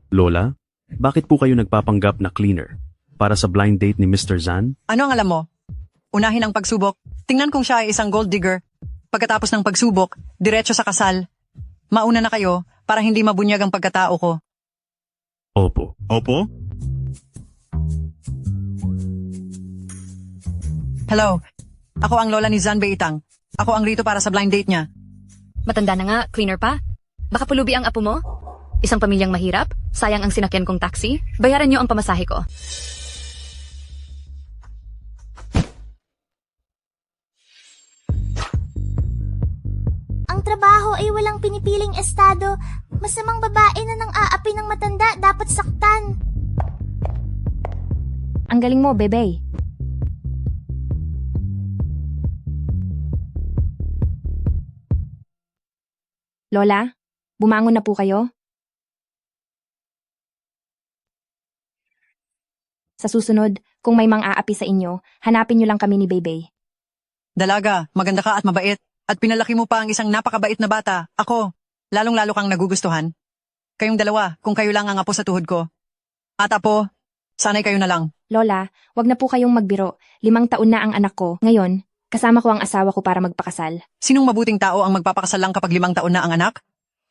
Lola, bakit po kayo nagpapanggap na cleaner para sa blind date ni Mr. Zan? Ano ang alam mo? Unahin ang pagsubok. Tingnan kung siya ay isang gold digger. Pagkatapos ng pagsubok, diretso sa kasal. Mauna na kayo para hindi mabunyag ang pagkatao ko. Opo. Opo? Hello. Ako ang lola ni Zan Beitang. Ako ang rito para sa blind date niya. Matanda na nga, cleaner pa. Baka pulubi ang apo mo? Isang pamilyang mahirap? Sayang ang sinakyan kong taxi? Bayaran niyo ang pamasahe ko. Ang trabaho ay walang pinipiling estado. Masamang babae na nang aapi ng matanda dapat saktan. Ang galing mo, bebe. Lola, bumangon na po kayo? Sa susunod, kung may mang-aapi sa inyo, hanapin niyo lang kami ni Bebe. Dalaga, maganda ka at mabait. At pinalaki mo pa ang isang napakabait na bata. Ako, lalong-lalo kang nagugustuhan. Kayong dalawa, kung kayo lang ang apo sa tuhod ko. At apo, sanay kayo na lang. Lola, wag na po kayong magbiro. 5 taon na ang anak ko. Ngayon, kasama ko ang asawa ko para magpakasal. Sinong mabuting tao ang magpapakasal lang kapag 5 taon na ang anak?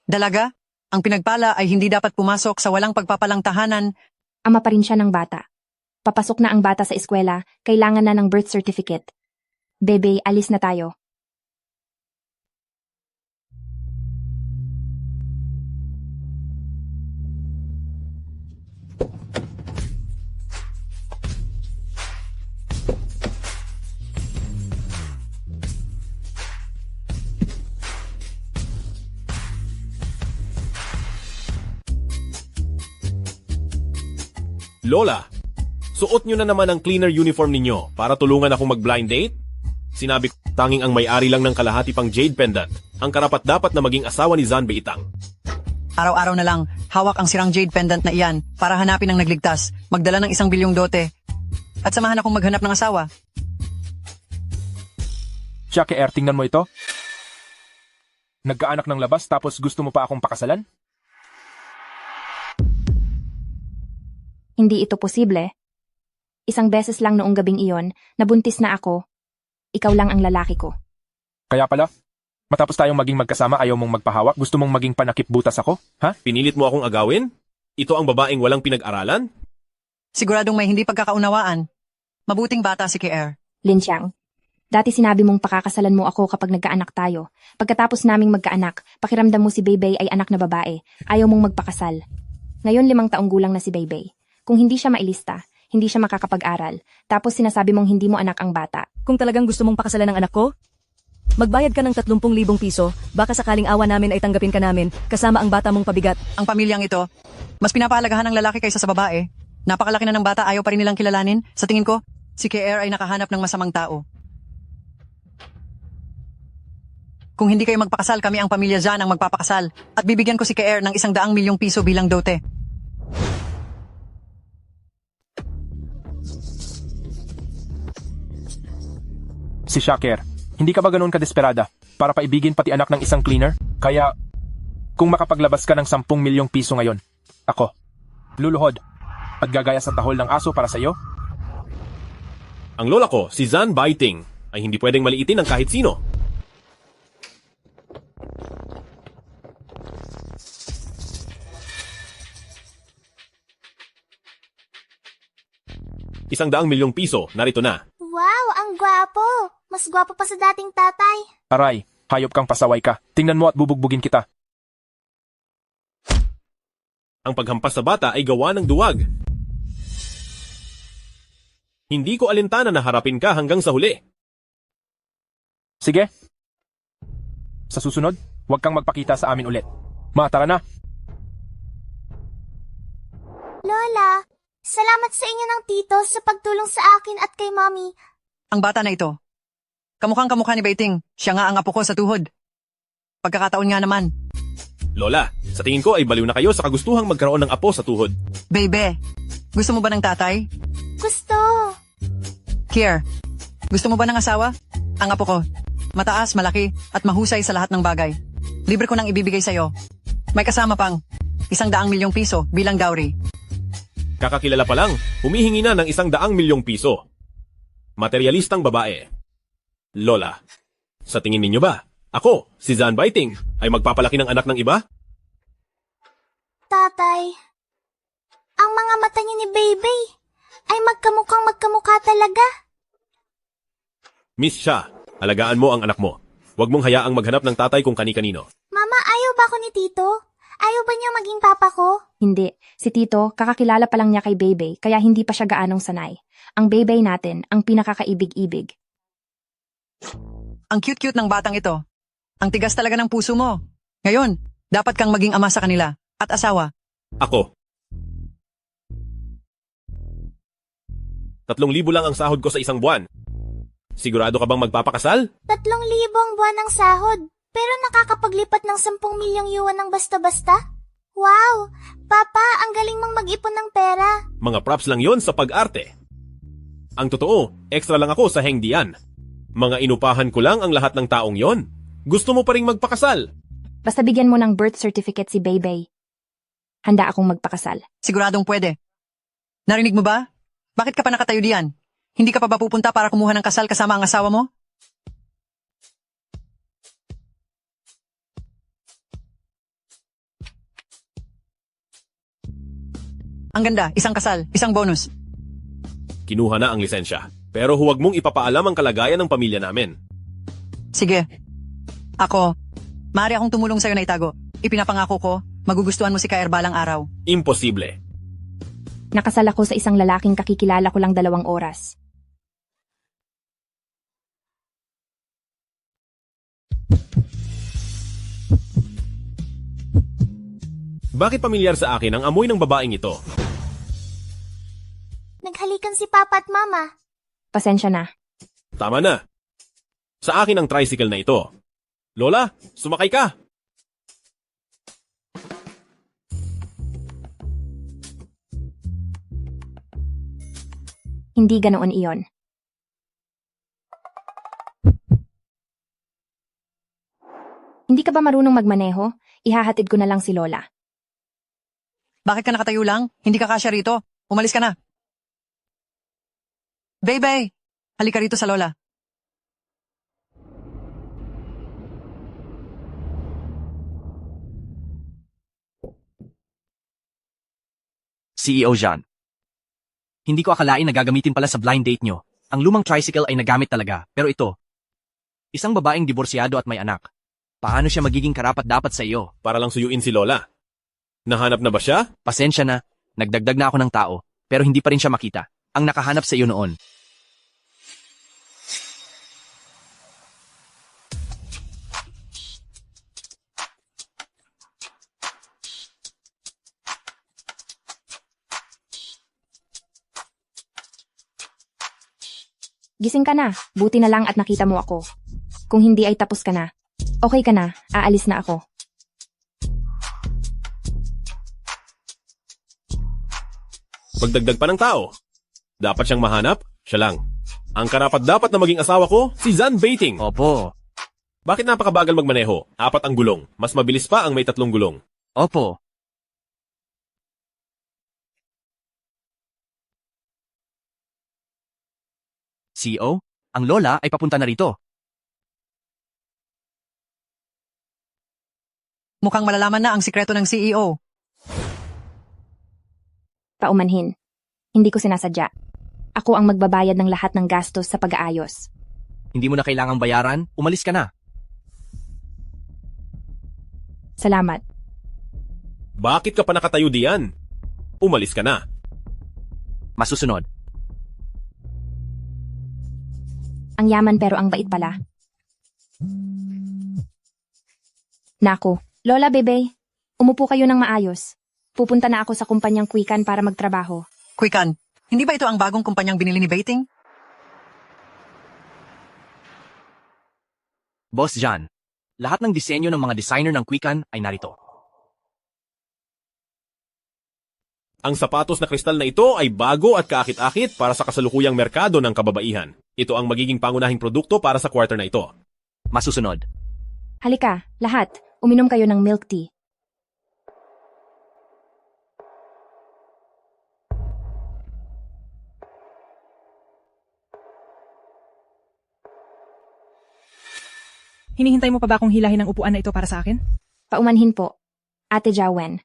Dalaga, ang pinagpala ay hindi dapat pumasok sa walang pagpapalang tahanan. Ama pa rin siya ng bata. Papasok na ang bata sa eskwela, kailangan na ng birth certificate. Bebe, alis na tayo. Lola, suot nyo na naman ang cleaner uniform ninyo para tulungan akong mag-blind date? Sinabi ko, tanging ang may-ari lang ng kalahati pang jade pendant ang karapat-dapat na maging asawa ni Zan Beitang. Araw-araw na lang, hawak ang sirang jade pendant na iyan para hanapin ang nagligtas, magdala ng 1 bilyong dote, at samahan akong maghanap ng asawa. Jackie, tingnan mo ito. Nagkaanak ng labas tapos gusto mo pa akong pakasalan? Hindi ito posible. Isang beses lang noong gabing iyon, nabuntis na ako. Ikaw lang ang lalaki ko. Kaya pala, matapos tayong maging magkasama ayaw mong magpahawak, gusto mong maging panakip butas ako? Ha? Pinilit mo akong agawin? Ito ang babaeng walang pinag-aralan? Siguradong may hindi pagkakaunawaan. Mabuting bata si Kier. Lin Xiang, dati sinabi mong pakakasalan mo ako kapag nagkaanak tayo. Pagkatapos naming magkaanak, pakiramdam mo si Bebe ay anak na babae. Ayaw mong magpakasal. Ngayon 5 taong gulang na si Bebe. Kung hindi siya mailista, hindi siya makakapag-aral. Tapos sinasabi mong hindi mo anak ang bata. Kung talagang gusto mong pakasalan ng anak ko, magbayad ka ng 30,000 piso, baka sakaling awa namin ay tanggapin ka namin, kasama ang bata mong pabigat. Ang pamilyang ito, mas pinapahalagahan ng lalaki kaysa sa babae. Napakalaki na ng bata, ayaw pa rin nilang kilalanin. Sa tingin ko, si Kier ay nakahanap ng masamang tao. Kung hindi kayo magpakasal, kami ang pamilya Zan ang magpapakasal. At bibigyan ko si Kier ng 100 milyong piso bilang dote. Si Shaker, hindi ka ba ganoon kadesperada para paibigin pati anak ng isang cleaner? Kaya, kung makapaglabas ka ng 10 milyong piso ngayon, ako, luluhod at gagaya sa tahol ng aso para sa iyo? Ang lola ko, si Zan Beiting, ay hindi pwedeng maliitin ng kahit sino. ₱100 milyong piso, narito na. Wow, ang gwapo. Mas gwapo pa sa dating tatay. Aray, hayop kang pasaway ka. Tingnan mo at bubugbugin kita. Ang paghampas sa bata ay gawa ng duwag. Hindi ko alintana na harapin ka hanggang sa huli. Sige. Sa susunod, huwag kang magpakita sa amin ulit. Tara na. Lola, salamat sa inyo ng tito sa pagtulong sa akin at kay mommy. Ang bata na ito. Kamukhang kamukha ni Beiting. Siya nga ang apo ko sa tuhod. Pagkakataon nga naman. Lola, sa tingin ko ay baliw na kayo sa kagustuhang magkaroon ng apo sa tuhod. Bebe, gusto mo ba ng tatay? Gusto. Kier, gusto mo ba ng asawa? Ang apo ko. Mataas, malaki, at mahusay sa lahat ng bagay. Libre ko nang ibibigay sa'yo. May kasama pang 100 milyong piso bilang dowry. Kakakilala pa lang, humihingi na ng 100 milyong piso. Materialistang babae. Lola, sa tingin ninyo ba, ako, si Zan Baiting, ay magpapalaki ng anak ng iba? Tatay, ang mga mata niyo ni Baby ay magkamukhang magkamukha talaga. Miss Sha, alagaan mo ang anak mo. Huwag mong hayaang maghanap ng tatay kung kani-kanino. Mama, ayaw ba ako ni Tito? Ayaw ba niya maging papa ko? Hindi. Si Tito, kakakilala pa lang niya kay Bebe, kaya hindi pa siya gaanong sanay. Ang Bebe natin, ang pinakakaibig-ibig. Ang cute-cute ng batang ito. Ang tigas talaga ng puso mo. Ngayon, dapat kang maging ama sa kanila at asawa. Ako. 3,000 lang ang sahod ko sa isang buwan. Sigurado ka bang magpapakasal? 3,000 ang buwan ng sahod, pero nakakapaglipat ng 10 milyong yuan ng basta-basta? Wow! Papa, ang galing mong mag-ipon ng pera. Mga props lang yon sa pag-arte. Ang totoo, extra lang ako sa hengdian. Mga inupahan ko lang ang lahat ng taong yon. Gusto mo pa ring magpakasal? Basta bigyan mo ng birth certificate si Bebe. Handa akong magpakasal. Siguradong pwede. Narinig mo ba? Bakit ka pa nakatayo diyan? Hindi ka pa ba pupunta para kumuha ng kasal kasama ang asawa mo? Ang ganda, isang kasal, isang bonus. Kinuha na ang lisensya. Pero huwag mong ipapaalam ang kalagayan ng pamilya namin. Sige. Ako, maaari akong tumulong sa'yo na itago. Ipinapangako ko, magugustuhan mo si Kaer balang araw. Imposible. Nakasal ako sa isang lalaking kakikilala ko lang 2 oras. Bakit pamilyar sa akin ang amoy ng babaeng ito? Naghalikan si Papa at Mama. Pasensya na. Tama na. Sa akin ang tricycle na ito. Lola, sumakay ka! Hindi ganoon iyon. Hindi ka ba marunong magmaneho? Ihahatid ko na lang si Lola. Bakit ka nakatayo lang? Hindi ka kasya rito. Umalis ka na. Bebe, halika rito sa Lola. CEO Jean. Hindi ko akalain na gagamitin pala sa blind date nyo. Ang lumang tricycle ay nagamit talaga, pero ito, isang babaeng diborsyado at may anak. Paano siya magiging karapat-dapat sa iyo? Para lang suyuin si Lola. Nahanap na ba siya? Pasensya na, nagdagdag na ako ng tao, pero hindi pa rin siya makita. Ang nakahanap sa iyo noon. Gising ka na. Buti na lang at nakita mo ako. Kung hindi ay tapos ka na. Okay ka na. Aalis na ako. Magdagdag pa ng tao. Dapat siyang mahanap, siya lang. Ang karapat-dapat na maging asawa ko, si Zan Baiting. Opo. Bakit napakabagal magmaneho? 4 ang gulong. Mas mabilis pa ang may 3 gulong. Opo. CEO, ang lola ay papunta na rito. Mukhang malalaman na ang sikreto ng CEO. Paumanhin. Hindi ko sinasadya. Ako ang magbabayad ng lahat ng gastos sa pag-aayos. Hindi mo na kailangang bayaran, umalis ka na. Salamat. Bakit ka pa nakatayo diyan? Umalis ka na. Masusunod. Ang yaman pero ang bait pala. Nako, Lola Bebe, umupo kayo ng maayos. Pupunta na ako sa kumpanyang Quican para magtrabaho. Quican, hindi ba ito ang bagong kumpanyang binili ni Baiting? Boss John, lahat ng disenyo ng mga designer ng Quican ay narito. Ang sapatos na kristal na ito ay bago at kaakit-akit para sa kasalukuyang merkado ng kababaihan. Ito ang magiging pangunahing produkto para sa quarter na ito. Masusunod. Halika, lahat, uminom kayo ng milk tea. Hinihintay mo pa ba akong hilahin ang upuan na ito para sa akin? Paumanhin po. Ate Jawen.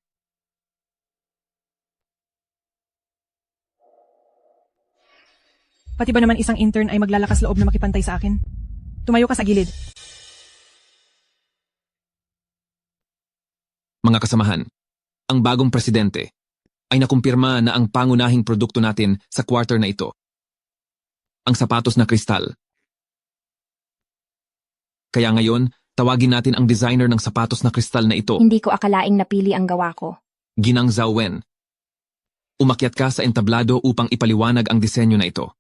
Pati ba naman isang intern ay maglalakas loob na makipantay sa akin? Tumayo ka sa gilid. Mga kasamahan, ang bagong presidente ay nakumpirma na ang pangunahing produkto natin sa quarter na ito, ang sapatos na kristal. Kaya ngayon, tawagin natin ang designer ng sapatos na kristal na ito. Hindi ko akalaing napili ang gawa ko. Ginang Zhao Wen. Umakyat ka sa entablado upang ipaliwanag ang disenyo na ito.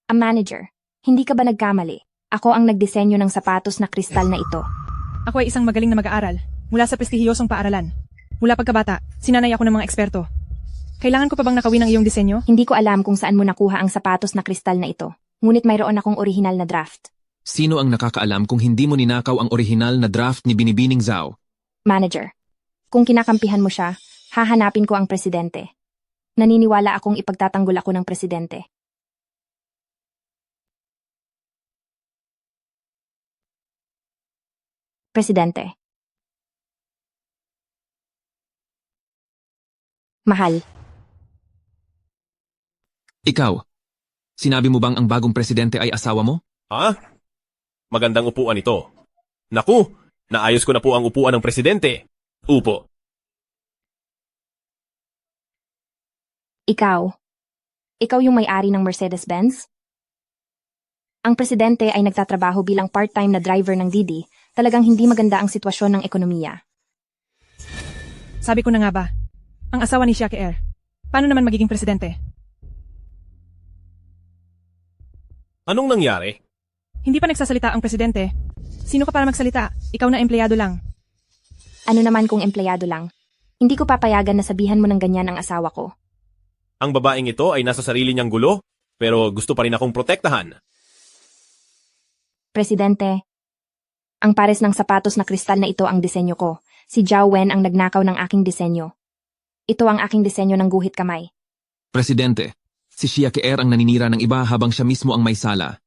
Ang manager, hindi ka ba nagkamali? Ako ang nagdisenyo ng sapatos na kristal na ito. Ako ay isang magaling na mag-aaral mula sa prestihiyosong paaralan. Mula pagkabata, sinanay ako ng mga eksperto. Kailangan ko pa bang nakawin ang iyong disenyo? Hindi ko alam kung saan mo nakuha ang sapatos na kristal na ito. Ngunit mayroon akong orihinal na draft. Sino ang nakakaalam kung hindi mo ninakaw ang orihinal na draft ni Binibining Zhao? Manager, kung kinakampihan mo siya, hahanapin ko ang presidente. Naniniwala akong ipagtatanggol ako ng presidente. Presidente. Mahal. Ikaw, sinabi mo bang ang bagong presidente ay asawa mo? Ha? Magandang upuan ito. Naku, naayos ko na po ang upuan ng presidente. Upo. Ikaw. Ikaw yung may-ari ng Mercedes-Benz? Ang presidente ay nagtatrabaho bilang part-time na driver ng Didi. Talagang hindi maganda ang sitwasyon ng ekonomiya. Sabi ko na nga ba, ang asawa ni Shaki Air. Paano naman magiging presidente? Anong nangyari? Hindi pa nagsasalita ang presidente. Sino ka para magsalita? Ikaw na empleyado lang. Ano naman kung empleyado lang? Hindi ko papayagan na sabihan mo ng ganyan ang asawa ko. Ang babaeng ito ay nasa sarili niyang gulo, pero gusto pa rin akong protektahan. Presidente, ang pares ng sapatos na kristal na ito ang disenyo ko. Si Zhao Wen ang nagnakaw ng aking disenyo. Ito ang aking disenyo ng guhit kamay. Presidente, si Shaki Air ang naninira ng iba habang siya mismo ang may sala.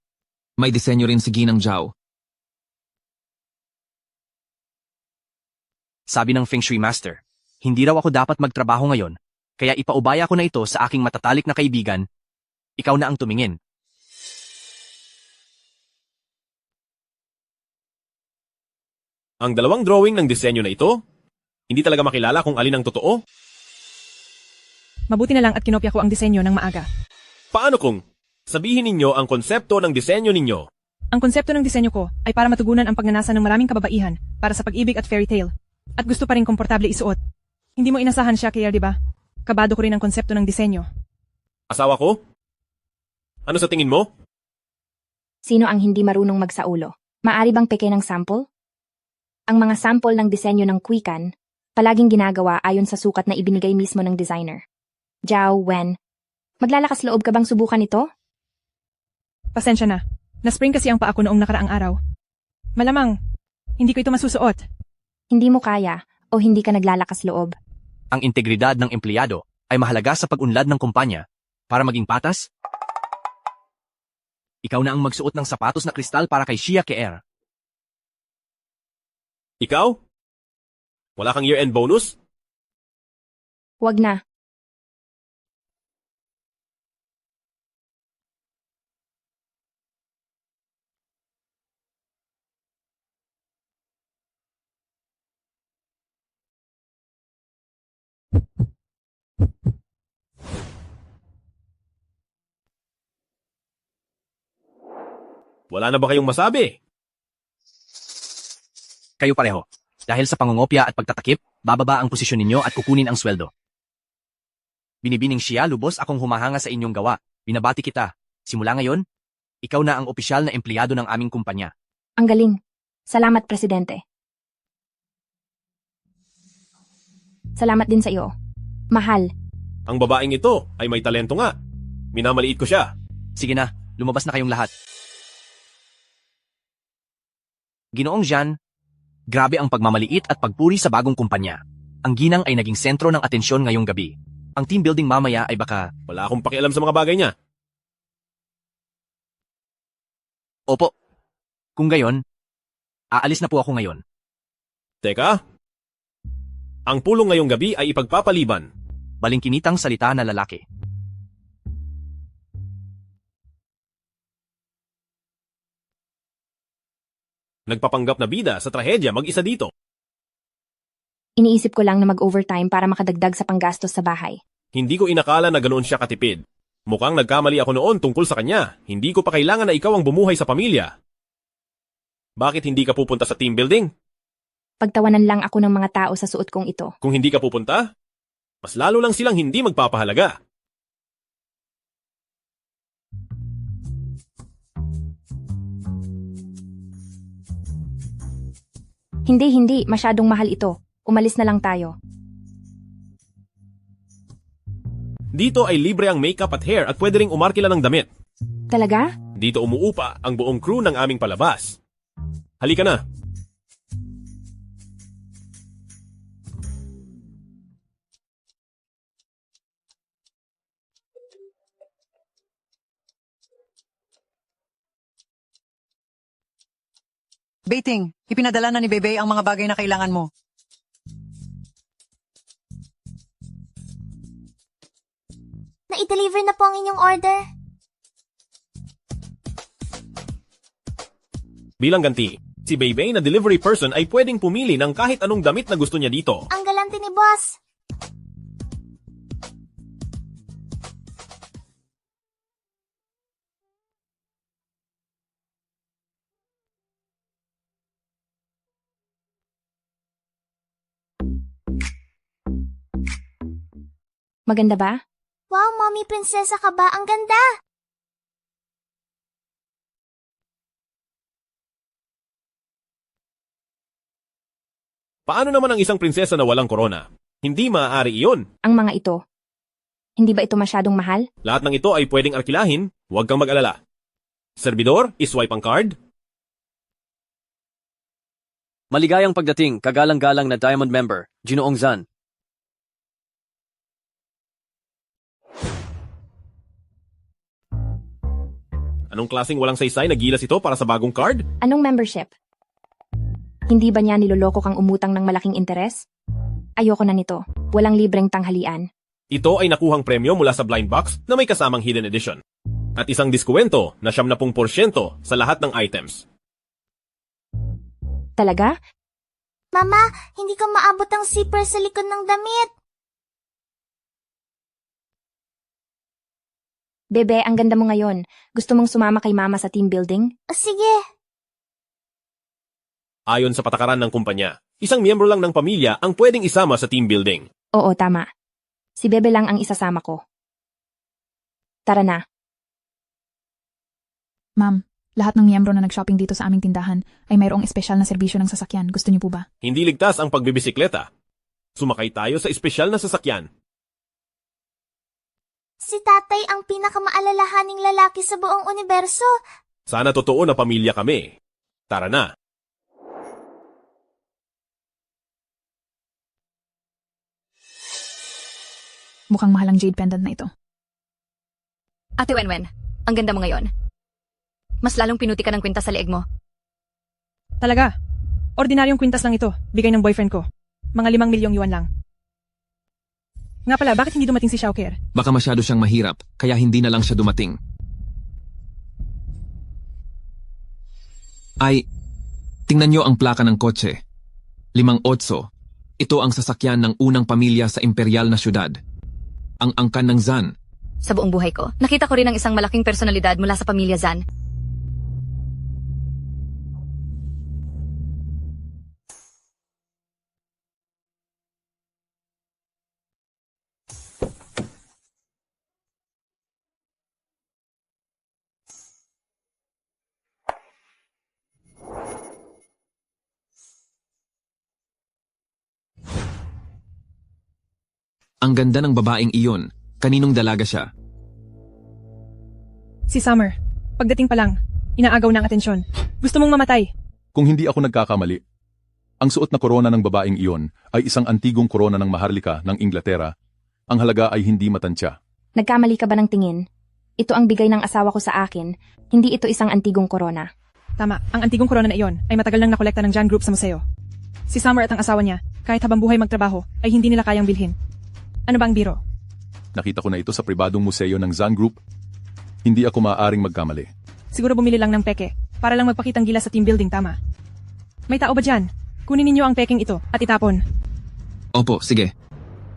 May disenyo rin si Ginang Zhao. Sabi ng Feng Shui Master, hindi raw ako dapat magtrabaho ngayon, kaya ipaubaya ko na ito sa aking matatalik na kaibigan. Ikaw na ang tumingin. Ang dalawang drawing ng disenyo na ito, hindi talaga makilala kung alin ang totoo. Mabuti na lang at kinopya ko ang disenyo ng maaga. Paano kung sabihin ninyo ang konsepto ng disenyo ninyo? Ang konsepto ng disenyo ko ay para matugunan ang pagnanasa ng maraming kababaihan para sa pag-ibig at fairy tale. At gusto pa rin komportable isuot. Hindi mo inasahan siya, Kier, di ba? Kabado ko rin ang konsepto ng disenyo. Asawa ko? Ano sa tingin mo? Sino ang hindi marunong magsaulo? Maari bang peke ng sample? Ang mga sample ng disenyo ng Quican, palaging ginagawa ayon sa sukat na ibinigay mismo ng designer. Zhao Wen, maglalakas loob ka bang subukan ito? Pasensya na. Naspring kasi ang paa ko noong nakaraang araw. Malamang, hindi ko ito masusuot. Hindi mo kaya o hindi ka naglalakas loob? Ang integridad ng empleyado ay mahalaga sa pag-unlad ng kumpanya. Para maging patas, ikaw na ang magsuot ng sapatos na kristal para kay Shaki Air. Ikaw? Wala kang year-end bonus? Wag na. Wala na ba kayong masabi? Kayo pareho. Dahil sa pangungopya at pagtatakip, bababa ang posisyon ninyo at kukunin ang sweldo. Binibining siya, lubos akong humahanga sa inyong gawa. Binabati kita. Simula ngayon, ikaw na ang opisyal na empleyado ng aming kumpanya. Ang galing. Salamat, Presidente. Salamat din sa iyo. Mahal. Ang babaeng ito ay may talento nga. Minamaliit ko siya. Sige na, lumabas na kayong lahat. Ginoong Jean, grabe ang pagmamaliit at pagpuri sa bagong kumpanya. Ang ginang ay naging sentro ng atensyon ngayong gabi. Ang team building mamaya ay baka... Wala akong pakialam sa mga bagay niya. Opo. Kung gayon, aalis na po ako ngayon. Teka. Ang pulong ngayong gabi ay ipagpapaliban. Balingkinitang salita na lalaki. Nagpapanggap na bida sa trahedya mag-isa dito. Iniisip ko lang na mag-overtime para makadagdag sa panggastos sa bahay. Hindi ko inakala na ganoon siya katipid. Mukhang nagkamali ako noon tungkol sa kanya. Hindi ko pa kailangan na ikaw ang bumuhay sa pamilya. Bakit hindi ka pupunta sa team building? Pagtawanan lang ako ng mga tao sa suot kong ito. Kung hindi ka pupunta, mas lalo lang silang hindi magpapahalaga. Hindi, masyadong mahal ito. Umalis na lang tayo. Dito ay libre ang makeup at hair at pwede ring umarkila ng damit. Talaga? Dito umuupa ang buong crew ng aming palabas. Halika na. Baiting, ipinadala na ni Bebe ang mga bagay na kailangan mo. Na-deliver na po ang inyong order. Bilang ganti, si Bebe na delivery person ay pwedeng pumili ng kahit anong damit na gusto niya dito. Ang galante ni boss. Maganda ba? Wow, mommy, prinsesa ka ba? Ang ganda! Paano naman ang isang prinsesa na walang korona? Hindi maaari iyon. Ang mga ito. Hindi ba ito masyadong mahal? Lahat ng ito ay pwedeng arkilahin, huwag kang mag-alala. Servidor, iswipe ang card. Maligayang pagdating, kagalang-galang na Diamond member, Ginoong Zan. Anong klaseng walang saysay na gilas ito para sa bagong card? Anong membership? Hindi ba niya niloloko kang umutang ng malaking interes? Ayoko na nito. Walang libreng tanghalian. Ito ay nakuhang premyo mula sa blind box na may kasamang hidden edition. At isang diskwento na 70% sa lahat ng items. Talaga? Mama, hindi ko maabot ang zipper sa likod ng damit. Bebe, ang ganda mo ngayon. Gusto mong sumama kay mama sa team building? Sige. Ayon sa patakaran ng kumpanya, isang miyembro lang ng pamilya ang pwedeng isama sa team building. Oo, tama. Si Bebe lang ang isasama ko. Tara na. Ma'am, lahat ng miyembro na nag-shopping dito sa aming tindahan ay mayroong espesyal na serbisyo ng sasakyan. Gusto niyo po ba? Hindi ligtas ang pagbibisikleta. Sumakay tayo sa espesyal na sasakyan. Si tatay ang pinakamaalalahaning lalaki sa buong universo. Sana totoo na pamilya kami. Tara na. Mukhang mahal ang jade pendant na ito. Ate Wenwen, ang ganda mo ngayon. Mas lalong pinuti ka ng kwintas sa leeg mo. Talaga? Ordinaryong kwintas lang ito. Bigay ng boyfriend ko. Mga 5 milyong yuan lang. Nga pala, bakit hindi dumating si Xiaoker? Baka masyado siyang mahirap, kaya hindi na lang siya dumating. Ay, tingnan niyo ang plaka ng kotse. 58. Ito ang sasakyan ng unang pamilya sa imperial na syudad. Ang angkan ng Zan. Sa buong buhay ko, nakita ko rin ang isang malaking personalidad mula sa pamilya Zan. Ang ganda ng babaeng iyon. Kaninong dalaga siya? Si Summer. Pagdating pa lang, inaagaw ng atensyon. Gusto mong mamatay. Kung hindi ako nagkakamali, ang suot na korona ng babaeng iyon ay isang antigong korona ng Maharlika ng Inglaterra. Ang halaga ay hindi matansya. Nagkamali ka ba ng tingin? Ito ang bigay ng asawa ko sa akin, hindi ito isang antigong korona. Tama, ang antigong korona na iyon ay matagal nang nakolekta ng Jan Group sa museo. Si Summer at ang asawa niya, kahit habang buhay magtrabaho, ay hindi nila kayang bilhin. Ano ba ang biro? Nakita ko na ito sa pribadong museo ng Zan Group. Hindi ako maaaring magkamali. Siguro bumili lang ng peke, para lang magpakitang gila sa team building, tama. May tao ba dyan? Kunin ninyo ang peking ito at itapon. Opo, sige.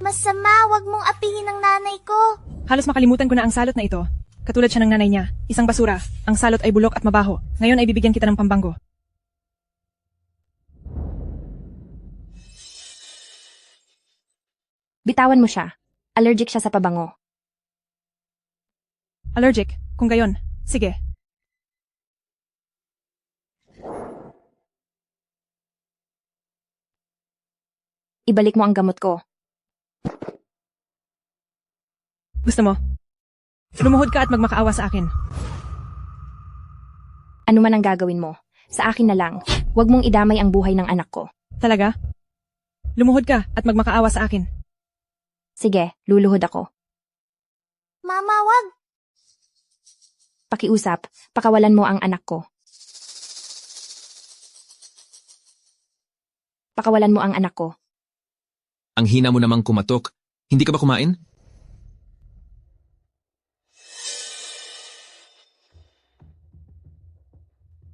Masama, wag mong apihin ang nanay ko. Halos makalimutan ko na ang salot na ito. Katulad siya ng nanay niya, isang basura. Ang salot ay bulok at mabaho. Ngayon ay bibigyan kita ng pambango. Bitawan mo siya. Allergic siya sa pabango. Allergic? Kung gayon, sige. Ibalik mo ang gamot ko. Gusto mo? Lumuhod ka at magmakaawa sa akin. Ano man ang gagawin mo, sa akin na lang. Huwag mong idamay ang buhay ng anak ko. Talaga? Lumuhod ka at magmakaawa sa akin. Sige, luluhod ako. Mama, wag. Pakiusap, pakawalan mo ang anak ko. Pakawalan mo ang anak ko. Ang hina mo namang kumatok. Hindi ka ba kumain?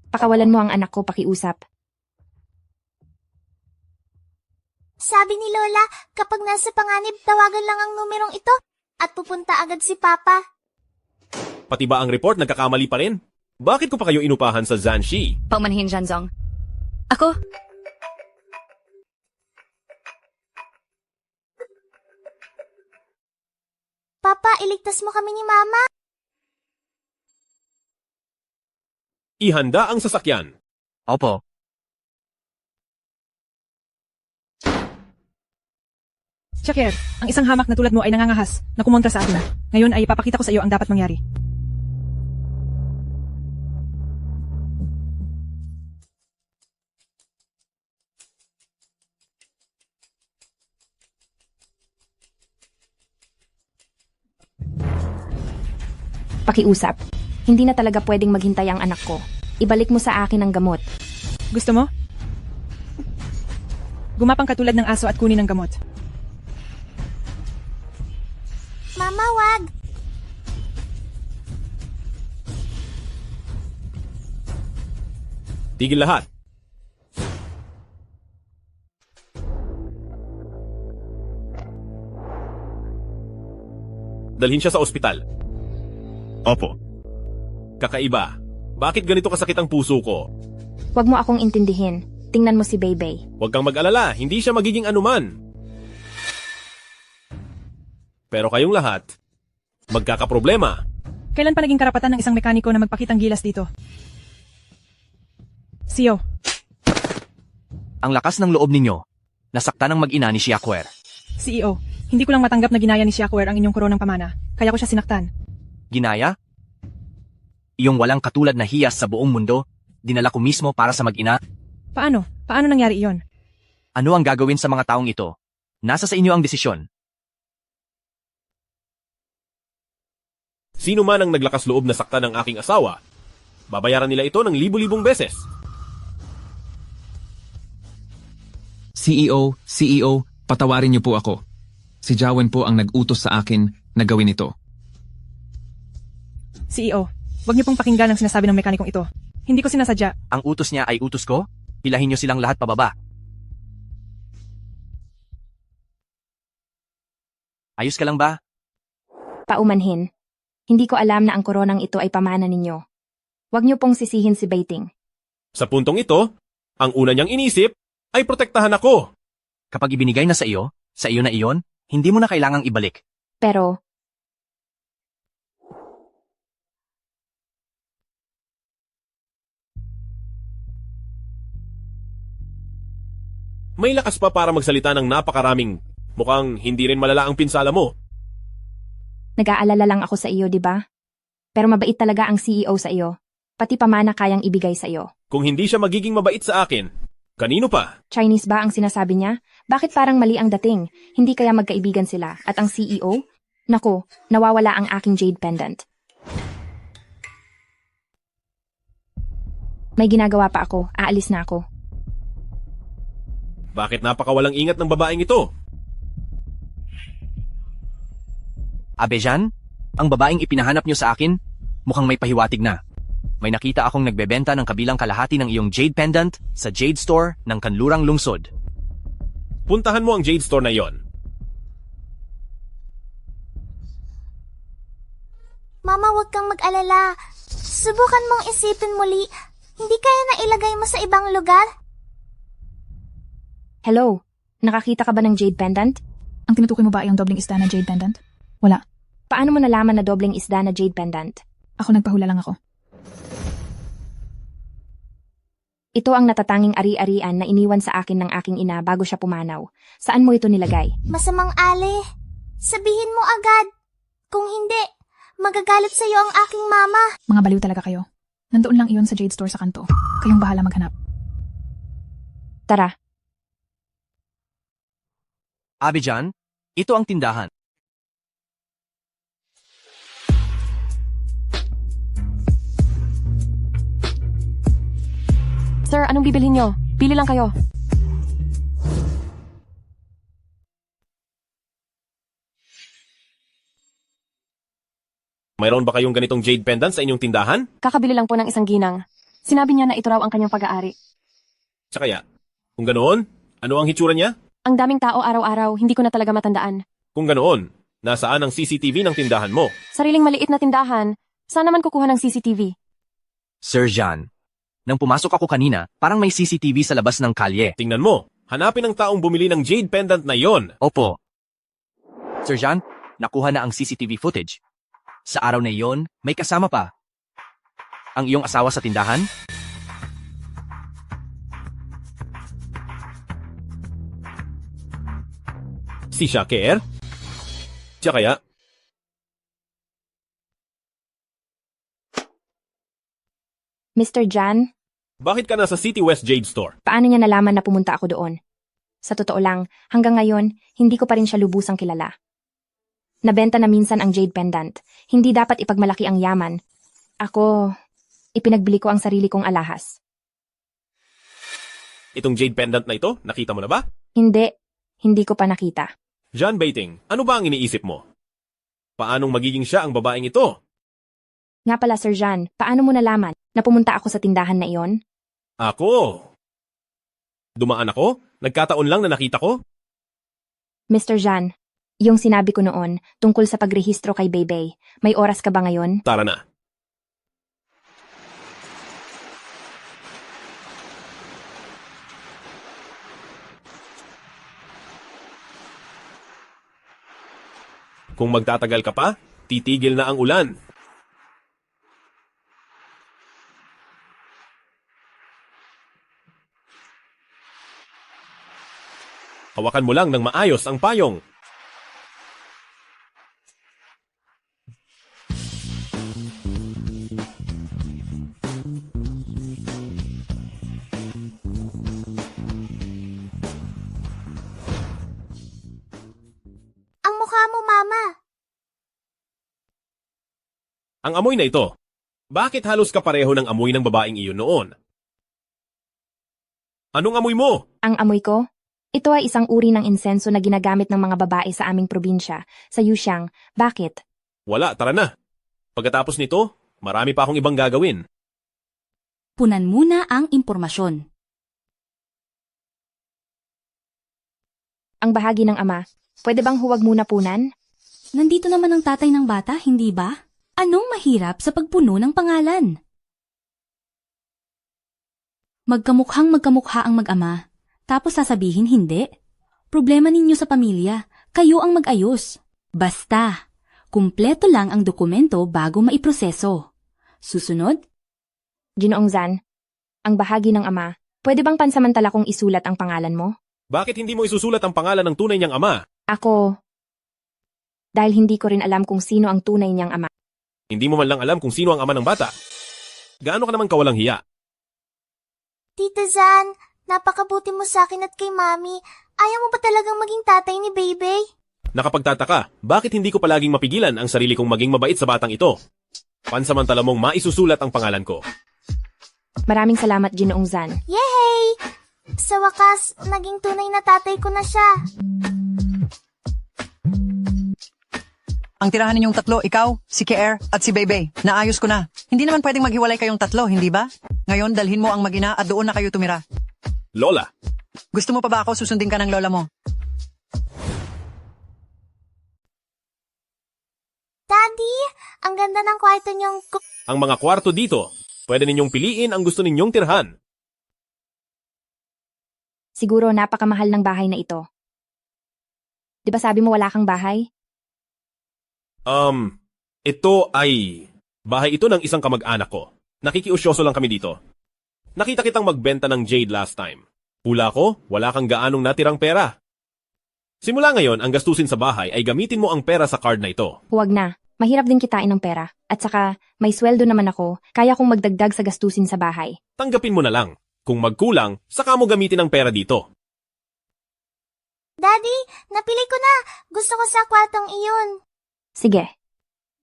Pakawalan mo ang anak ko, pakiusap. Sabi ni Lola, kapag nasa panganib, tawagan lang ang numerong ito at pupunta agad si Papa. Pati ba ang report nagkakamali pa rin? Bakit ko pa kayo inupahan sa Zanshi? Paumanhin, Janzong. Ako? Papa, iligtas mo kami ni Mama. Ihanda ang sasakyan. Opo. Shaker, ang isang hamak na tulad mo ay nangangahas na kumontra sa atin. Ngayon ay ipapakita ko sa iyo ang dapat mangyari. Pakiusap. Hindi na talaga pwedeng maghintay ang anak ko. Ibalik mo sa akin ang gamot. Gusto mo? Gumapang katulad ng aso at kunin ang gamot. Mama, wag. Tigil lahat. Dalhin siya sa ospital. Opo. Kakaiba. Bakit ganito kasakit ang puso ko? Huwag mo akong intindihin. Tingnan mo si Baybay. Huwag kang mag-alala, hindi siya magiging anuman. Pero kayong lahat, magkakaproblema. Kailan pa naging karapatan ng isang mekaniko na magpakitang gilas dito? Sio. Ang lakas ng loob ninyo. Nasaktan ng mag-ina ni Shiakware. CEO, hindi ko lang matanggap na ginaya ni Shiakware ang inyong koronang pamana. Kaya ko siya sinaktan. Ginaya? Iyong walang katulad na hiyas sa buong mundo, dinala ko mismo para sa mag-ina. Paano? Paano nangyari iyon? Ano ang gagawin sa mga taong ito? Nasa sa inyo ang desisyon. Sino man ang naglakas loob na saktan ng aking asawa, babayaran nila ito ng libu-libong beses. CEO, patawarin niyo po ako. Si Jawen po ang nag-utos sa akin na gawin ito. CEO, wag niyo pong pakinggan ang sinasabi ng mekanikong ito. Hindi ko sinasadya. Ang utos niya ay utos ko? Hilahin niyo silang lahat pababa. Ayos ka lang ba? Paumanhin. Hindi ko alam na ang koronang ito ay pamana ninyo. Huwag niyo pong sisihin si Baiting. Sa puntong ito, ang una niyang inisip ay protektahan ako. Kapag ibinigay na sa iyo na iyon, hindi mo na kailangang ibalik. Pero, may lakas pa para magsalita ng napakaraming mukhang hindi rin malala ang pinsala mo. nag-aalala lang ako sa iyo, di ba? Pero mabait talaga ang CEO sa iyo. Pati pamana kayang ibigay sa iyo. Kung hindi siya magiging mabait sa akin, kanino pa? Chinese ba ang sinasabi niya? Bakit parang mali ang dating? Hindi kaya magkaibigan sila? At ang CEO? Naku, nawawala ang aking jade pendant. May ginagawa pa ako. Aalis na ako. Bakit napakawalang ingat ng babaeng ito? Abejan, ang babaeng ipinahanap niyo sa akin, mukhang may pahiwatig na. May nakita akong nagbebenta ng kabilang kalahati ng iyong jade pendant sa jade store ng Kanlurang Lungsod. Puntahan mo ang jade store na yon. Mama, huwag kang mag-alala. Subukan mong isipin muli. Hindi kaya na ilagay mo sa ibang lugar? Hello? Nakakita ka ba ng jade pendant? Ang tinutukoy mo ba ay ang dobling isda na jade pendant? Wala. Paano mo nalaman na dobleng isda na jade pendant? Ako nagpahula lang ako. Ito ang natatanging ari-arian na iniwan sa akin ng aking ina bago siya pumanaw. Saan mo ito nilagay? Masamang Ali. Sabihin mo agad. Kung hindi, magagalit sa iyo ang aking mama. Mga baliw talaga kayo. Nandoon lang iyon sa jade store sa kanto. Kayong bahala maghanap. Tara. Abejan, ito ang tindahan. Sir, anong bibilhin nyo? Pili lang kayo. Mayroon ba kayong ganitong jade pendant sa inyong tindahan? Kakabili lang po ng isang ginang. Sinabi niya na ito raw ang kanyang pag-aari. Sa kaya, kung ganoon, ano ang hitsura niya? Ang daming tao araw-araw, hindi ko na talaga matandaan. Kung ganoon, nasaan ang CCTV ng tindahan mo? Sariling maliit na tindahan, saan naman kukuha ng CCTV? Sir John, nang pumasok ako kanina, parang may CCTV sa labas ng kalye. Tingnan mo, hanapin ang taong bumili ng jade pendant na yon. Opo. Sir John, nakuha na ang CCTV footage. Sa araw na iyon, may kasama pa. Ang iyong asawa sa tindahan? Si Shaker? Siya kaya? Mr. Jan, Bakit ka nasa City West Jade Store? paano niya nalaman na pumunta ako doon? Sa totoo lang, hanggang ngayon, hindi ko pa rin siya lubusang kilala. Nabenta na minsan ang jade pendant. Hindi dapat ipagmalaki ang yaman. Ako, ipinagbili ko ang sarili kong alahas. Itong jade pendant na ito, nakita mo na ba? Hindi ko pa nakita. John Baiting, ano ba ang iniisip mo? Paanong magiging siya ang babaeng ito? Nga pala, Sir Jan, paano mo nalaman na pumunta ako sa tindahan na iyon? Ako? Dumaan ako? Nagkataon lang na nakita ko? Mr. Jan, yung sinabi ko noon tungkol sa pagrehistro kay Beybey, may oras ka ba ngayon? Tara na. Kung magtatagal ka pa, titigil na ang ulan. Hawakan mo lang ng maayos ang payong. Ang mukha mo, Mama. Ang amoy na ito. Bakit halos kapareho ng amoy ng babaeng iyon noon? Anong amoy mo? Ang amoy ko? Ito ay isang uri ng insenso na ginagamit ng mga babae sa aming probinsya, sa Yuxiang. Bakit? Wala, tara na. Pagkatapos nito, marami pa akong ibang gagawin. Punan muna ang impormasyon. Ang bahagi ng ama, pwede bang huwag muna punan? Nandito naman ang tatay ng bata, hindi ba? Anong mahirap sa pagpuno ng pangalan? Magkamukhang magkamukha ang mag-ama. Tapos sasabihin hindi. Problema ninyo sa pamilya. Kayo ang mag-ayos. Basta, kumpleto lang ang dokumento bago maiproseso. Susunod? Ginoong Zan, ang bahagi ng ama, pwede bang pansamantala kong isulat ang pangalan mo? Bakit hindi mo isusulat ang pangalan ng tunay niyang ama? Ako, dahil hindi ko rin alam kung sino ang tunay niyang ama. Hindi mo man lang alam kung sino ang ama ng bata. Gaano ka naman kawalang hiya? Tita Zan, napakabuti mo sa akin at kay Mami. Ayaw mo ba talagang maging tatay ni Beybey? Nakapagtataka, bakit hindi ko palaging mapigilan ang sarili kong maging mabait sa batang ito? Pansamantala mong maisusulat ang pangalan ko. Maraming salamat, Ginoong Zan. Yay! Sa wakas, naging tunay na tatay ko na siya. Ang tirahan ninyong tatlo, ikaw, si Kier, at si Bebe, naayos ko na. Hindi naman pwedeng maghiwalay kayong tatlo, hindi ba? Ngayon, dalhin mo ang mag-ina at doon na kayo tumira. Lola, Gusto mo pa ba ako susundin ka ng lola mo? Daddy, ang ganda ng kwarto niyong... ang mga kwarto dito, pwede ninyong piliin ang gusto ninyong tirhan. Siguro napakamahal ng bahay na ito. Di ba sabi mo wala kang bahay? Ito ay... bahay ito ng isang kamag-anak ko. Nakikiusyoso lang kami dito. Nakita kitang magbenta ng jade last time. Hula ko, wala kang gaanong natirang pera. Simula ngayon, ang gastusin sa bahay ay gamitin mo ang pera sa card na ito. Huwag na. Mahirap din kitain ng pera. At saka, may sweldo naman ako, kaya kong magdagdag sa gastusin sa bahay. Tanggapin mo na lang. Kung magkulang, saka mo gamitin ang pera dito. Daddy, napili ko na. Gusto ko sa kwartong iyon. Sige.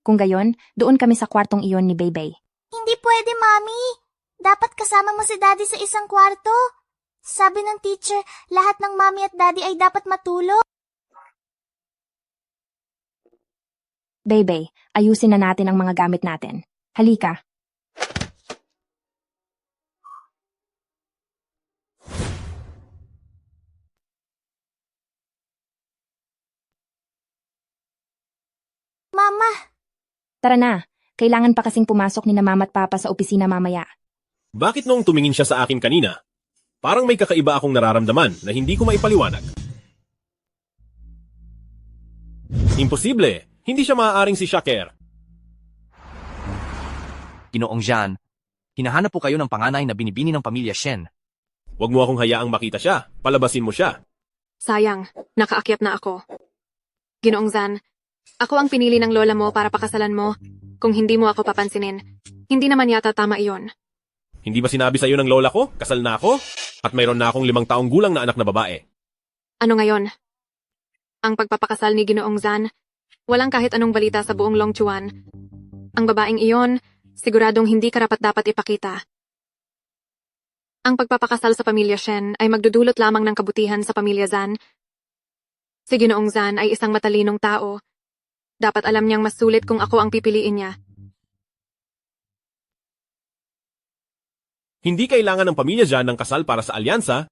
Kung gayon, doon kami sa kwartong iyon ni Bebe. Hindi pwede, Mami. Dapat kasama mo si Daddy sa isang kwarto. Sabi ng teacher, lahat ng Mami at Daddy ay dapat matulog. Bebe, ayusin na natin ang mga gamit natin. Halika. Mama, Tara na. Kailangan pa kasing pumasok ni na mama at papa sa opisina mamaya. Bakit noong tumingin siya sa akin kanina, parang may kakaiba akong nararamdaman na hindi ko maipaliwanag? Imposible! Hindi siya maaaring si Shaker. Ginoong Jean, hinahanap po kayo ng panganay na binibini ng pamilya Shen. Huwag mo akong hayaang makita siya. Palabasin mo siya. Sayang, nakaakyat na ako. Ginoong Zan, ako ang pinili ng lola mo para pakasalan mo. Kung hindi mo ako papansinin, hindi naman yata tama iyon. Hindi ba sinabi sa'yo ng lola ko? Kasal na ako? At mayroon na akong 5 taong gulang na anak na babae. Ano ngayon? Ang pagpapakasal ni Ginoong Zan, walang kahit anong balita sa buong Longchuan. Ang babaeng iyon, siguradong hindi karapat-dapat ipakita. Ang pagpapakasal sa pamilya Shen ay magdudulot lamang ng kabutihan sa pamilya Zan. Si Ginoong Zan ay isang matalinong tao. Dapat alam niyang mas sulit kung ako ang pipiliin niya. Hindi kailangan ng pamilya Jean ng kasal para sa alyansa.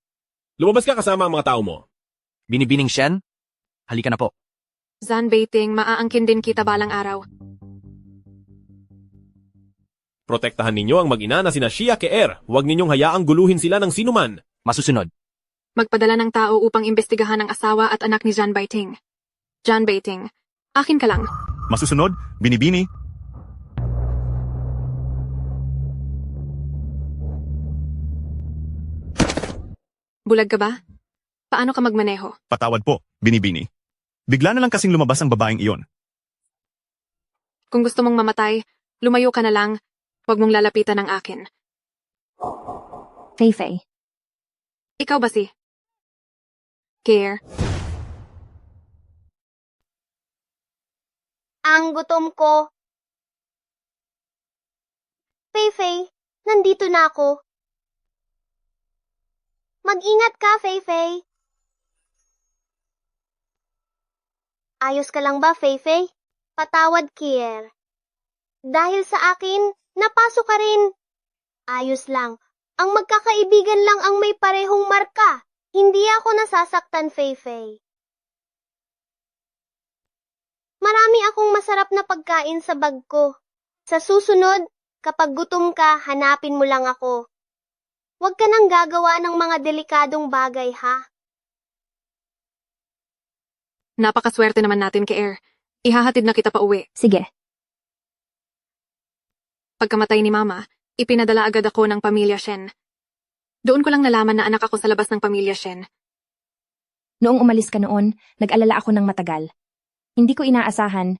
Lumabas ka kasama ang mga tao mo. Binibining Shen? Halika na po. Zan Beiting, maaangkin din kita balang araw. Protektahan ninyo ang mag-ina na sina Shia Keer. Huwag ninyong hayaang guluhin sila ng sinuman. Masusunod. Magpadala ng tao upang imbestigahan ang asawa at anak ni Zan Beiting. Zan Beiting, akin ka lang. Masusunod, binibini. Bulag ka ba? Paano ka magmaneho? Patawad po, binibini. Bigla na lang kasing lumabas ang babaeng iyon. Kung gusto mong mamatay, lumayo ka na lang. Huwag mong lalapitan ang akin. Fei-Fei. Ikaw ba si? Care. ang gutom ko. Fei-Fei, nandito na ako. Mag-ingat ka, Fei-Fei. Ayos ka lang ba, Fei-Fei? Patawad, Kier. Dahil sa akin, napasok ka rin. Ayos lang. Ang magkakaibigan lang ang may parehong marka. Hindi ako nasasaktan, Fei-Fei. Marami akong masarap na pagkain sa bag ko. Sa susunod, kapag gutom ka, hanapin mo lang ako. Huwag ka nang gagawa ng mga delikadong bagay, ha? Napakaswerte naman natin kay Air. Ihahatid na kita pa uwi. Sige. Pagkamatay ni Mama, ipinadala agad ako ng pamilya Shen. Doon ko lang nalaman na anak ako sa labas ng pamilya Shen. Noong umalis ka noon, nag-alala ako ng matagal. Hindi ko inaasahan.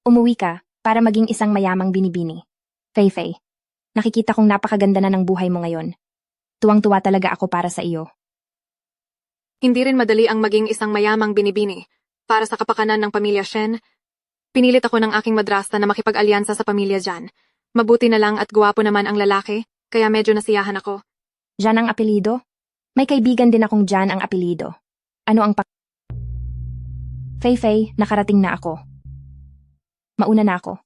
Umuwi ka para maging isang mayamang binibini. Fei-Fei, nakikita kong napakaganda na ng buhay mo ngayon. Tuwang-tuwa talaga ako para sa iyo. Hindi rin madali ang maging isang mayamang binibini. Para sa kapakanan ng pamilya Shen, pinilit ako ng aking madrasta na makipag-alyansa sa pamilya Jan. Mabuti na lang at guwapo naman ang lalaki, kaya medyo nasiyahan ako. Jan ang apelido? May kaibigan din akong Jan ang apelido. Ano ang Fei, nakarating na ako. Mauna na ako.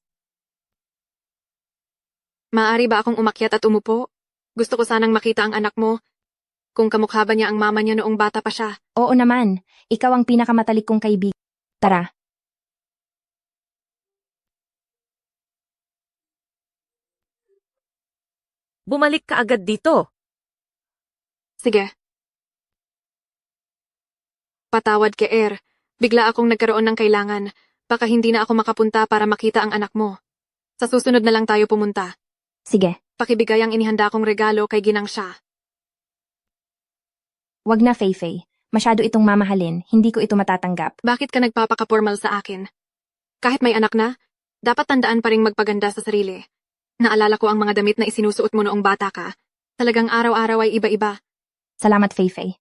Maaari ba akong umakyat at umupo? Gusto ko sanang makita ang anak mo. Kung kamukha ba niya ang mama niya noong bata pa siya. Oo naman, ikaw ang pinakamatalik kong kaibigan. Tara. Bumalik ka agad dito. Sige. Patawad kay Er. Bigla akong nagkaroon ng kailangan. Baka hindi na ako makapunta para makita ang anak mo. Sa susunod na lang tayo pumunta. Sige. Pakibigay ang inihanda kong regalo kay Ginang siya. Wag na, Fei. Masyado itong mamahalin, hindi ko ito matatanggap. Bakit ka nagpapaka-formal sa akin? Kahit may anak na, dapat tandaan pa ring magpaganda sa sarili. Naalala ko ang mga damit na isinusuot mo noong bata ka. Talagang araw-araw ay iba-iba. Salamat, Fei.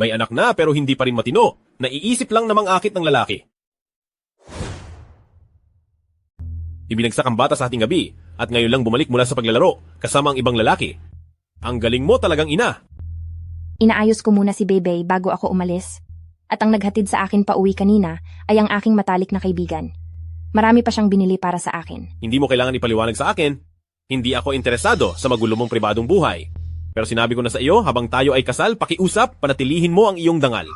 May anak na pero hindi pa rin matino. Naiisip lang namang akit ng lalaki. Ibinagsak ang bata sa ating gabi at ngayon lang bumalik mula sa paglalaro kasama ang ibang lalaki. Ang galing mo talagang ina. Inaayos ko muna si Bebe bago ako umalis. At ang naghatid sa akin pa uwi kanina ay ang aking matalik na kaibigan. Marami pa siyang binili para sa akin. Hindi mo kailangan ipaliwanag sa akin. Hindi ako interesado sa magulo mong pribadong buhay. Pero sinabi ko na sa iyo, habang tayo ay kasal, pakiusap, panatilihin mo ang iyong dangal.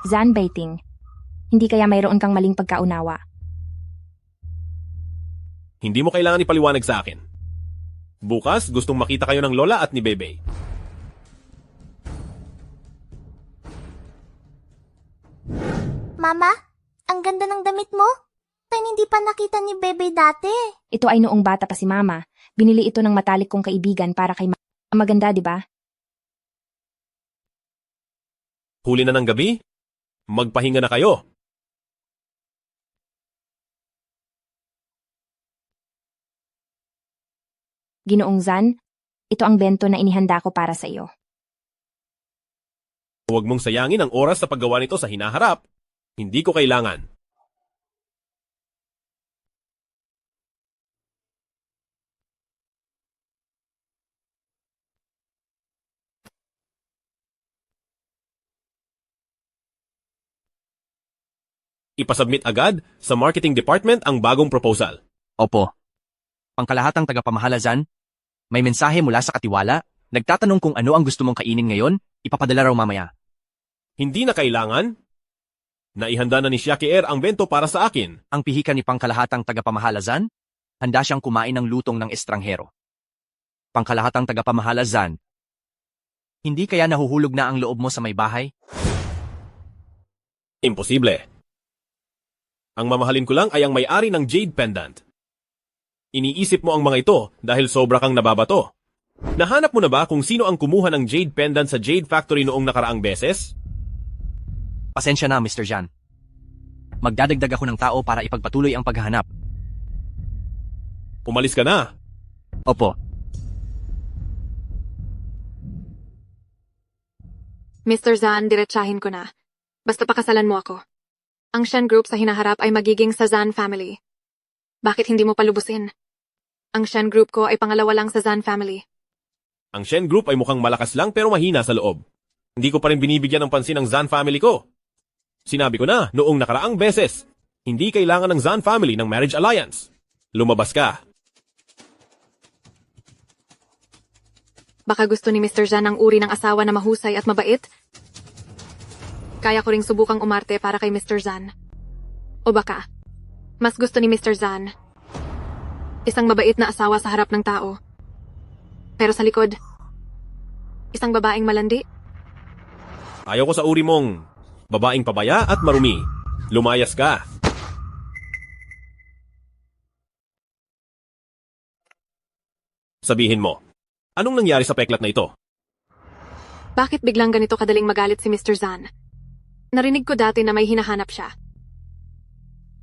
Zan Baiting, hindi kaya mayroon kang maling pagkaunawa. Hindi mo kailangan ipaliwanag sa akin. Bukas, gustong makita kayo ng lola at ni Bebe. Mama, ang ganda ng damit mo. Hindi pa nakita ni Bebe dati. Ito ay noong bata pa si Mama. Binili ito ng matalik kong kaibigan para kay Maganda, di ba? Huli na ng gabi? Magpahinga na kayo. Ginoong Zan, ito ang bento na inihanda ko para sa iyo. Huwag mong sayangin ang oras sa paggawa nito sa hinaharap. Hindi ko kailangan. Ipasubmit agad sa marketing department ang bagong proposal. Opo. Pangkalahatang tagapamahala Zan, may mensahe mula sa katiwala, nagtatanong kung ano ang gusto mong kainin ngayon, ipapadala raw mamaya. Hindi na kailangan. Naihanda na ni Shakier ang bento para sa akin. Ang pihikan ni pangkalahatang tagapamahala Zan, handa siyang kumain ng lutong ng estranghero. Pangkalahatang tagapamahala Zan, hindi kaya nahuhulog na ang loob mo sa may bahay? Imposible. Ang mamahalin ko lang ay ang may-ari ng Jade Pendant. Iniisip mo ang mga ito dahil sobra kang nababato. Nahanap mo na ba kung sino ang kumuha ng Jade Pendant sa Jade Factory noong nakaraang beses? Pasensya na, Mr. Jan. Magdadagdag ako ng tao para ipagpatuloy ang paghahanap. Umalis ka na. Opo. Mr. Zan, diretsahin ko na. Basta pakasalan mo ako. Ang Shen Group sa hinaharap ay magiging sa Zan family. Bakit hindi mo palubusin? Ang Shen Group ko ay pangalawa lang sa Zan family. Ang Shen Group ay mukhang malakas lang pero mahina sa loob. Hindi ko pa rin binibigyan ng pansin ang Zan family ko. Sinabi ko na noong nakaraang beses, hindi kailangan ng Zan family ng marriage alliance. Lumabas ka. Baka gusto ni Mr. Zan ang uri ng asawa na mahusay at mabait? Kaya ko ring subukang umarte para kay Mr. Zan. O baka, mas gusto ni Mr. Zan, isang mabait na asawa sa harap ng tao. Pero sa likod, isang babaeng malandi. Ayaw ko sa uri mong babaeng pabaya at marumi. Lumayas ka. Sabihin mo, anong nangyari sa peklat na ito? Bakit biglang ganito kadaling magalit si Mr. Zan? Narinig ko dati na may hinahanap siya.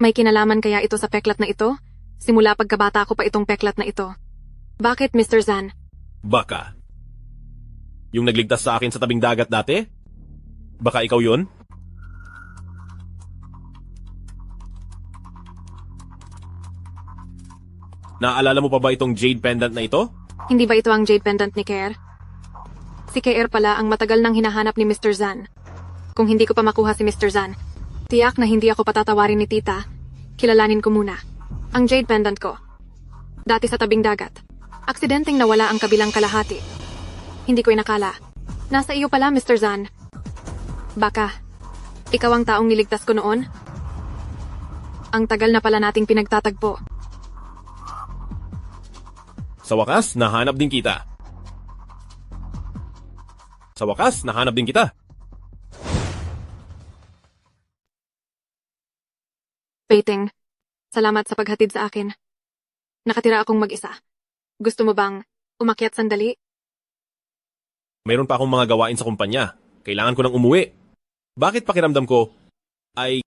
May kinalaman kaya ito sa peklat na ito? Simula pagkabata ko pa itong peklat na ito. Bakit, Mr. Zan? Baka. Yung nagligtas sa akin sa tabing dagat dati? Baka ikaw yun? Naaalala mo pa ba itong jade pendant na ito? Hindi ba ito ang jade pendant ni Care? Si Care pala ang matagal nang hinahanap ni Mr. Zan. Kung hindi ko pa makuha si Mr. Zan, tiyak na hindi ako patatawarin ni tita. Kilalanin ko muna. Ang jade pendant ko. Dati sa tabing dagat. Aksidenteng nawala ang kabilang kalahati. Hindi ko inakala. Nasa iyo pala, Mr. Zan. Baka, ikaw ang taong niligtas ko noon? Ang tagal na pala nating pinagtatagpo. Sa wakas, nahanap din kita. Sa wakas, nahanap din kita. Peiting, salamat sa paghatid sa akin. Nakatira akong mag-isa. Gusto mo bang umakyat sandali? Mayroon pa akong mga gawain sa kumpanya. Kailangan ko nang umuwi. Bakit pakiramdam ko ay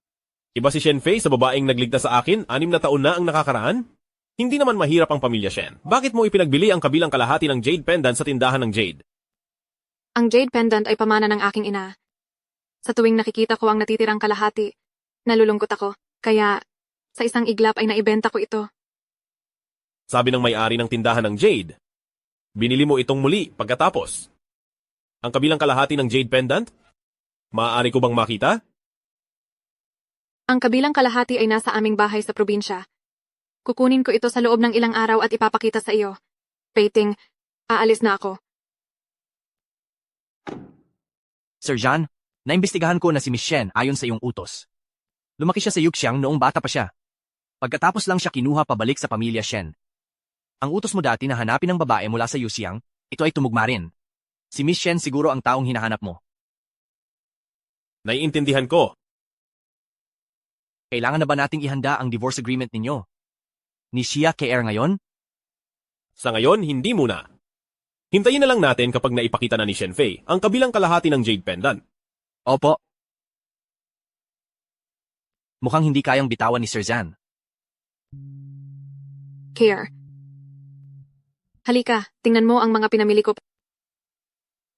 iba si Shen Fei sa babaeng nagligtas sa akin 6 na taon na ang nakakaraan? Hindi naman mahirap ang pamilya Shen. Bakit mo ipinagbili ang kabilang kalahati ng jade pendant sa tindahan ng jade? Ang jade pendant ay pamana ng aking ina. Sa tuwing nakikita ko ang natitirang kalahati, nalulungkot ako. Kaya, sa isang iglap ay naibenta ko ito. Sabi ng may-ari ng tindahan ng jade, binili mo itong muli pagkatapos. Ang kabilang kalahati ng jade pendant? Maaari ko bang makita? Ang kabilang kalahati ay nasa aming bahay sa probinsya. Kukunin ko ito sa loob ng ilang araw at ipapakita sa iyo. Peiting, aalis na ako. Sir John, naimbestigahan ko na si Miss Shen ayon sa iyong utos. Lumaki siya sa Yuxiang noong bata pa siya. Pagkatapos lang siya kinuha pabalik sa pamilya Shen. Ang utos mo dati na hanapin ang babae mula sa Yuxiang, ito ay tumugma rin. Si Miss Shen siguro ang taong hinahanap mo. Naiintindihan ko. Kailangan na ba nating ihanda ang divorce agreement ninyo? Ni Xia KR ngayon? Sa ngayon, hindi muna. Hintayin na lang natin kapag naipakita na ni Shen Fei ang kabilang kalahati ng jade pendant. Opo. Mukhang hindi kayang bitawan ni Sir Zan. Care. Halika, tingnan mo ang mga pinamili ko.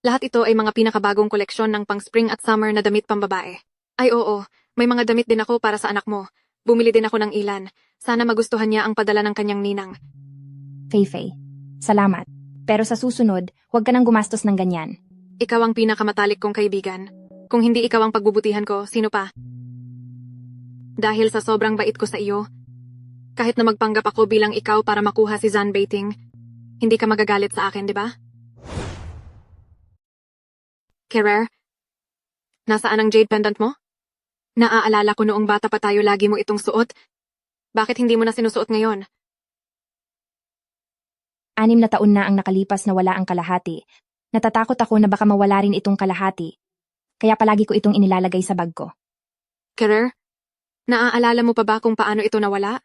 Lahat ito ay mga pinakabagong koleksyon ng pang-spring at summer na damit pambabae. Ay oo, may mga damit din ako para sa anak mo. Bumili din ako ng ilan. Sana magustuhan niya ang padala ng kanyang ninang. Fei, salamat. Pero sa susunod, huwag ka nang gumastos ng ganyan. Ikaw ang pinakamatalik kong kaibigan. Kung hindi ikaw ang pagbubutihan ko, sino pa? Dahil sa sobrang bait ko sa iyo, kahit na magpanggap ako bilang ikaw para makuha si Zan Beiting, hindi ka magagalit sa akin, di ba? Kerer, nasaan ang jade pendant mo? Naaalala ko noong bata pa tayo lagi mo itong suot. Bakit hindi mo na sinusuot ngayon? 6 na taon na ang nakalipas na wala ang kalahati. Natatakot ako na baka mawala rin itong kalahati. Kaya palagi ko itong inilalagay sa bag ko. Kerer, naaalala mo pa ba kung paano ito nawala?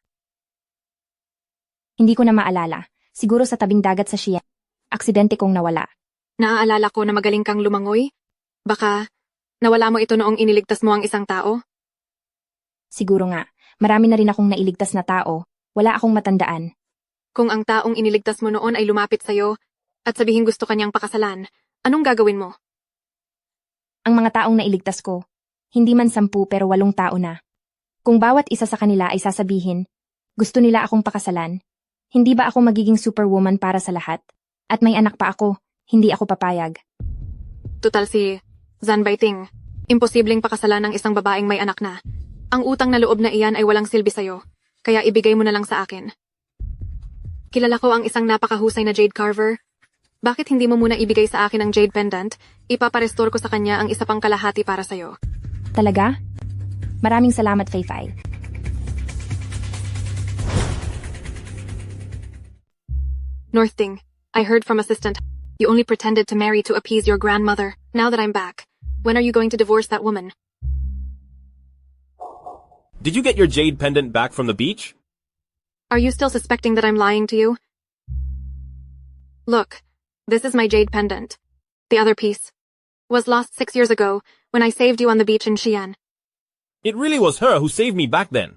Hindi ko na maalala. Siguro sa tabing dagat sa Xia. Aksidente kong nawala. Naaalala ko na magaling kang lumangoy? Baka nawala mo ito noong iniligtas mo ang isang tao? Siguro nga. Marami na rin akong nailigtas na tao. Wala akong matandaan. Kung ang taong iniligtas mo noon ay lumapit sa'yo at sabihin gusto kanyang pakasalan, anong gagawin mo? Ang mga taong nailigtas ko, hindi man 10 pero 8 tao na. Kung bawat isa sa kanila ay sasabihin, gusto nila akong pakasalan, hindi ba ako magiging superwoman para sa lahat? At may anak pa ako, hindi ako papayag. Tutal si Zan Beiting, imposibleng pakasalan ng isang babaeng may anak na. Ang utang na loob na iyan ay walang silbi sa'yo, kaya ibigay mo na lang sa akin. Kilala ko ang isang napakahusay na jade carver. Bakit hindi mo muna ibigay sa akin ang jade pendant? Ipaparestore ko sa kanya ang isa pang kalahati para sa'yo. Talaga? Maraming salamat, Fei. Northting, I heard from assistant. You only pretended to marry to appease your grandmother. Now that I'm back, when are you going to divorce that woman? Did you get your jade pendant back from the beach? Are you still suspecting that I'm lying to you? Look, this is my jade pendant. The other piece was lost 6 years ago when I saved you on the beach in Xi'an. It really was her who saved me back then.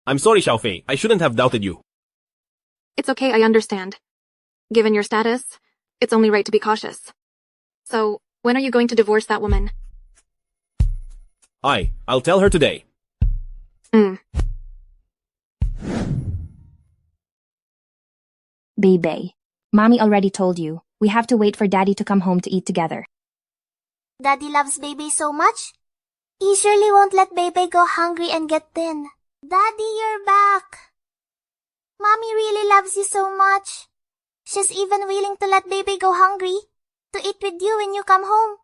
I'm sorry, Xiaofei. I shouldn't have doubted you. It's okay, I understand. Given your status, it's only right to be cautious. So, when are you going to divorce that woman? I'll tell her today. Bebe, Mommy already told you, we have to wait for Daddy to come home to eat together. Daddy loves Bebe so much. He surely won't let Bebe go hungry and get thin. Daddy, you're back. Mommy really loves you so much. She's even willing to let Bebe go hungry to eat with you when you come home.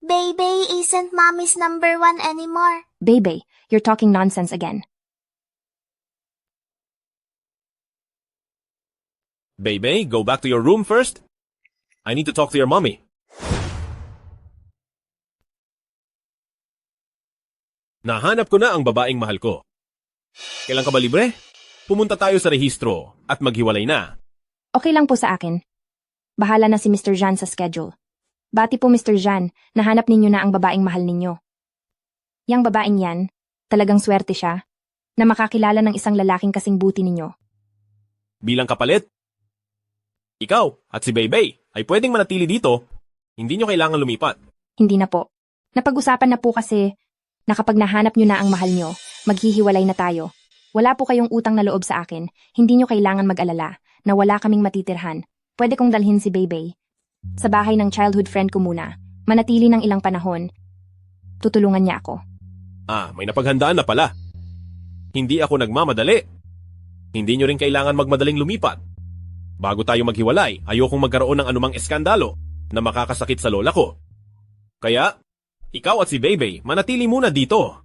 Bebe isn't Mommy's number one anymore. Bebe, you're talking nonsense again. Bebe, go back to your room first. I need to talk to your mommy. Nahanap ko na ang babaeng mahal ko. Kailan ka ba libre? Pumunta tayo sa rehistro at maghiwalay na. Okay lang po sa akin. Bahala na si Mr. Jean sa schedule. Bati po Mr. Jean, nahanap ninyo na ang babaeng mahal ninyo. Yang babaeng yan, talagang swerte siya, na makakilala ng isang lalaking kasing buti ninyo. Bilang kapalit, ikaw at si Bebe ay pwedeng manatili dito. Hindi nyo kailangan lumipat. Hindi na po. Napag-usapan na po kasi na kapag nahanap nyo na ang mahal nyo, maghihiwalay na tayo. Wala po kayong utang na loob sa akin. Hindi nyo kailangan mag-alala na wala kaming matitirhan. Pwede kong dalhin si Bebe sa bahay ng childhood friend ko muna. Manatili ng ilang panahon. Tutulungan niya ako. May napaghandaan na pala. Hindi ako nagmamadali. Hindi nyo rin kailangan magmadaling lumipat. Bago tayo maghiwalay, ayokong magkaroon ng anumang eskandalo na makakasakit sa lola ko. Kaya, ikaw at si Bebe, manatili muna dito.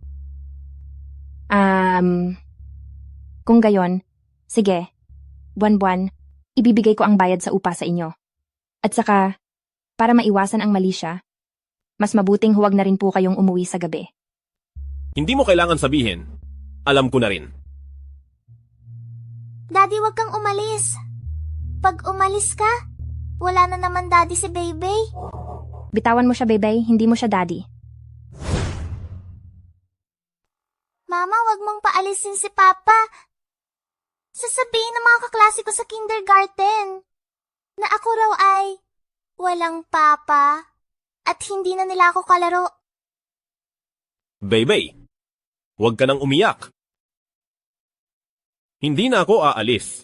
Kung gayon, sige, buwan-buwan, ibibigay ko ang bayad sa upa sa inyo. At saka, para maiwasan ang mali siya, mas mabuting huwag na rin po kayong umuwi sa gabi. Hindi mo kailangan sabihin. Alam ko na rin. Daddy, wag kang umalis. Pag umalis ka, wala na naman Daddy si Bebe. Bitawan mo siya, Bebe, hindi mo siya daddy. Mama, wag mong paalisin si Papa. Sasabihin ng mga kaklase ko sa kindergarten na ako raw ay walang papa at hindi na nila ako kalaro. Bebe, huwag ka nang umiyak. Hindi na ako aalis.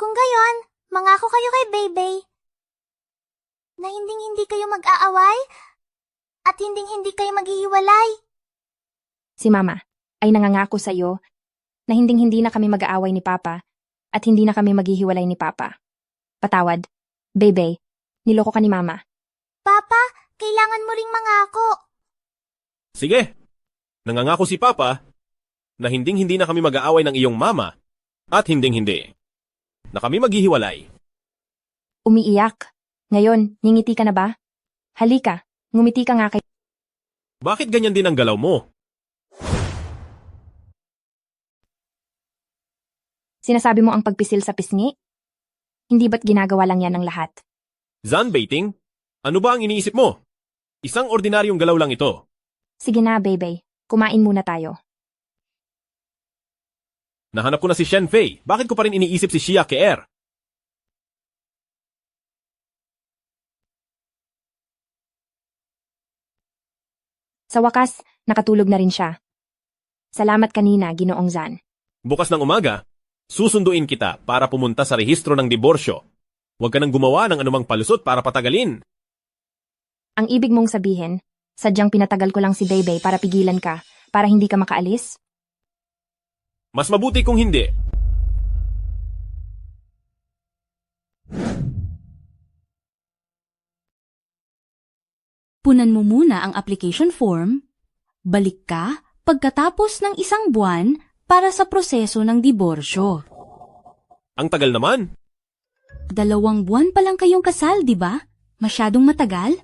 Kung gayon, mangako kayo kay Bebe na hindi kayo mag-aaway at hindi kayo maghihiwalay. Si Mama ay nangangako sa iyo na hindi na kami mag-aaway ni Papa at hindi na kami maghihiwalay ni Papa. Patawad, Bebe, niloko ka ni Mama. Papa, kailangan mo ring mangako. Sige, nangangako si Papa na hindi na kami mag-aaway ng iyong mama at hindi na kami maghihiwalay. Umiiyak. Ngayon, ngingiti ka na ba? Halika, ngumiti ka nga kay... Bakit ganyan din ang galaw mo? Sinasabi mo ang pagpisil sa pisngi? Hindi ba't ginagawa lang yan ng lahat? Sunbathing? Ano ba ang iniisip mo? Isang ordinaryong galaw lang ito. Sige na, Bebe. Kumain muna tayo. Nahanap ko na si Shen Fei. Bakit ko pa rin iniisip si Xia Keer? Sa wakas, nakatulog na rin siya. Salamat kanina, Ginoong Zan. Bukas ng umaga, susunduin kita para pumunta sa rehistro ng diborsyo. Huwag ka nang gumawa ng anumang palusot para patagalin. Ang ibig mong sabihin, sadyang pinatagal ko lang si Bebe para pigilan ka, para hindi ka makaalis? Mas mabuti kung hindi. Punan mo muna ang application form, balik ka pagkatapos ng 1 buwan para sa proseso ng diborsyo. Ang tagal naman. 2 buwan pa lang kayong kasal, di ba? Masyadong matagal?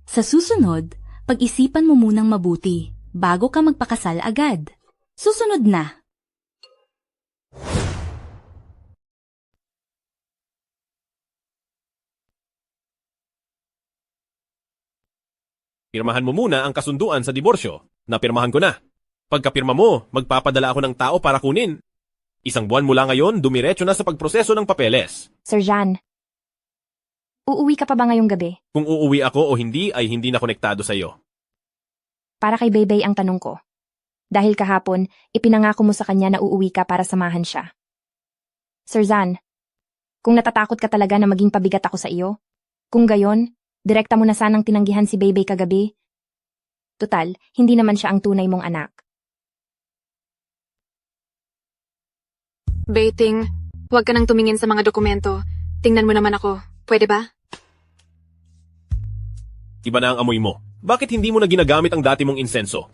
Sa susunod, pag-isipan mo munang mabuti bago ka magpakasal agad. Susunod na. Pirmahan mo muna ang kasunduan sa diborsyo. Napirmahan ko na. Pagkapirma mo, magpapadala ako ng tao para kunin. 1 buwan mula ngayon, dumiretso na sa pagproseso ng papeles. Sir Jean, uuwi ka pa ba ngayong gabi? Kung uuwi ako o hindi ay hindi na konektado sa iyo. Para kay Bebe ang tanong ko. Dahil kahapon, ipinangako mo sa kanya na uuwi ka para samahan siya. Sir Zan, kung natatakot ka talaga na maging pabigat ako sa iyo, kung gayon, direkta mo na sanang tinanggihan si Baybay kagabi. Tutal, hindi naman siya ang tunay mong anak. Baiting, huwag ka nang tumingin sa mga dokumento. Tingnan mo naman ako. Pwede ba? Iba na ang amoy mo. Bakit hindi mo na ginagamit ang dati mong insenso?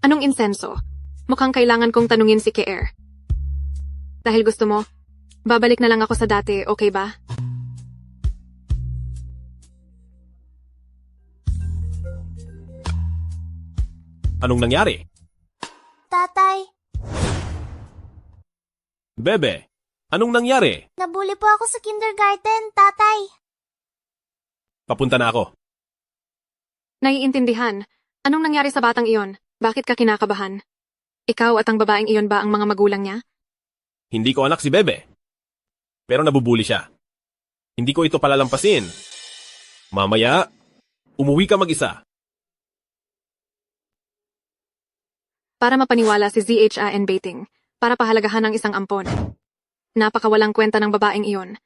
Anong insenso? Mukhang kailangan kong tanungin si Kier. Dahil gusto mo, babalik na lang ako sa dati, okay ba? Anong nangyari? Tatay, Bebe, anong nangyari? nabully po ako sa kindergarten, tatay. Papunta na ako. Naiintindihan. Anong nangyari sa batang iyon? Bakit ka kinakabahan? Ikaw at ang babaeng iyon ba ang mga magulang niya? Hindi ko anak si Bebe. Pero nabubuli siya. Hindi ko ito palalampasin. Mamaya, umuwi ka mag-isa. Para mapaniwala si ZHAN Baiting, para pahalagahan ng isang ampon. Napakawalang kwenta ng babaeng iyon.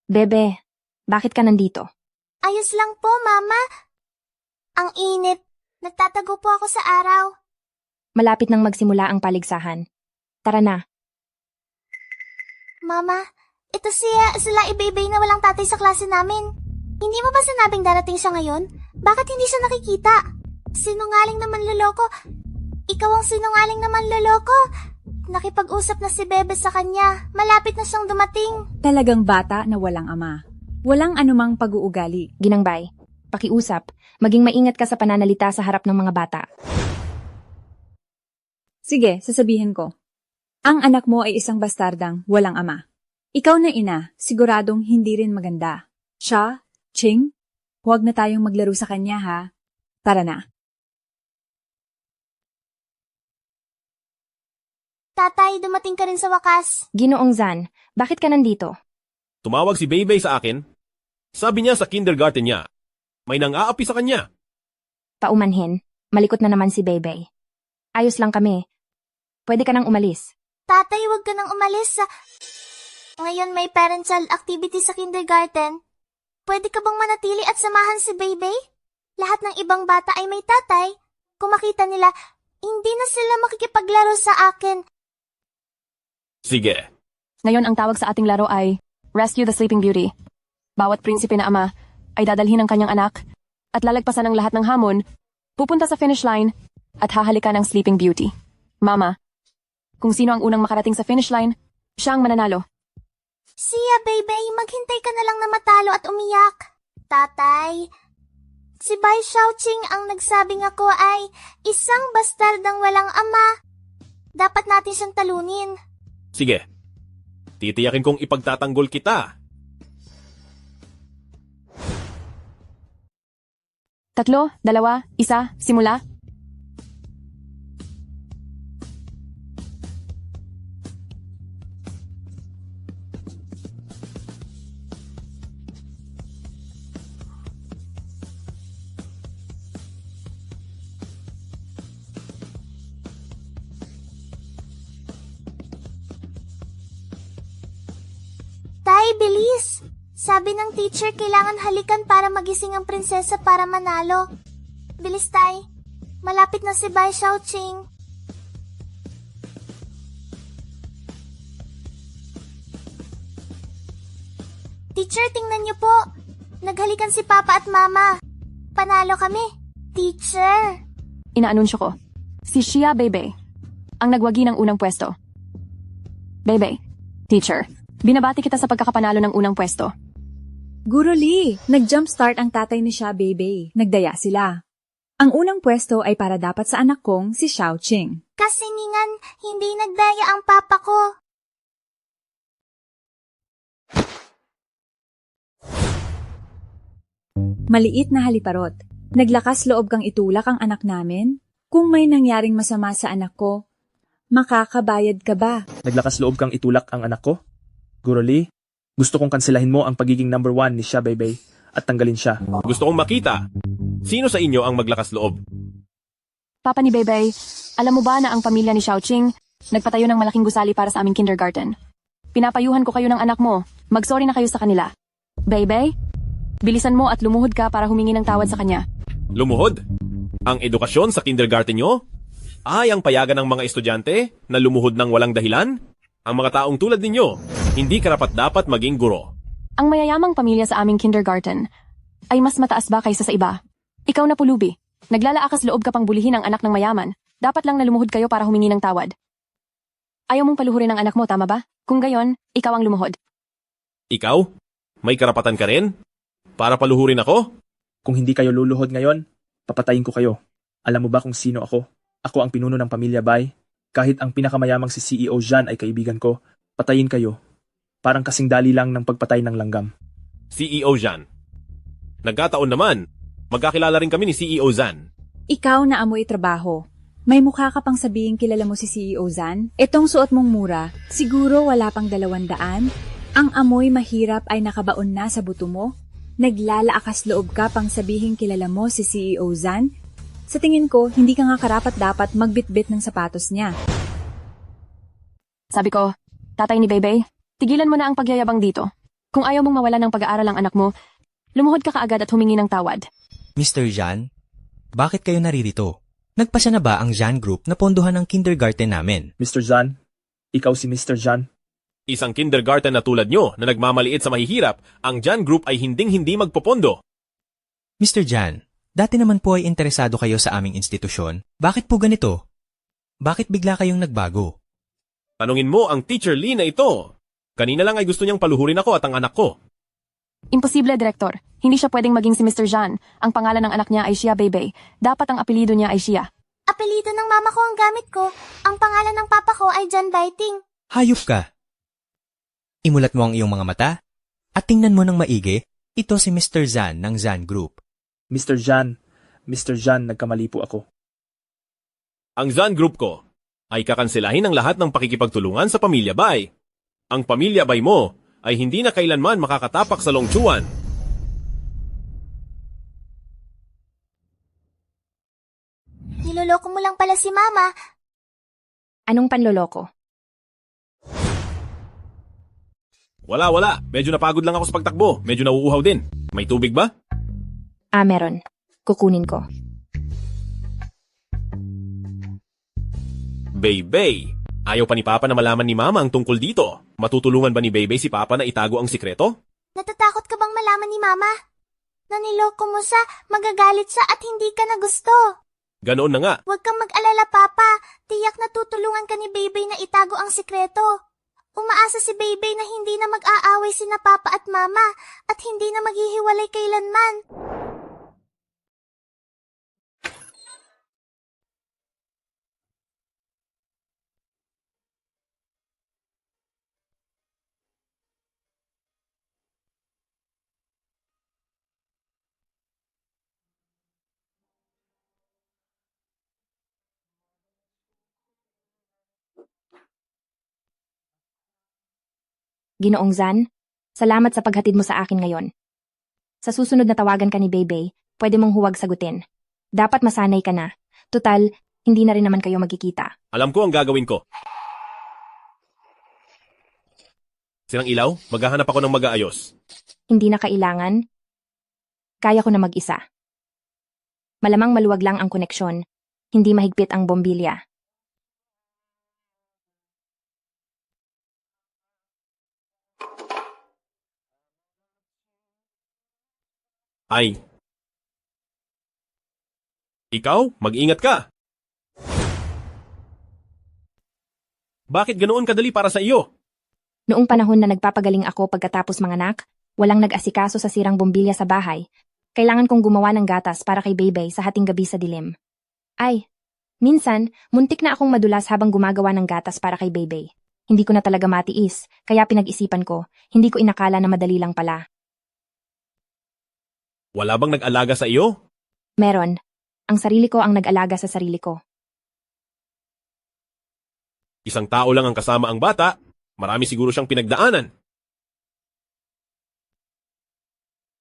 Bebe, bakit ka nandito? Ayos lang po, Mama. Ang init. Nagtatago po ako sa araw. Malapit nang magsimula ang paligsahan. Tara na. Mama, ito sila Baybay na walang tatay sa klase namin. Hindi mo ba sinabing darating siya ngayon? Bakit hindi siya nakikita? Sinungaling naman loloko. Ikaw ang sinungaling naman loloko. Nakipag-usap na si Bebe sa kanya. Malapit na siyang dumating. Talagang bata na walang ama. Walang anumang pag-uugali. Ginangbay, pakiusap, maging maingat ka sa pananalita sa harap ng mga bata. Sige, sasabihin ko. Ang anak mo ay isang bastardang walang ama. Ikaw na ina, siguradong hindi rin maganda. Siya, Ching, huwag na tayong maglaro sa kanya ha. Tara na. Tatay, dumating ka rin sa wakas. Ginoong Zan, bakit ka nandito? Tumawag si Bebe sa akin. Sabi niya sa kindergarten niya, may nang-aapi sa kanya. Paumanhin, malikot na naman si Baybay. Ayos lang kami. Pwede ka nang umalis. Tatay, huwag ka nang umalis sa... Ngayon may parent-child activity sa kindergarten. Pwede ka bang manatili at samahan si Baybay? Lahat ng ibang bata ay may tatay. Kung makita nila, hindi na sila makikipaglaro sa akin. Sige. Ngayon ang tawag sa ating laro ay Rescue the Sleeping Beauty. Bawat prinsipe na ama ay dadalhin ng kanyang anak at lalagpasan ng lahat ng hamon, pupunta sa finish line at hahalikan ng Sleeping Beauty. Mama, kung sino ang unang makarating sa finish line, siya ang mananalo. Siya, Baybay, maghintay ka na lang na matalo at umiyak. Tatay, si Bai Xiaoqing ang nagsabing ako ay isang bastardang walang ama. Dapat natin siyang talunin. Sige. Titiyakin kong ipagtatanggol kita. 3, 2, 1, simula. Tay, bilis! Sabi ng teacher, kailangan halikan para magising ang prinsesa para manalo. Bilis, Tay. Malapit na si Bai Xiaoqing. Teacher, tingnan niyo po. Naghalikan si Papa at Mama. Panalo kami. Teacher. Inaanunsyo ko. Si Shia Bebe, ang nagwagi ng unang pwesto. Bebe, teacher, binabati kita sa pagkakapanalo ng unang pwesto. Guro Lee, nag-jumpstart ang tatay ni Xia Beibei. Nagdaya sila. Ang unang pwesto ay para dapat sa anak kong si Xiaoqing. Kasi ningan, hindi nagdaya ang papa ko. Maliit na haliparot. Naglakas loob kang itulak ang anak namin? Kung may nangyaring masama sa anak ko, makakabayad ka ba? Naglakas loob kang itulak ang anak ko? Guro Lee, gusto kong kanselahin mo ang pagiging number 1 ni Xia Beibei at tanggalin siya. Gusto kong makita. Sino sa inyo ang maglakas loob? Papa ni Bebe, alam mo ba na ang pamilya ni Xiaoqing nagpatayo ng malaking gusali para sa aming kindergarten? Pinapayuhan ko kayo ng anak mo. Magsorry na kayo sa kanila. Bebe, bilisan mo at lumuhod ka para humingi ng tawad sa kanya. Lumuhod? Ang edukasyon sa kindergarten nyo? Ay ang payagan ng mga estudyante na lumuhod ng walang dahilan? Ang mga taong tulad ninyo, hindi karapat-dapat maging guro. Ang mayayamang pamilya sa aming kindergarten ay mas mataas ba kaysa sa iba? Ikaw na pulubi. Naglalaakas loob ka pang bulihin ang anak ng mayaman. Dapat lang na lumuhod kayo para humingi ng tawad. Ayaw mong paluhurin ang anak mo, tama ba? Kung gayon, ikaw ang lumuhod. Ikaw? May karapatan ka rin? Para paluhurin ako? Kung hindi kayo luluhod ngayon, papatayin ko kayo. Alam mo ba kung sino ako? Ako ang pinuno ng pamilya Bai. Kahit ang pinakamayamang si CEO Jean ay kaibigan ko, patayin kayo. Parang kasing dali lang ng pagpatay ng langgam. CEO Jean. Nagkataon naman, magkakilala rin kami ni CEO Zan. Ikaw na amoy trabaho. May mukha ka pang sabihin kilala mo si CEO Zan? Itong suot mong mura, siguro wala pang 200? Ang amoy mahirap ay nakabaon na sa buto mo? Naglalaakas loob ka pang sabihin kilala mo si CEO Zan? Sa tingin ko, hindi ka nga karapat-dapat magbitbit ng sapatos niya. Sabi ko, tatay ni Bebe, tigilan mo na ang pagyayabang dito. Kung ayaw mong mawala ng pag-aaral ang anak mo, lumuhod ka kaagad at humingi ng tawad. Mr. Jean, bakit kayo naririto? Nagpasya na ba ang Jean Group na pondohan ng kindergarten namin? Mr. Jean, ikaw si Mr. Jean. Isang kindergarten na tulad nyo na nagmamaliit sa mahihirap, ang Jan Group ay hinding-hindi magpopondo. Mr. Jan, dati naman po ay interesado kayo sa aming institusyon. Bakit po ganito? Bakit bigla kayong nagbago? Tanungin mo ang Teacher Lee na ito. Kanina lang ay gusto niyang paluhurin ako at ang anak ko. Imposible, Director. Hindi siya pwedeng maging si Mr. Jean. Ang pangalan ng anak niya ay Xia Bebe. Dapat ang apelido niya ay Xia. Apelido ng mama ko ang gamit ko. Ang pangalan ng papa ko ay John Biting. Hayop ka! Imulat mo ang iyong mga mata at tingnan mo ng maigi. Ito si Mr. Zan ng Zan Group. Mr. Jean, nagkamali po ako. Ang Zan Group ko ay kakanselahin ang lahat ng pakikipagtulungan sa Pamilya Bai. Ang Pamilya Bai mo ay hindi na kailanman makakatapak sa Longchuan. Niloloko mo lang pala si mama. Anong panloloko? Wala. Medyo napagod lang ako sa pagtakbo. Medyo nauuhaw din. May tubig ba? Meron. Kukunin ko. Bebe, ayaw pa ni Papa na malaman ni Mama ang tungkol dito. Matutulungan ba ni Bebe si Papa na itago ang sikreto? Natatakot ka bang malaman ni mama? Naniloko mo siya, magagalit siya at hindi ka na gusto. Ganoon na nga. Huwag kang mag-alala, Papa. Tiyak na tutulungan ka ni Bebe na itago ang sikreto. Umaasa si Bebe na hindi na mag-aaway sina Papa at Mama at hindi na maghihiwalay kailanman. Ginoong Zan, salamat sa paghatid mo sa akin ngayon. Sa susunod na tawagan ka ni Bebe, pwede mong huwag sagutin. Dapat masanay ka na. Tutal, hindi na rin naman kayo magkikita. Alam ko ang gagawin ko. Sirang ilaw, maghahanap ako ng mag-aayos. Hindi na kailangan. Kaya ko na mag-isa. Malamang maluwag lang ang koneksyon. Hindi mahigpit ang bombilya. Ay. Ikaw, mag-ingat ka. Bakit ganoon kadali para sa iyo? Noong panahon na nagpapagaling ako pagkatapos manganak, walang nag-asikaso sa sirang bombilya sa bahay. Kailangan kong gumawa ng gatas para kay Bebe sa hating gabi sa dilim. Ay, minsan, muntik na akong madulas habang gumagawa ng gatas para kay Bebe. Hindi ko na talaga matiis, kaya pinag-isipan ko, hindi ko inakala na madali lang pala. Wala bang nag-alaga sa iyo? Meron. Ang sarili ko ang nag-alaga sa sarili ko. Isang tao lang ang kasama ang bata, marami siguro siyang pinagdaanan.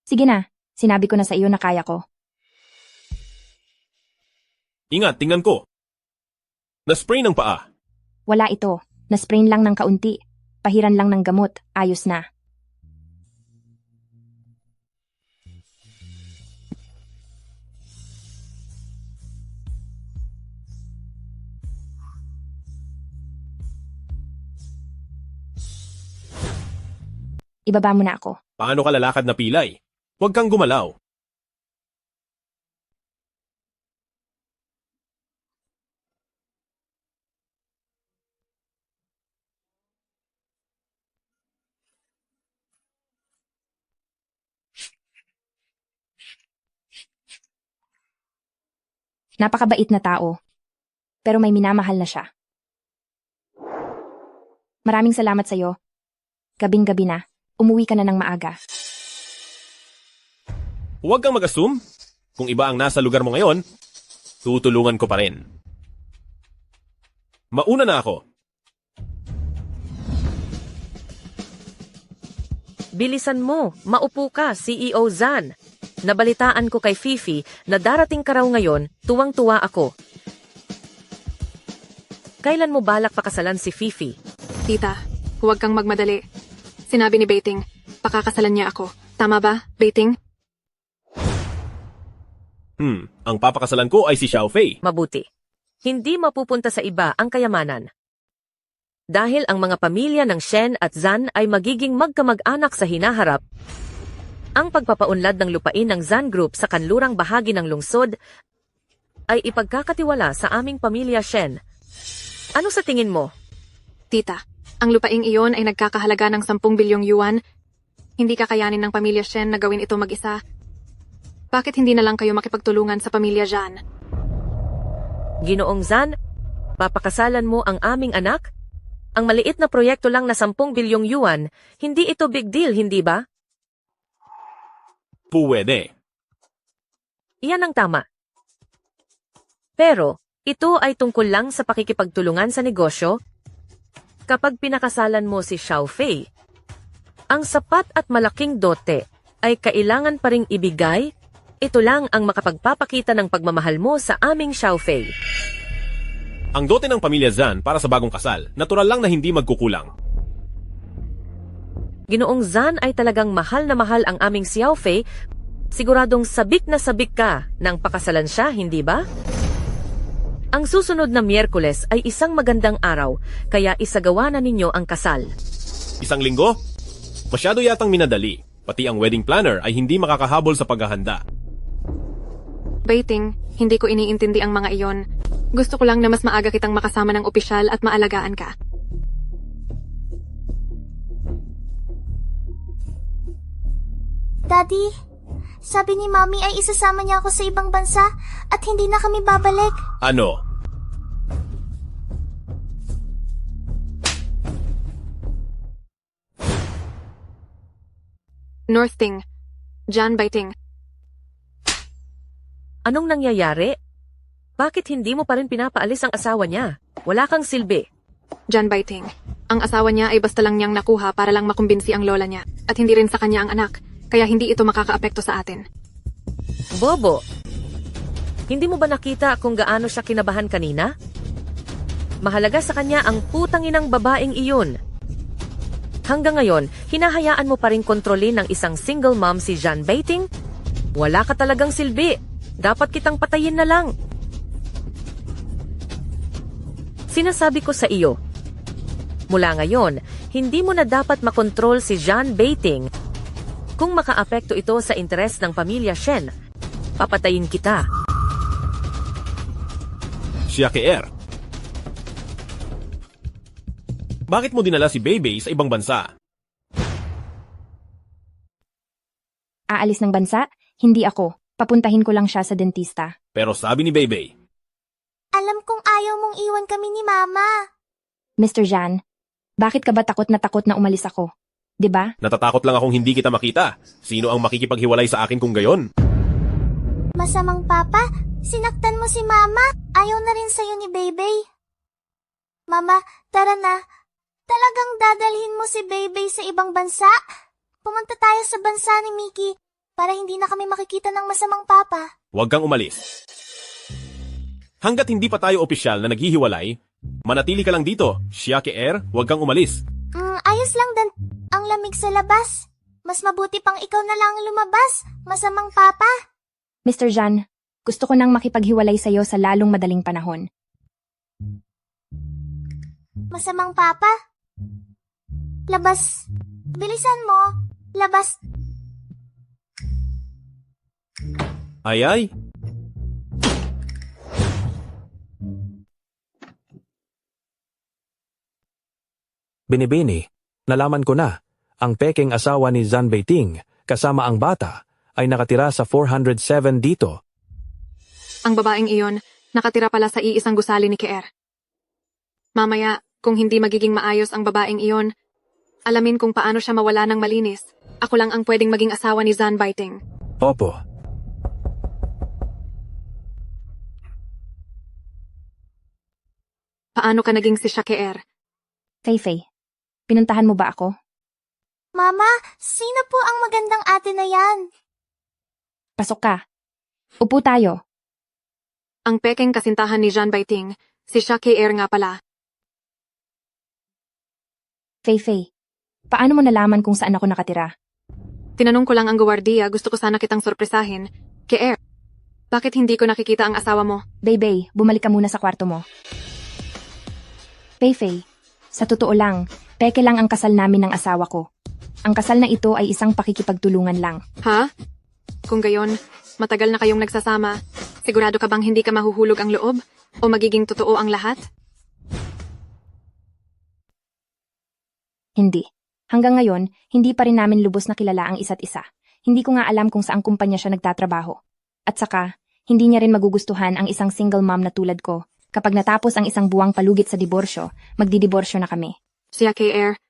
Sige na, sinabi ko na sa iyo na kaya ko. Ingat, tingnan ko. Na-spray ng paa. Wala ito. Nasprain lang ng kaunti. Pahiran lang ng gamot. Ayos na. Ibaba mo na ako. Paano ka lalakad na pilay? Huwag kang gumalaw. Napakabait na tao. Pero may minamahal na siya. Maraming salamat sa'yo. Gabing-gabi na. Umuwi ka na ng maaga. Huwag kang mag-assume. Kung iba ang nasa lugar mo ngayon, tutulungan ko pa rin. Mauna na ako. Bilisan mo, maupo ka, CEO Zan. Nabalitaan ko kay Fifi na darating ka raw ngayon, tuwang-tuwa ako. Kailan mo balak pakasalan si Fifi? Tita, huwag kang magmadali. Sinabi ni Beiting, pakakasalan niya ako. Tama ba, Beiting? Ang papakasalan ko ay si Xiaofei. Mabuti. Hindi mapupunta sa iba ang kayamanan. Dahil ang mga pamilya ng Shen at Zan ay magiging magkamag-anak sa hinaharap, ang pagpapaunlad ng lupain ng Zan Group sa kanlurang bahagi ng lungsod ay ipagkakatiwala sa aming pamilya Shen. Ano sa tingin mo? Tita, ang lupaing iyon ay nagkakahalaga ng 10 bilyong yuan. Hindi kakayanin ng pamilya Shen na gawin ito mag-isa. Bakit hindi na lang kayo makipagtulungan sa pamilya Zhan? Ginoong Zan, papakasalan mo ang aming anak? Ang maliit na proyekto lang na 10 bilyong yuan, hindi ito big deal, hindi ba? Puwede. Iyan ang tama. Pero, ito ay tungkol lang sa pakikipagtulungan sa negosyo. Kapag pinakasalan mo si Xiaofei, ang sapat at malaking dote ay kailangan pa ring ibigay. Ito lang ang makapagpapakita ng pagmamahal mo sa aming Xiaofei. Ang dote ng pamilya Zan para sa bagong kasal, natural lang na hindi magkukulang. Ginoong Zan ay talagang mahal na mahal ang aming Xiaofei. Siguradong sabik na sabik ka nang pakasalan siya, hindi ba? Ang susunod na Miyerkules ay isang magandang araw, kaya isagawa na ninyo ang kasal. Isang linggo? Masyado yatang minadali. Pati ang wedding planner ay hindi makakahabol sa paghahanda. Beiting, hindi ko iniintindi ang mga iyon. Gusto ko lang na mas maaga kitang makasama ng opisyal at maalagaan ka. Daddy, sabi ni Mommy ay isasama niya ako sa ibang bansa at hindi na kami babalik. Ano? Northting, John Beiting. Anong nangyayari? Bakit hindi mo pa rin pinapaalis ang asawa niya? Wala kang silbi. John Beiting, ang asawa niya ay basta lang niyang nakuha para lang makumbinsi ang lola niya at hindi rin sa kanya ang anak, kaya hindi ito makakaapekto sa atin. Bobo, hindi mo ba nakita kung gaano siya kinabahan kanina? Mahalaga sa kanya ang putanginang babaeng iyon. Hanggang ngayon, hinahayaan mo pa rin kontrolin ng isang single mom si John Beiting? Wala ka talagang silbi. Dapat kitang patayin na lang. Sinasabi ko sa iyo, mula ngayon, hindi mo na dapat makontrol si John Beiting. Kung makaapekto ito sa interes ng pamilya Shen, papatayin kita. Xiaofei. Bakit mo dinala si Beibei sa ibang bansa? Aalis ng bansa? Hindi ako. Papuntahin ko lang siya sa dentista. Pero sabi ni Beibei, Alam kong ayaw mong iwan kami ni Mama. Mr. Zhan, bakit ka ba takot na umalis ako? 'Di ba? natatakot lang akong hindi kita makita. Sino ang makikipaghiwalay sa akin kung gayon? Masamang Papa, sinaktan mo si Mama. Ayaw na rin sa'yo ni Beibei. Mama, tara na. Talagang dadalhin mo si Beibei sa ibang bansa? Pumunta tayo sa bansa ni Mickey para hindi na kami makikita ng masamang Papa. Huwag kang umalis. Hanggat hindi pa tayo opisyal na naghihiwalay, manatili ka lang dito. Siya Air, huwag kang umalis. Ayos lang dan. Ang lamig sa labas. Mas mabuti pang ikaw na lang lumabas. Masamang papa. Mr. Jan, gusto ko nang makipaghiwalay sa'yo sa lalong madaling panahon. Masamang papa? Labas. Bilisan mo. Labas. Ay. Binibini, nalaman ko na, ang pekeng asawa ni Zan Beiting, kasama ang bata, ay nakatira sa 407 dito. Ang babaeng iyon, nakatira pala sa iisang gusali ni Kier. Mamaya, kung hindi magiging maayos ang babaeng iyon, alamin kung paano siya mawala ng malinis. Ako lang ang pwedeng maging asawa ni Zan Beiting. Opo. Paano ka naging si Kier? Fei, pinuntahan mo ba ako? Mama, sino po ang magandang ate na yan? Pasok ka. Upo tayo. Ang pekeng kasintahan ni Zan Beiting, si Kier nga pala. Fei, paano mo nalaman kung saan ako nakatira? Tinanong ko lang ang guwardiya, gusto ko sana kitang sorpresahin. Kier, bakit hindi ko nakikita ang asawa mo? Bey, bumalik ka muna sa kwarto mo. Fei, sa totoo lang, peke lang ang kasal namin ng asawa ko. Ang kasal na ito ay isang pakikipagtulungan lang. Ha? Kung gayon, matagal na kayong nagsasama, sigurado ka bang hindi ka mahuhulog ang loob? O magiging totoo ang lahat? Hindi. Hanggang ngayon, hindi pa rin namin lubos na kilala ang isa't isa. Hindi ko nga alam kung saang kumpanya siya nagtatrabaho. At saka, hindi niya rin magugustuhan ang isang single mom na tulad ko. Kapag natapos ang isang buwang palugit sa diborsyo, magdidiborsyo na kami. Siya Kier,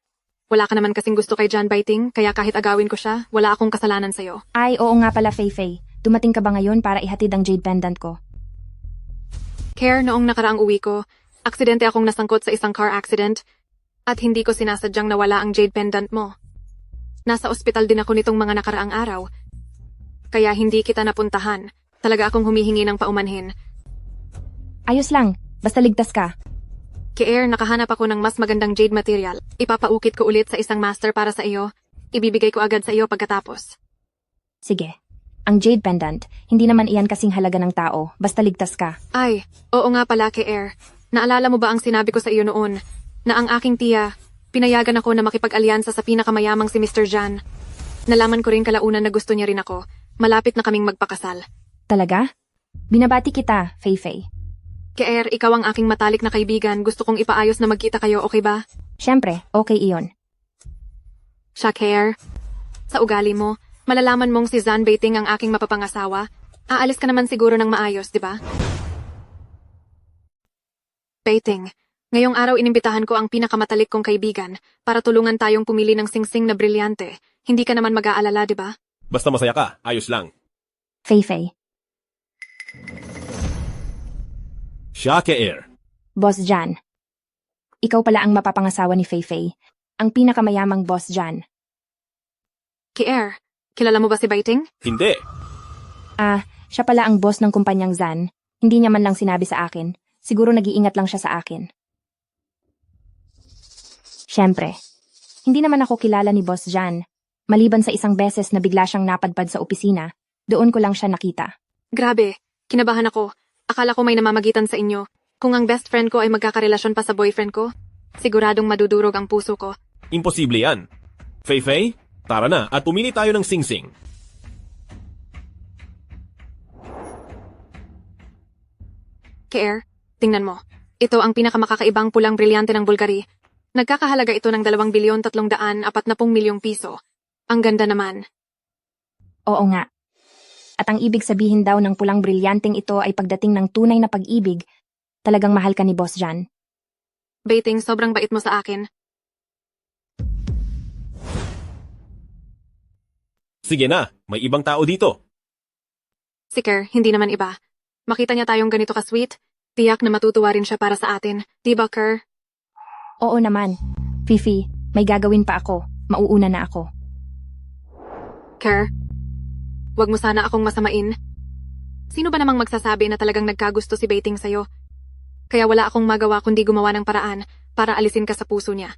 wala ka naman kasing gusto kay Zan Beiting, kaya kahit agawin ko siya, wala akong kasalanan sa'yo. Ay, oo nga pala Fei. Dumating ka ba ngayon para ihatid ang jade pendant ko? Kier, noong nakaraang uwi ko, aksidente akong nasangkot sa isang car accident, at hindi ko sinasadyang nawala ang jade pendant mo. Nasa ospital din ako nitong mga nakaraang araw, kaya hindi kita napuntahan. Talaga akong humihingi ng paumanhin. Ayos lang, basta ligtas ka. Kier, nakahanap ako ng mas magandang jade material. Ipapaukit ko ulit sa isang master para sa iyo. Ibibigay ko agad sa iyo pagkatapos. Sige. Ang jade pendant, hindi naman iyan kasing halaga ng tao, basta ligtas ka. Ay, oo nga pala Kier. Naalala mo ba ang sinabi ko sa iyo noon, na ang aking tiya, pinayagan ako na makipag-alyansa sa pinakamayamang si Mr. Jan. Nalaman ko rin kalaunan na gusto niya rin ako. Malapit na kaming magpakasal. Talaga? Binabati kita, Fei. Kier, ikaw ang aking matalik na kaibigan. Gusto kong ipaayos na magkita kayo, okay ba? Siyempre, okay iyon. Siya, Kier. Sa ugali mo, malalaman mong si Zan Beiting ang aking mapapangasawa. Aalis ka naman siguro ng maayos, di ba? Beiting, ngayong araw inimbitahan ko ang pinakamatalik kong kaibigan para tulungan tayong pumili ng singsing na brilyante. Hindi ka naman mag-aalala, di ba? Basta masaya ka, ayos lang. Fei. Siya Air. Boss Jan. Ikaw pala ang mapapangasawa ni Fei. Ang pinakamayamang Boss Jan. Kier, kilala mo ba si Beiting? Hindi. Siya pala ang boss ng kumpanyang Zan. Hindi niya man lang sinabi sa akin. Siguro nag-iingat lang siya sa akin. Siyempre, hindi naman ako kilala ni Boss Jan. Maliban sa isang beses na bigla siyang napadpad sa opisina, doon ko lang siya nakita. Grabe, kinabahan ako. Akala ko may namamagitan sa inyo. Kung ang best friend ko ay magkakarelasyon pa sa boyfriend ko, siguradong madudurog ang puso ko. Imposible yan. Fei, tara na at pumili tayo ng singsing. Kier, tingnan mo. Ito ang pinakamakakaibang pulang brilyante ng Bulgari. Nagkakahalaga ito ng 2,340,000 milyong piso. Ang ganda naman. Oo nga. At ang ibig sabihin daw ng pulang brilyanteng ito ay pagdating ng tunay na pag-ibig, talagang mahal ka ni Boss Jan. Beiting, sobrang bait mo sa akin. Sige na, may ibang tao dito. Si Kier, hindi naman iba. Makita niya tayong ganito ka-sweet, tiyak na matutuwa rin siya para sa atin. Di ba, Kier? Oo naman. Fifi, may gagawin pa ako. Mauuna na ako. Kier, wag mo sana akong masamain. Sino ba namang magsasabi na talagang nagkagusto si Baiting sa'yo? Kaya wala akong magawa kundi gumawa ng paraan para alisin ka sa puso niya.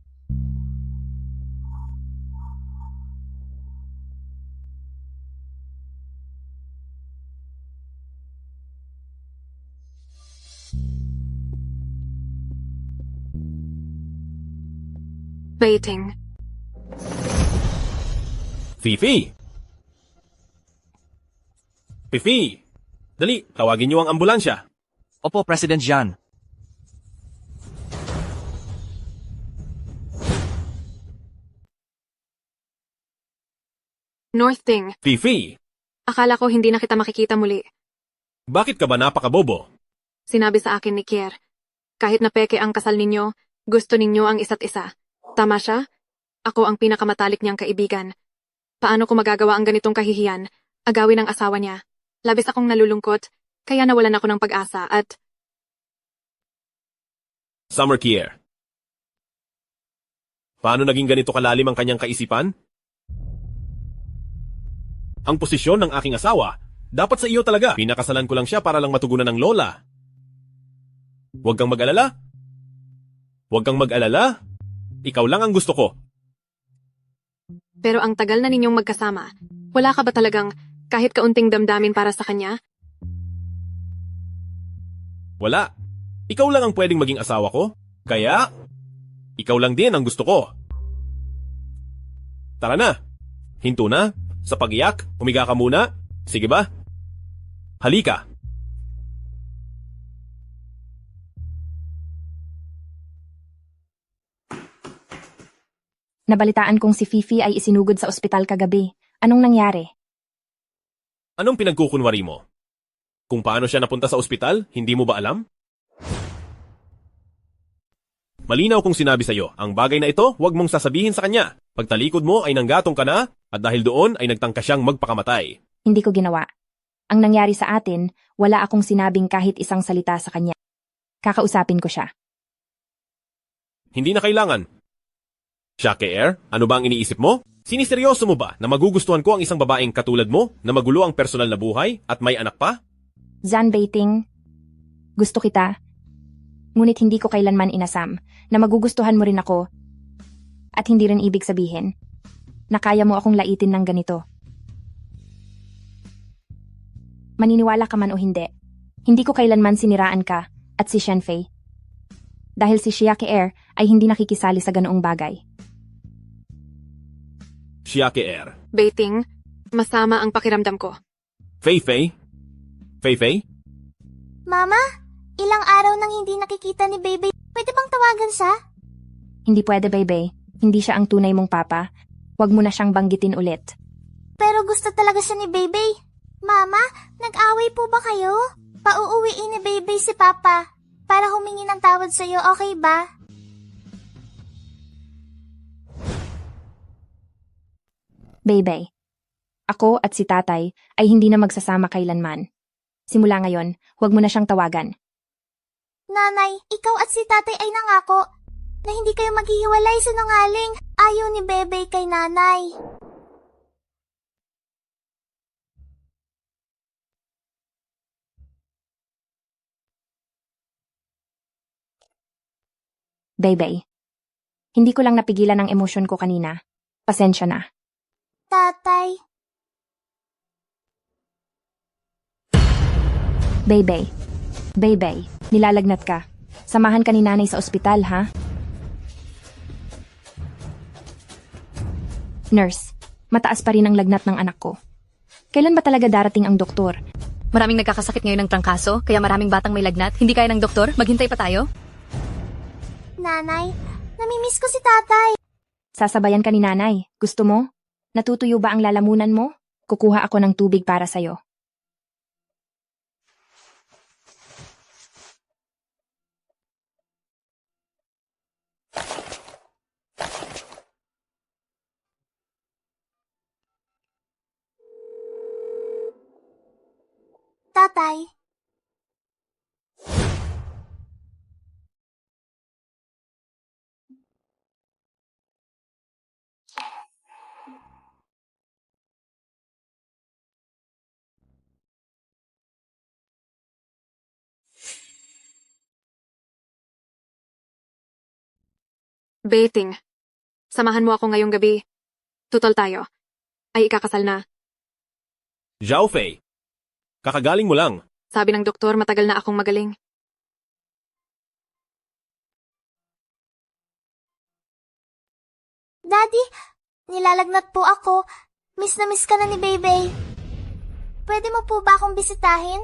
Baiting. Fifi! Fifi! Dali, tawagin niyo ang ambulansya. Opo, President Jean. North Ting. Fifi! Akala ko hindi na kita makikita muli. Bakit ka ba napakabobo? Sinabi sa akin ni Kier. Kahit na peke ang kasal ninyo, gusto ninyo ang isa't isa. Tama siya? Ako ang pinakamatalik niyang kaibigan. Paano ko magagawa ang ganitong kahihiyan? Agawin ang asawa niya. Labis akong nalulungkot, kaya nawalan ako ng pag-asa at... Summer Kier. Paano naging ganito kalalim ang kanyang kaisipan? Ang posisyon ng aking asawa, dapat sa iyo talaga. Pinakasalan ko lang siya para lang matugunan ng lola. Huwag kang mag-alala. Huwag kang mag-alala. Ikaw lang ang gusto ko. Pero ang tagal na ninyong magkasama, wala ka ba talagang kahit kaunting damdamin para sa kanya? Wala. Ikaw lang ang pwedeng maging asawa ko. Kaya, ikaw lang din ang gusto ko. Tara na. Hinto na. Sa pag-iyak, humiga ka muna. Sige ba? Halika. Nabalitaan kong si Fifi ay isinugod sa ospital kagabi. Anong nangyari? Anong pinagkukunwari mo? Kung paano siya napunta sa ospital, hindi mo ba alam? Malinaw kong sinabi sa'yo, ang bagay na ito, huwag mong sasabihin sa kanya. Pagtalikod mo ay nanggatong ka na, at dahil doon ay nagtangka siyang magpakamatay. Hindi ko ginawa. Ang nangyari sa atin, wala akong sinabing kahit isang salita sa kanya. Kakausapin ko siya. Hindi na kailangan. Shake-er, ano ba ang iniisip mo? Siniseryoso mo ba na magugustuhan ko ang isang babaeng katulad mo na magulo ang personal na buhay at may anak pa? Zan Baiting, gusto kita. Ngunit hindi ko kailanman inasam na magugustuhan mo rin ako at hindi rin ibig sabihin na kaya mo akong laitin ng ganito. Maniniwala ka man o hindi, hindi ko kailanman siniraan ka at si Shenfei. Dahil si Shake-er ay hindi nakikisali sa ganoong bagay. Shake-er. Baiting, masama ang pakiramdam ko. Fei-Fei? Fei-Fei? Mama, ilang araw nang hindi nakikita ni Baby. Pwede bang tawagan siya? Hindi pwede, Baby. Hindi siya ang tunay mong papa. Huwag mo na siyang banggitin ulit. Pero gusto talaga siya ni Baby. Mama, nag-away po ba kayo? Pauuwiin ni Baby si Papa para humingi ng tawad sa'yo, okay ba? Baby, ako at si tatay ay hindi na magsasama kailanman. Simula ngayon, huwag mo na siyang tawagan. Nanay, ikaw at si tatay ay nangako na hindi kayo maghihiwalay, sinungaling. Ayaw ni Bebe kay nanay. Baby, hindi ko lang napigilan ang emosyon ko kanina. Pasensya na. Tatay. Baby, nilalagnat ka. Samahan ka ni nanay sa ospital, ha? Nurse, mataas pa rin ang lagnat ng anak ko. Kailan ba talaga darating ang doktor? Maraming nagkakasakit ngayon ng trangkaso, kaya maraming batang may lagnat. Hindi kaya ng doktor? Maghintay pa tayo? Nanay, namimiss ko si tatay. Sasabayan ka ni nanay. Gusto mo? Natutuyo ba ang lalamunan mo? Kukuha ako ng tubig para sa'yo. Tatay. Baiting. Samahan mo ako ngayong gabi. Tutol tayo. Ay ikakasal na. Zhao Fei, kakagaling mo lang. Sabi ng doktor, matagal na akong magaling. Daddy, nilalagnat po ako. Miss na miss ka na ni Baybay. Pwede mo po ba akong bisitahin?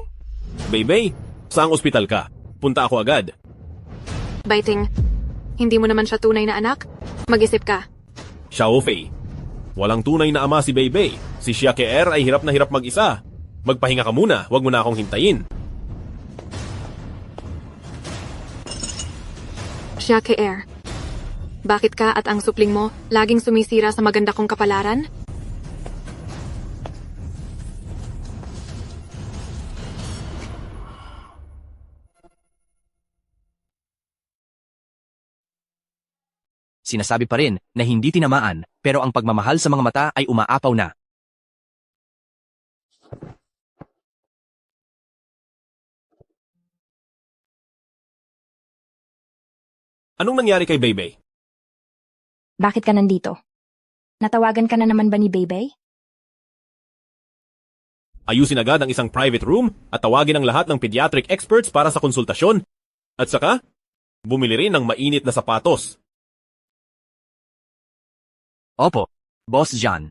Baybay, saang ospital ka? Punta ako agad. Baiting. Hindi mo naman siya tunay na anak? Mag-isip ka. Zhao Fei, walang tunay na ama si Baybay. Si Xiaoke ay hirap na hirap mag-isa. Magpahinga ka muna, wag mo na akong hintayin. Xiaoke, bakit ka at ang supling mo laging sumisira sa maganda kong kapalaran? Sinasabi pa rin na hindi tinamaan, pero ang pagmamahal sa mga mata ay umaapaw na. Anong nangyari kay Baybay? Bakit ka nandito? Natawagan ka na naman ba ni Baybay? Ayusin agad ang isang private room at tawagin ang lahat ng pediatric experts para sa konsultasyon. At saka, bumili rin ng mainit na sapatos. Opo, Boss John.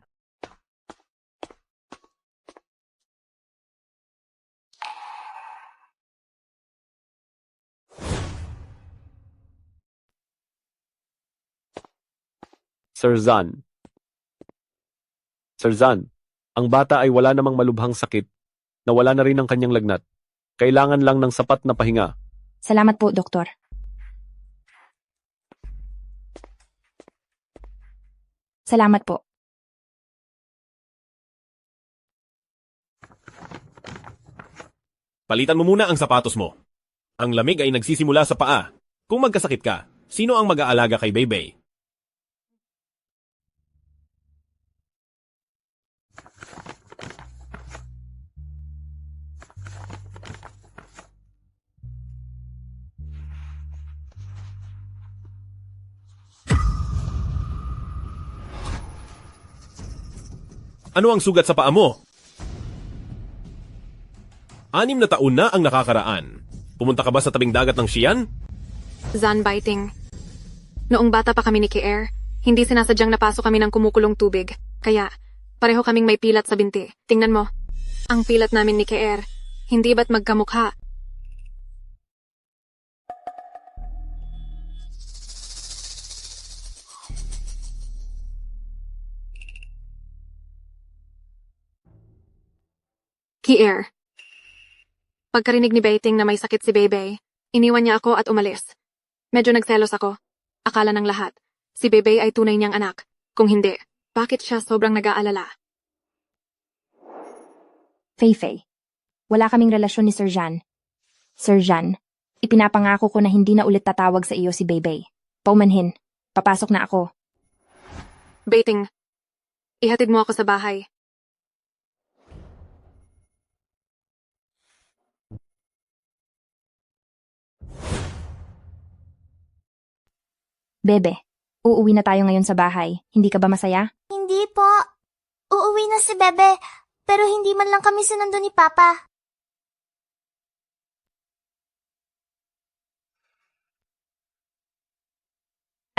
Sir Zan. Sir Zan, ang bata ay wala namang malubhang sakit. Nawala na rin ang kanyang lagnat. Kailangan lang ng sapat na pahinga. Salamat po, Doktor. Salamat po. Palitan mo muna ang sapatos mo. Ang lamig ay nagsisimula sa paa. Kung magkasakit ka, sino ang mag-aalaga kay Baybay? Ano ang sugat sa paa mo? 6 na taon na ang nakakaraan. Pumunta ka ba sa tabing dagat ng Xi'an? Zan, Baiting. Noong bata pa kami ni Kier, hindi sinasadyang napasok kami ng kumukulong tubig. Kaya, pareho kaming may pilat sa binti. Tingnan mo. Ang pilat namin ni Kier, hindi ba't magkamukha? Kier. Pagkarinig ni Baiting na may sakit si Baybay, iniwan niya ako at umalis. Medyo nagselos ako. Akala ng lahat, si Baybay ay tunay niyang anak. Kung hindi, bakit siya sobrang nag-aalala? Fei, wala kaming relasyon ni Sir Jan. Sir Jan, ipinapangako ko na hindi na ulit tatawag sa iyo si Baybay. Paumanhin, papasok na ako. Baiting, ihatid mo ako sa bahay. Bebe, uuwi na tayo ngayon sa bahay. Hindi ka ba masaya? Hindi po. Uuwi na si Bebe, pero hindi man lang kami sinundo ni Papa.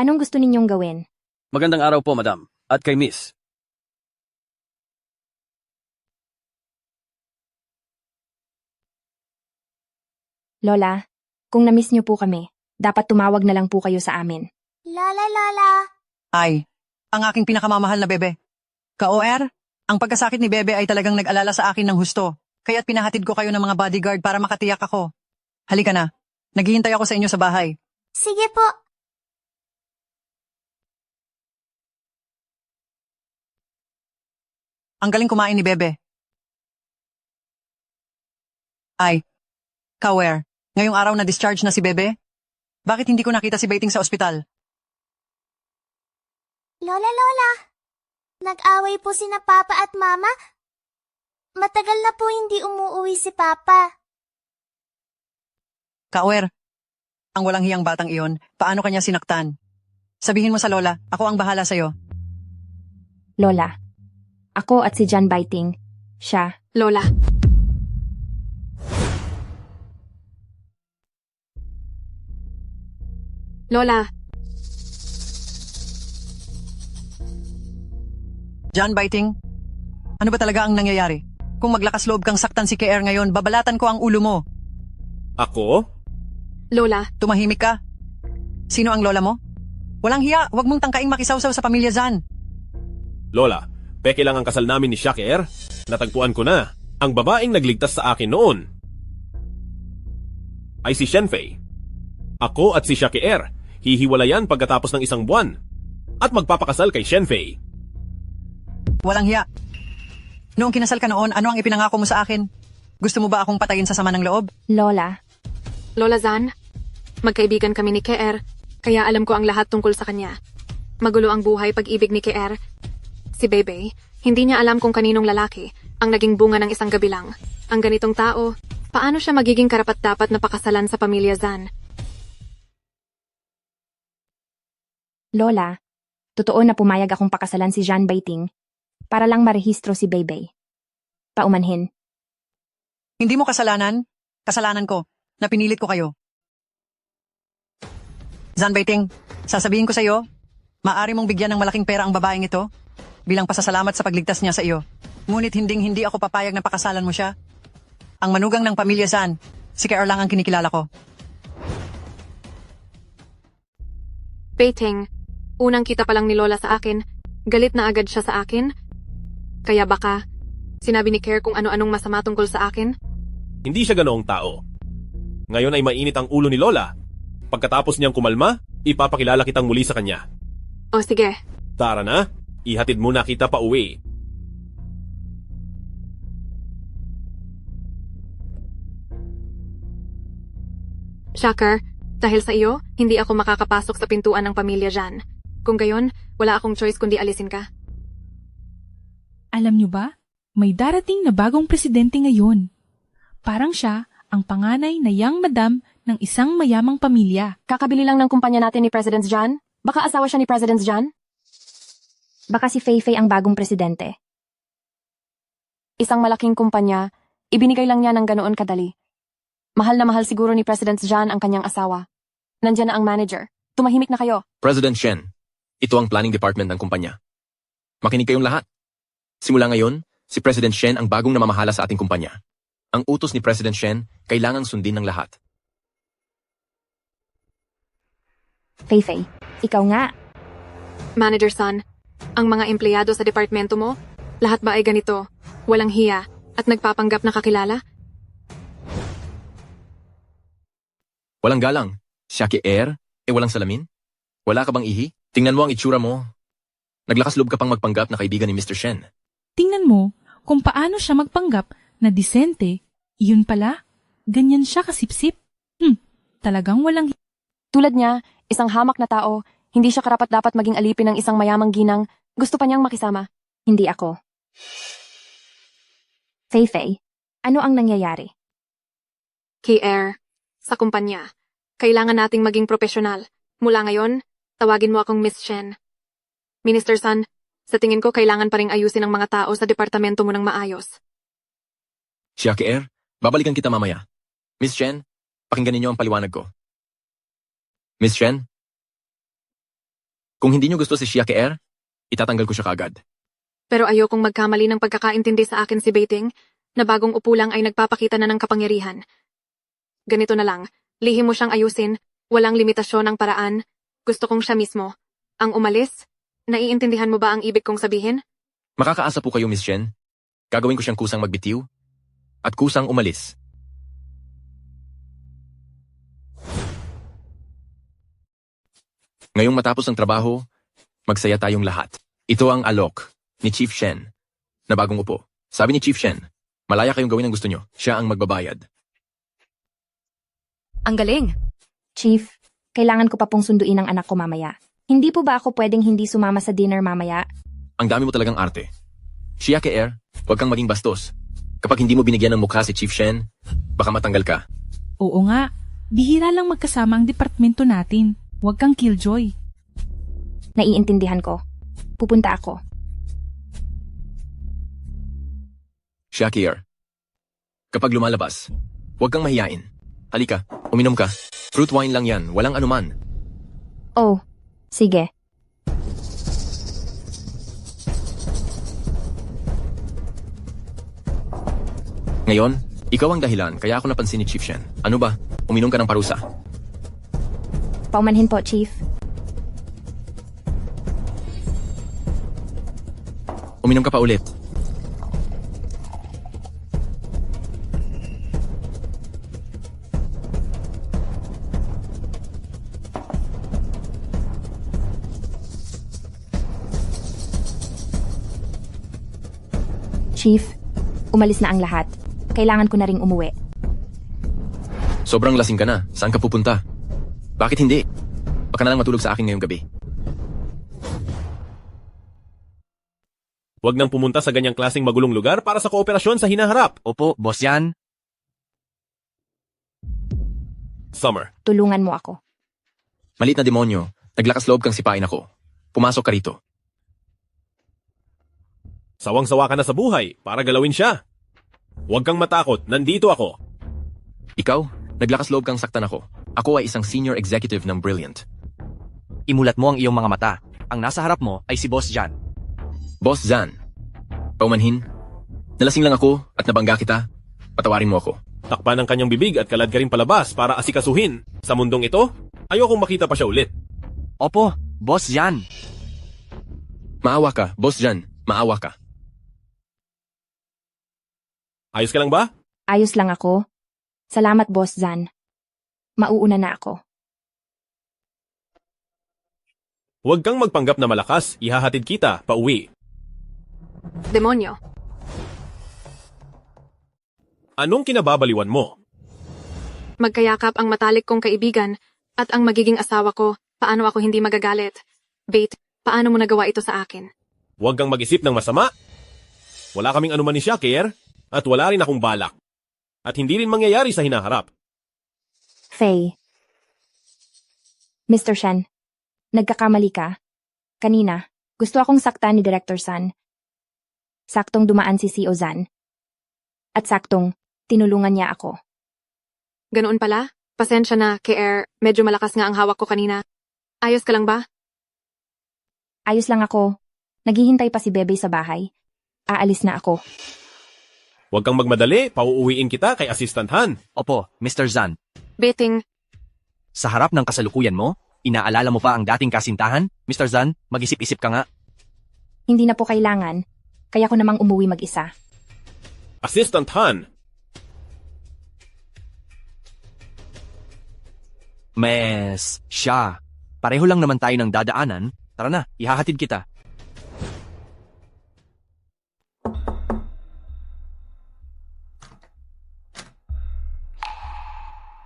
Anong gusto ninyong gawin? Magandang araw po, madam. At kay miss. Lola, kung na-miss niyo po kami, dapat tumawag na lang po kayo sa amin. Lola. Ay, ang aking pinakamamahal na bebe. Ka-OR, ang pagkasakit ni Bebe ay talagang nag-alala sa akin ng husto. Kaya't pinahatid ko kayo ng mga bodyguard para makatiyak ako. Halika na. Naghihintay ako sa inyo sa bahay. Sige po. Ang galing kumain ni Bebe. Ay, Ka-OR, ngayong araw na discharge na si Bebe? Bakit hindi ko nakita si Baiting sa ospital? Lola. Nag-away po sina Papa at Mama. Matagal na po hindi umuuwi si Papa. Ka-OR, ang walang hiyang batang iyon, paano kanya sinaktan? Sabihin mo sa Lola, ako ang bahala sa'yo. Lola, ako at si John Biting, siya. Lola. Lola, John Biting, ano ba talaga ang nangyayari? Kung maglakas loob kang saktan si KR ngayon, babalatan ko ang ulo mo. Ako? Lola. Tumahimik ka. Sino ang lola mo? Walang hiya, huwag mong tangkaing makisawsaw sa pamilya Zan. Lola, peke lang ang kasal namin ni Shaker. Natagpuan ko na. Ang babaeng nagligtas sa akin noon ay si Shenfei. Ako at si Shaker hihiwalayan pagkatapos ng isang buwan at magpapakasal kay Shenfei. Walang hiya. Noong kinasal ka noon, ano ang ipinangako mo sa akin? Gusto mo ba akong patayin sa sama ng loob? Lola. Lola Zan, magkaibigan kami ni KR, kaya alam ko ang lahat tungkol sa kanya. Magulo ang buhay pag-ibig ni KR. Si Bebe, hindi niya alam kung kaninong lalaki ang naging bunga ng isang gabi lang. Ang ganitong tao, paano siya magiging karapat-dapat na pakasalan sa pamilya Zan? Lola, totoo na pumayag akong pakasalan si John Biting para lang marehistro si Bebe. Paumanhin. Hindi mo kasalanan? Kasalanan ko, na pinilit ko kayo. Zan Biting, sasabihin ko sa iyo, maaari mong bigyan ng malaking pera ang babaeng ito bilang pasasalamat sa pagligtas niya sa iyo. Ngunit hindi ako papayag na pakasalan mo siya. Ang manugang ng pamilya Zan, si KR lang ang kinikilala ko. Beiting, unang kita pa lang ni Lola sa akin, galit na agad siya sa akin. Kaya baka, sinabi ni Care kung ano-anong masama tungkol sa akin? Hindi siya ganoong tao. Ngayon ay mainit ang ulo ni Lola. Pagkatapos niyang kumalma, ipapakilala kitang muli sa kanya. O sige. Tara na, ihatid muna kita pa uwi. Shaker, dahil sa iyo, hindi ako makakapasok sa pintuan ng pamilya Jan. Kung gayon, wala akong choice kundi alisin ka. Alam niyo ba, may darating na bagong presidente ngayon. Parang siya ang panganay na young madam ng isang mayamang pamilya. Kakabili lang ng kumpanya natin ni President Jan? Baka asawa siya ni President Jan? Baka si Feifei ang bagong presidente. Isang malaking kumpanya, ibinigay lang niya ng ganoon kadali. Mahal na mahal siguro ni President Jan ang kanyang asawa. Nandiyan na ang manager. Tumahimik na kayo. President Shen, ito ang planning department ng kumpanya. Makinig kayong lahat. Simula ngayon, si President Shen ang bagong namamahala sa ating kumpanya. Ang utos ni President Shen, kailangang sundin ng lahat. Feifei, ikaw nga. Manager Son, ang mga empleyado sa departamento mo, lahat ba ay ganito, walang hiya, at nagpapanggap na kakilala? Walang galang. Shaki Air, walang salamin? Wala ka bang ihi? Tingnan mo ang itsura mo. Naglakas loob ka pang magpanggap na kaibigan ni Mr. Shen. Tingnan mo kung paano siya magpanggap na disente. Iyon pala, ganyan siya kasipsip. Talagang walang... Tulad niya, isang hamak na tao, hindi siya karapat-dapat maging alipin ng isang mayamang ginang, gusto pa niyang makisama. Hindi ako. Feifei, ano ang nangyayari? KR, sa kumpanya, kailangan nating maging profesional. Mula ngayon, tawagin mo akong Miss Shen. Minister Son, sa tingin ko kailangan pa ring ayusin ang mga tao sa departamento mo ng maayos. Shaki Air, babalikan kita mamaya. Miss Shen, pakinggan ninyo ang paliwanag ko. Miss Shen, kung hindi nyo gusto si Shaki Air, itatanggal ko siya kaagad. Pero ayokong magkamali ng pagkakaintindi sa akin si Beiting, na bagong upo lang ay nagpapakita na ng kapangyarihan. Ganito na lang, lihim mo siyang ayusin, walang limitasyon ang paraan, gusto kong siya mismo. Ang umalis, naiintindihan mo ba ang ibig kong sabihin? Makakaasa po kayo, Miss Shen. Gagawin ko siyang kusang magbitiw at kusang umalis. Ngayong matapos ang trabaho, magsaya tayong lahat. Ito ang alok ni Chief Shen na bagong upo. Sabi ni Chief Shen, malaya kayong gawin ang gusto nyo. Siya ang magbabayad. Ang galing. Chief, kailangan ko pa pong sunduin ang anak ko mamaya. Hindi po ba ako pwedeng hindi sumama sa dinner mamaya? Ang dami mo talagang arte. Shaki Air, huwag kang maging bastos. Kapag hindi mo binigyan ng mukha si Chief Shen, baka matanggal ka. Oo nga, bihira lang magkasama ang departamento natin. Huwag kang killjoy. Naiintindihan ko. Pupunta ako. Shakir. Kapag lumalabas, huwag kang mahiyain. Halika, uminom ka. Fruit wine lang yan, walang anuman. Oh, sige. Ngayon, ikaw ang dahilan kaya ako napansin ni Chief Shen. Ano ba? Uminom ka ng parusa. Paumanhin po, Chief. Uminom ka pa ulit. Chief, umalis na ang lahat. Kailangan ko na ring umuwi. Sobrang lasing ka na. Saan ka pupunta? Bakit hindi? Baka na lang matulog sa akin ngayong gabi. Huwag nang pumunta sa ganyang klaseng magulong lugar para sa kooperasyon sa hinaharap. Opo, boss yan. Summer. Tulungan mo ako. Malit na demonyo. Naglakas loob kang sipain ako. Pumasok ka rito. Sawang-sawa ka na sa buhay para galawin siya. Huwag kang matakot, nandito ako. Ikaw, naglakas loob kang saktan ako. Ako ay isang senior executive ng Brilliant. Imulat mo ang iyong mga mata. Ang nasa harap mo ay si Boss Jan. Boss Jan. Paumanhin. Nalasing lang ako at nabangga kita. Patawarin mo ako. Takpan ang kanyang bibig at kalad ka rin palabas para asikasuhin. Sa mundong ito, ayokong makita pa siya ulit. Opo, Boss Jan. Maawa ka, Boss Jan. Maawa ka. Ayos ka lang ba? Ayos lang ako. Salamat, Boss Zan. Mauuna na ako. Huwag kang magpanggap na malakas, ihahatid kita pauwi. Demonyo. Anong kinababaliwan mo? Magkayakap ang matalik kong kaibigan at ang magiging asawa ko. Paano ako hindi magagalit? Bait, paano mo nagawa ito sa akin? Huwag kang mag-isip ng masama. Wala kaming anuman ni Shakir. At wala rin akong balak. At hindi rin mangyayari sa hinaharap. Faye. Mr. Shen, nagkakamali ka. Kanina, gusto akong saktan ni Director San. Saktong dumaan si CEO Zan. At saktong, tinulungan niya ako. Ganoon pala? Pasensya na, KR. Medyo malakas nga ang hawak ko kanina. Ayos ka lang ba? Ayos lang ako. Naghihintay pa si Bebe sa bahay. Aalis na ako. Huwag kang magmadali, pauuwiin kita kay Assistant Han. Opo, Mr. Zan. Beting. Sa harap ng kasalukuyan mo, inaalala mo pa ang dating kasintahan? Mr. Zan, mag-isip-isip ka nga. Hindi na po kailangan. Kaya ko namang umuwi mag-isa. Assistant Han. Siya. Pareho lang naman tayo ng dadaanan. Tara na, ihahatid kita.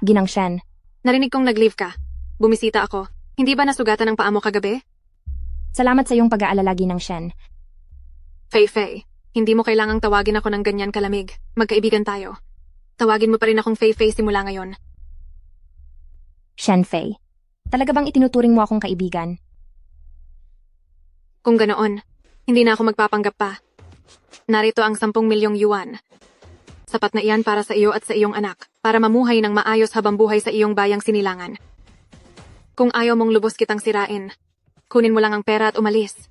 Ginang Shen. Narinig kong nag-leave ka. Bumisita ako. Hindi ba nasugatan ang paa mo kagabi? Salamat sa iyong pag-aalala, Ginang Shen. Fei, hindi mo kailangang tawagin ako ng ganyan kalamig. Magkaibigan tayo. Tawagin mo pa rin akong Fei simula ngayon. Shen Fei. Talaga bang itinuturing mo akong kaibigan? Kung ganoon, hindi na ako magpapanggap pa. Narito ang 10 milyong yuan. Sapat na iyan para sa iyo at sa iyong anak, para mamuhay ng maayos habang buhay sa iyong bayang sinilangan. Kung ayaw mong lubos kitang sirain, kunin mo lang ang pera at umalis.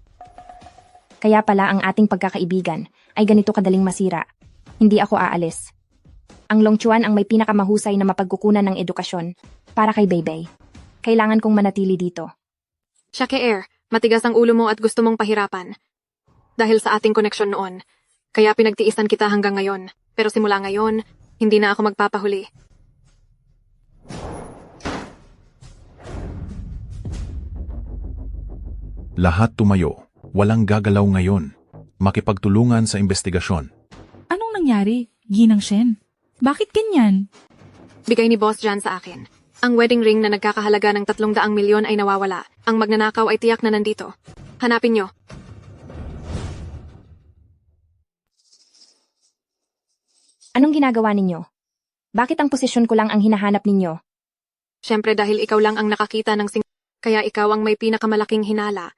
Kaya pala ang ating pagkakaibigan ay ganito kadaling masira. Hindi ako aalis. Ang Longchuan ang may pinakamahusay na mapagkukunan ng edukasyon para kay Beibei. Kailangan kong manatili dito. Shakir, matigas ang ulo mo at gusto mong pahirapan. Dahil sa ating koneksyon noon, kaya pinagtiisan kita hanggang ngayon. Pero simula ngayon, hindi na ako magpapahuli. Lahat tumayo. Walang gagalaw ngayon. Makipagtulungan sa investigasyon. Anong nangyari, Ginang Shen? Bakit ganyan? Bigay ni Boss Jan sa akin. Ang wedding ring na nagkakahalaga ng 300 milyon ay nawawala. Ang magnanakaw ay tiyak na nandito. Hanapin nyo. Anong ginagawa ninyo? Bakit ang posisyon ko lang ang hinahanap ninyo? Siyempre dahil ikaw lang ang nakakita ng kaya ikaw ang may pinakamalaking hinala.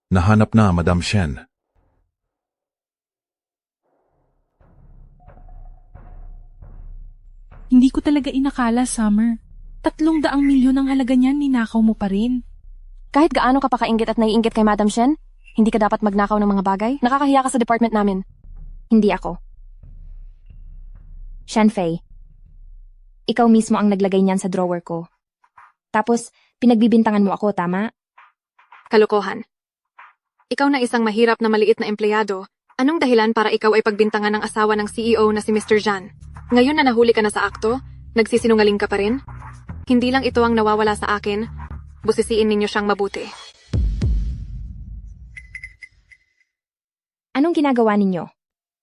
Nahanap na, Madam Shen. Hindi ko talaga inakala, Summer. 300 milyon ang halaga niyan, ninakaw mo pa rin. Kahit gaano ka pa kainggit at naiinggit kay Madam Shen, hindi ka dapat magnakaw ng mga bagay. Nakakahiya ka sa department namin. Hindi ako. Shanfei, ikaw mismo ang naglagay niyan sa drawer ko. Tapos, pinagbibintangan mo ako, tama? Kalokohan. Ikaw na isang mahirap na maliit na empleyado, anong dahilan para ikaw ay pagbintangan ng asawa ng CEO na si Mr. Zhan? Ngayon na nahuli ka na sa akto, nagsisinungaling ka pa rin? Hindi lang ito ang nawawala sa akin, busisiin ninyo siyang mabuti. Anong ginagawa ninyo?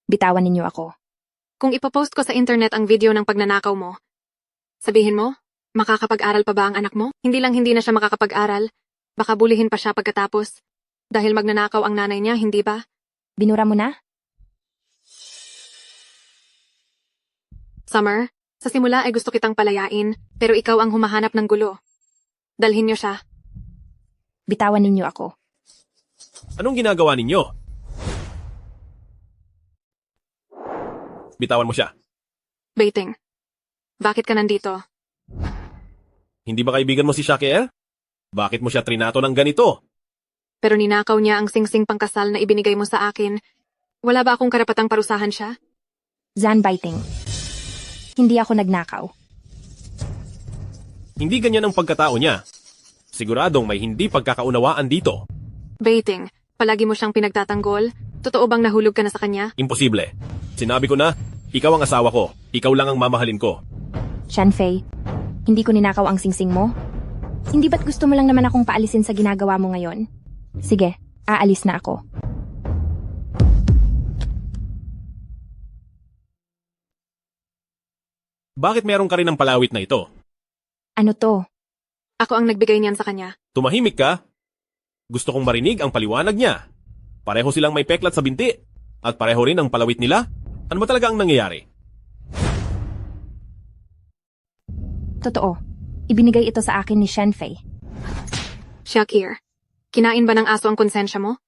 Bitawan ninyo ako. Kung ipopost ko sa internet ang video ng pagnanakaw mo, sabihin mo, makakapag-aral pa ba ang anak mo? Hindi lang hindi na siya makakapag-aral, baka bulihin pa siya pagkatapos. Dahil magnanakaw ang nanay niya, hindi ba? Binura mo na? Summer, sa simula ay gusto kitang palayain, pero ikaw ang humahanap ng gulo. Dalhin niyo siya. Bitawan ninyo ako. Anong ginagawa ninyo? Bitawan mo siya. Baiting. Bakit ka nandito? Hindi ba kaibigan mo si Shaker? Bakit mo siya trinato ng ganito? Pero ninakaw niya ang singsing pangkasal na ibinigay mo sa akin. Wala ba akong karapatang parusahan siya? Zan Baiting. Hindi ako nagnakaw. Hindi ganyan ang pagkatao niya. Siguradong may hindi pagkakaunawaan dito. Baiting, palagi mo siyang pinagtatanggol? Totoo bang nahulog ka na sa kanya? Imposible. Sinabi ko na, ikaw ang asawa ko. Ikaw lang ang mamahalin ko. Shanfei, hindi ko ninakaw ang singsing mo. Hindi ba't gusto mo lang naman akong paalisin sa ginagawa mo ngayon? Sige, aalis na ako. Bakit meron ka rin ng palawit na ito? Ano to? Ako ang nagbigay niyan sa kanya. Tumahimik ka? Gusto kong marinig ang paliwanag niya. Pareho silang may peklat sa binti. At pareho rin ang palawit nila. Ano ba talaga ang nangyayari? Totoo. Ibinigay ito sa akin ni Shanfei. Shakir, kinain ba ng aso ang konsensya mo?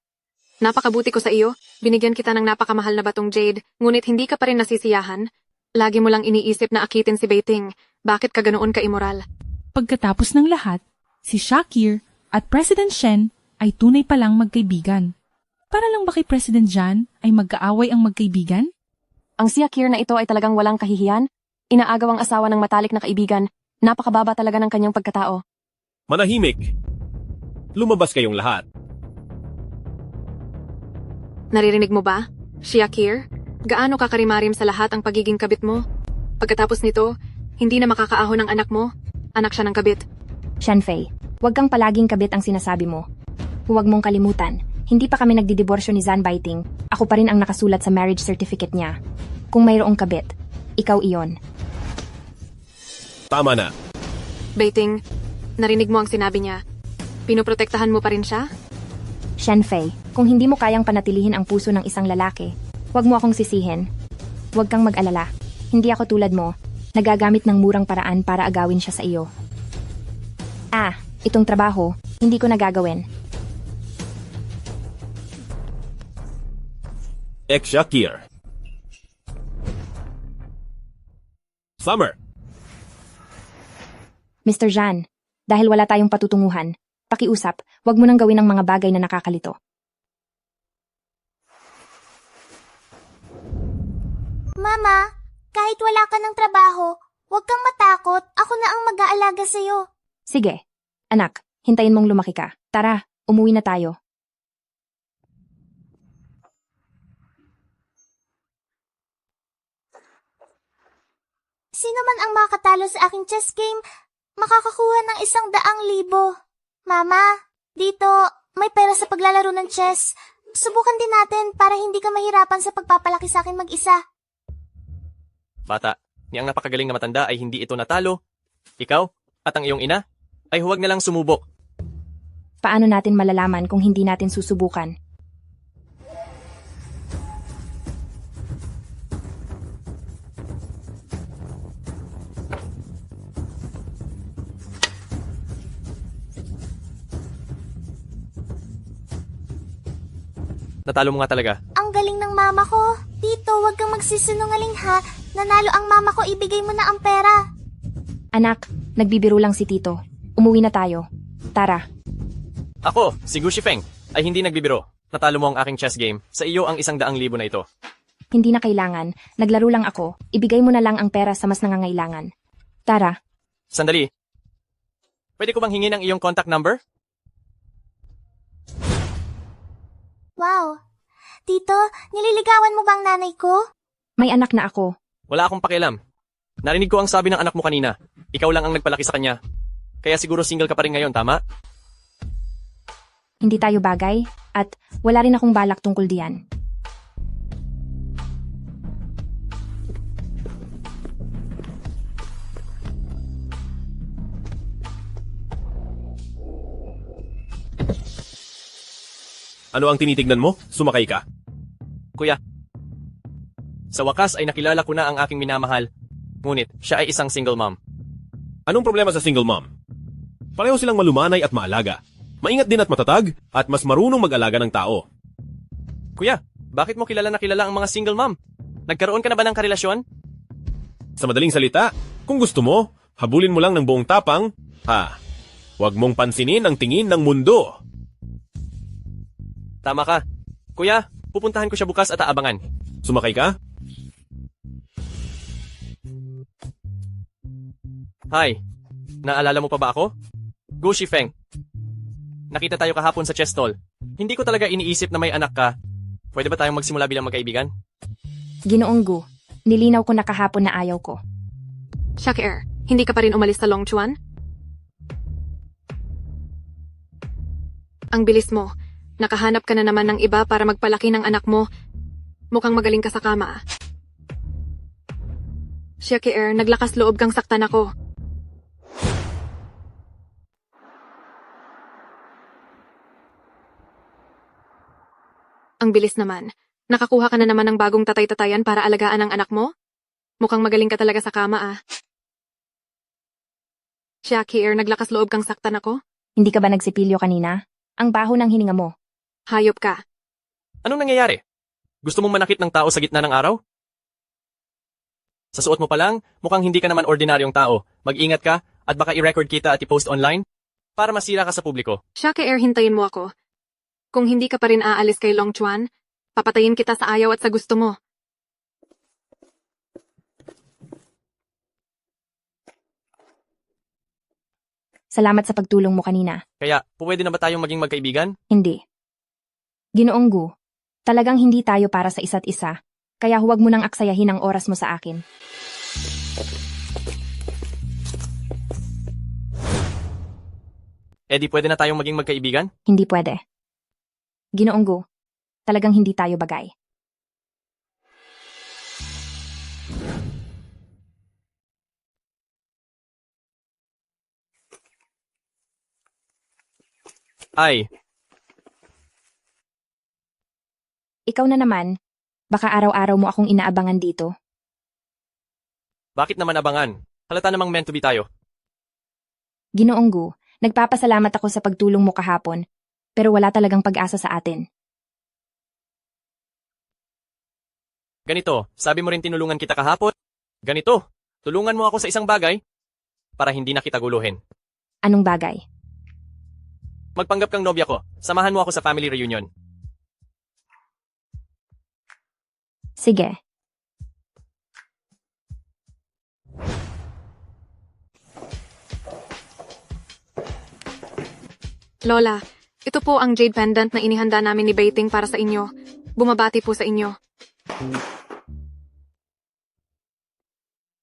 Napakabuti ko sa iyo, binigyan kita ng napakamahal na batong jade, ngunit hindi ka pa rin nasisiyahan. Lagi mo lang iniisip na akitin si Baiting. Bakit ka ganoon ka-immoral? Pagkatapos ng lahat, si Shakir at President Shen ay tunay palang magkaibigan. Para lang ba kay President Zhan ay magkaaway ang magkaibigan? Ang si Shakir na ito ay talagang walang kahihiyan. Inaagaw ang asawa ng matalik na kaibigan. Napakababa talaga ng kanyang pagkatao. Manahimik. Lumabas kayong lahat. Naririnig mo ba? Shakir, gaano ka karimarim sa lahat ang pagiging kabit mo? Pagkatapos nito, hindi na makakaahon ang anak mo. Anak siya ng kabit. Shanfei, huwag kang palaging kabit ang sinasabi mo. Huwag mong kalimutan, hindi pa kami nagdidiborsyo ni Zan Baiting. Ako pa rin ang nakasulat sa marriage certificate niya. Kung mayroong kabit, ikaw iyon. Tama na. Baiting, narinig mo ang sinabi niya. Pinoprotektahan mo pa rin siya? Shanfei, kung hindi mo kayang panatilihin ang puso ng isang lalaki, huwag mo akong sisihin. Huwag kang mag-alala. Hindi ako tulad mo, nagagamit ng murang paraan para agawin siya sa iyo. Itong trabaho, hindi ko nagagawin. Shakir. Summer. Mr. Zhan, dahil wala tayong patutunguhan, pakiusap, huwag mo nang gawin ang mga bagay na nakakalito. Mama, kahit wala ka ng trabaho, huwag kang matakot. Ako na ang mag-aalaga sa'yo. Sige, anak, hintayin mong lumaki ka. Tara, umuwi na tayo. Sino man ang makatalo sa aking chess game, makakakuha ng 100,000. Mama, dito, may pera sa paglalaro ng chess. Subukan din natin para hindi ka mahirapan sa pagpapalaki sa akin mag-isa. Bata, ni ang napakagaling na matanda ay hindi ito natalo. Ikaw at ang iyong ina ay huwag na lang sumubok. Paano natin malalaman kung hindi natin susubukan? Natalo mo nga talaga. Ang galing ng mama ko. Tito, huwag kang magsisinungaling ha. Nanalo ang mama ko, ibigay mo na ang pera. Anak, nagbibiro lang si Tito. Umuwi na tayo. Tara. Ako, si Gushi Feng, ay hindi nagbibiro. Natalo mo ang aking chess game. Sa iyo ang 100,000 na ito. Hindi na kailangan. Naglaro lang ako. Ibigay mo na lang ang pera sa mas nangangailangan. Tara. Sandali. Pwede ko bang hingin ang iyong contact number? Wow. Tito, nililigawan mo bang nanay ko? May anak na ako. Wala akong pakialam. Narinig ko ang sabi ng anak mo kanina. Ikaw lang ang nagpalaki sa kanya. Kaya siguro single ka pa rin ngayon, tama? Hindi tayo bagay, at wala rin akong balak tungkol diyan. Ano ang tinitignan mo? Sumakay ka. Kuya, sa wakas ay nakilala ko na ang aking minamahal. Ngunit, siya ay isang single mom. Anong problema sa single mom? Pareho silang malumanay at maalaga. Maingat din at matatag, at mas marunong mag-alaga ng tao. Kuya, bakit mo kilala na kilala ang mga single mom? Nagkaroon ka na ba ng karelasyon? Sa madaling salita, kung gusto mo, habulin mo lang ng buong tapang, huwag mong pansinin ang tingin ng mundo. Tama ka. Kuya, pupuntahan ko siya bukas at aabangan. Sumakay ka? Hi, naalala mo pa ba ako? Gushi Feng. Nakita tayo kahapon sa chess stall. Hindi ko talaga iniisip na may anak ka. Pwede ba tayong magsimula bilang magkaibigan? Ginoong Gu, nilinaw ko na kahapon na ayaw ko. Shakir, hindi ka pa rin umalis sa Longchuan? Ang bilis mo. Nakahanap ka na naman ng iba para magpalaki ng anak mo. Mukhang magaling ka sa kama. Shakir, naglakas loob kang saktan ako. Ang bilis naman. Nakakuha ka na naman ng bagong tatay-tatayan para alagaan ang anak mo? Mukhang magaling ka talaga sa kama Shakir, naglakas loob kang saktan ako? Hindi ka ba nagsipilyo kanina? Ang baho ng hininga mo. Hayop ka. Anong nangyayari? Gusto mong manakit ng tao sa gitna ng araw? Sa suot mo pa lang, mukhang hindi ka naman ordinaryong tao. Mag-ingat ka at baka i-record kita at i-post online para masira ka sa publiko. Shakir, hintayin mo ako. Kung hindi ka pa rin aalis kay Longchuan, papatayin kita sa ayaw at sa gusto mo. Salamat sa pagtulong mo kanina. Kaya, pwede na ba tayong maging magkaibigan? Hindi. Ginoong Gu, talagang hindi tayo para sa isa't isa, kaya huwag mo nang aksayahin ang oras mo sa akin. Di pwede na tayong maging magkaibigan? Hindi pwede. Ginoong Gu, talagang hindi tayo bagay. Ay, Ikaw na naman, baka araw-araw mo akong inaabangan dito. bakit naman abangan? Halata namang meant to be tayo. Ginoong Gu, nagpapasalamat ako sa pagtulong mo kahapon, pero wala talagang pag-asa sa atin. Ganito, sabi mo rin tinulungan kita kahapon. Ganito, tulungan mo ako sa isang bagay para hindi na kita guluhin. Anong bagay? Magpanggap kang nobya ko. Samahan mo ako sa family reunion. Sige. Lola, ito po ang jade pendant na inihanda namin ni Baiting para sa inyo. Bumabati po sa inyo.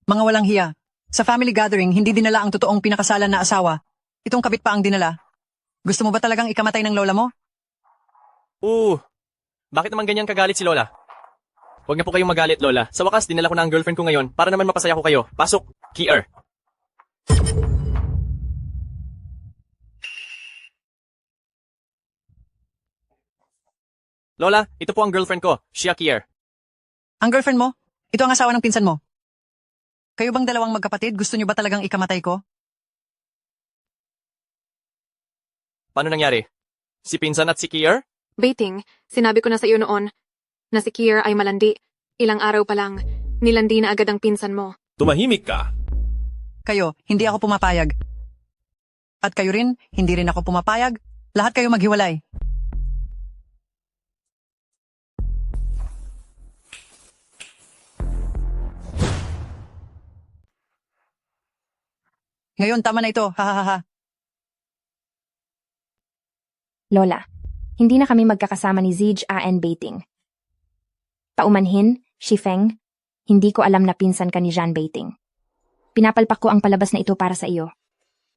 Mga walang hiya. Sa family gathering, hindi dinala ang totoong pinakasalan na asawa. Itong kabit pa ang dinala. Gusto mo ba talagang ikamatay ng lola mo? Bakit naman ganyan kagalit si Lola? Huwag na po kayong magalit, Lola. Sa wakas, dinala ko na ang girlfriend ko ngayon para naman mapasaya ko kayo. Pasok, Kier. Lola, ito po ang girlfriend ko, Shia Kier. Ang girlfriend mo? Ito ang asawa ng pinsan mo. Kayo bang dalawang magkapatid? Gusto niyo ba talagang ikamatay ko? Paano nangyari? Si pinsan at si Kier? Baiting, sinabi ko na sa iyo noon na si Kier ay malandi. Ilang araw pa lang, nilandi na agad ang pinsan mo. Tumahimik ka. Kayo, hindi ako pumapayag. At kayo rin, hindi rin ako pumapayag. Lahat kayo maghiwalay. Ngayon, tama na ito. Ha. Lola, hindi na kami magkakasama ni Zij and Baiting. Paumanhin, Shifeng, hindi ko alam na pinsan ka ni Jean Baiting. Pinapalpak ko ang palabas na ito para sa iyo.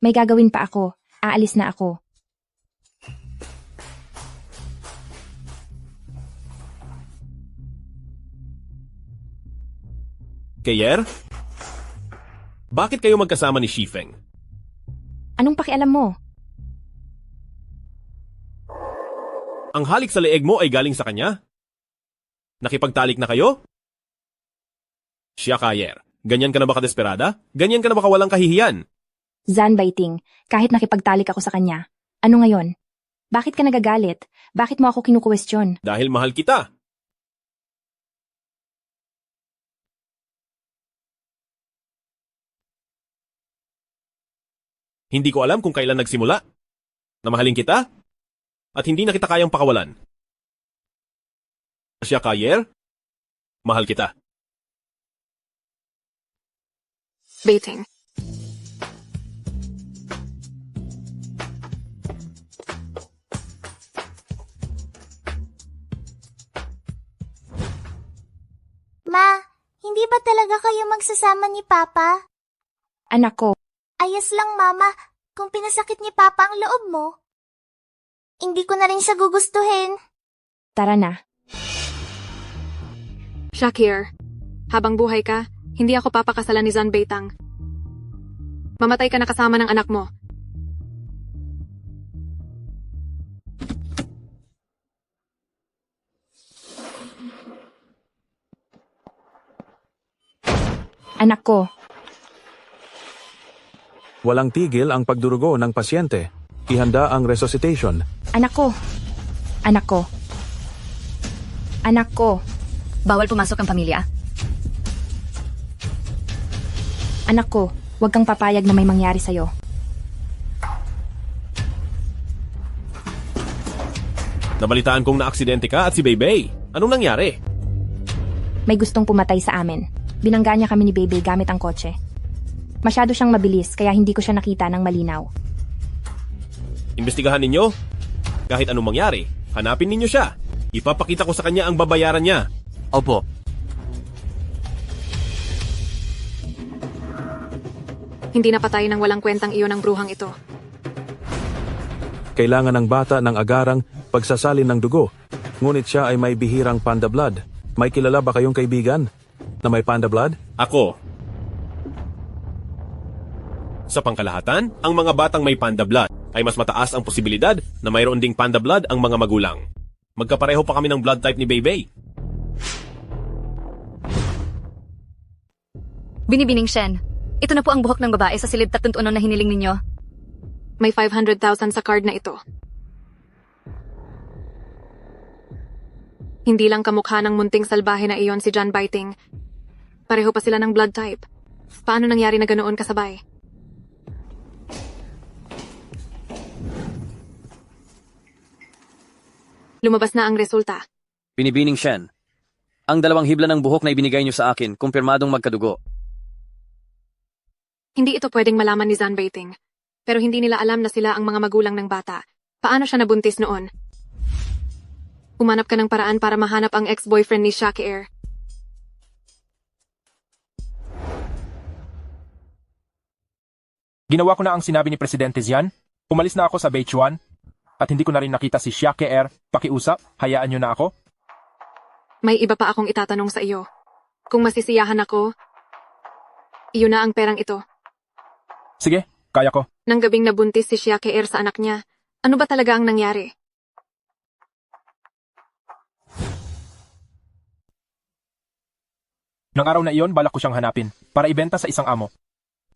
May gagawin pa ako. Aalis na ako. Kier? Bakit kayo magkasama ni Shifeng? Anong pakialam mo? Ang halik sa leeg mo ay galing sa kanya? Nakipagtalik na kayo? Siya, Kier. Ganyan ka na ba kadesperada? Ganyan ka na ba kawalang kahihiyan? Zan Baiting, kahit nakipagtalik ako sa kanya. Ano ngayon? Bakit ka nagagalit? Bakit mo ako kinukwestiyon? Dahil mahal kita. Hindi ko alam kung kailan nagsimula. Na mahalin kita? At hindi na kita kayang pakawalan. Siya, Kier? Mahal kita. Baiting. Ma, hindi ba talaga kayo magsasama ni Papa? Anak ko, Ayos lang, Mama, kung pinasakit ni Papa ang loob mo. Hindi ko na rin siya gugustuhin. tara na. Shakir, habang buhay ka, hindi ako papakasalan ni Zan Baitang. Mamatay ka na kasama ng anak mo. Anak ko, Walang tigil ang pagdurugo ng pasyente. Ihanda ang resuscitation. anak ko, anak ko, anak ko, Bawal pumasok ang pamilya. anak ko, huwag kang papayag na may mangyari sa'yo. Nabalitaan kong naaksidente ka at si Beybey. Anong nangyari? May gustong pumatay sa amin. Binangga niya kami ni Bebe gamit ang kotse. Masyado siyang mabilis kaya hindi ko siya nakita ng malinaw. Imbestigahan ninyo? Kahit anong mangyari, hanapin ninyo siya. Ipapakita ko sa kanya ang babayaran niya. Opo. Hindi napatay ng walang kwentang iyon ang bruhang ito. Kailangan ng bata ng agarang pagsasalin ng dugo. Ngunit siya ay may bihirang panda blood. May kilala ba kayong kaibigan na may panda blood? Ako. Sa pangkalahatan, ang mga batang may panda blood ay mas mataas ang posibilidad na mayroon ding panda blood ang mga magulang. Magkapareho pa kami ng blood type ni Beybey. Binibining Shen, ito na po ang buhok ng babae sa silid 3 taon na hiniling ninyo. May 500,000 sa card na ito. Hindi lang kamukha ng munting salbahe na iyon si John Baiting. Pareho pa sila ng blood type. Paano nangyari na ganoon kasabay? Lumabas na ang resulta. Binibining Shen, ang 2 hibla ng buhok na ibinigay niyo sa akin, kumpirmadong magkadugo. Hindi ito pwedeng malaman ni Zan Baiting. Pero hindi nila alam na sila ang mga magulang ng bata. Paano siya nabuntis noon? Umanap ka ng paraan para mahanap ang ex-boyfriend ni Shakir. Ginawa ko na ang sinabi ni Presidente Xian. Umalis na ako sa Beichuan. At hindi ko na rin nakita si Shakir. Pakiusap, hayaan niyo na ako. May iba pa akong itatanong sa iyo. Kung masisiyahan ako, iyon na ang perang ito. Sige, kaya ko. Nang gabing nabuntis si Shakir sa anak niya, ano ba talaga ang nangyari? Nang araw na iyon, balak ko siyang hanapin para ibenta sa isang amo.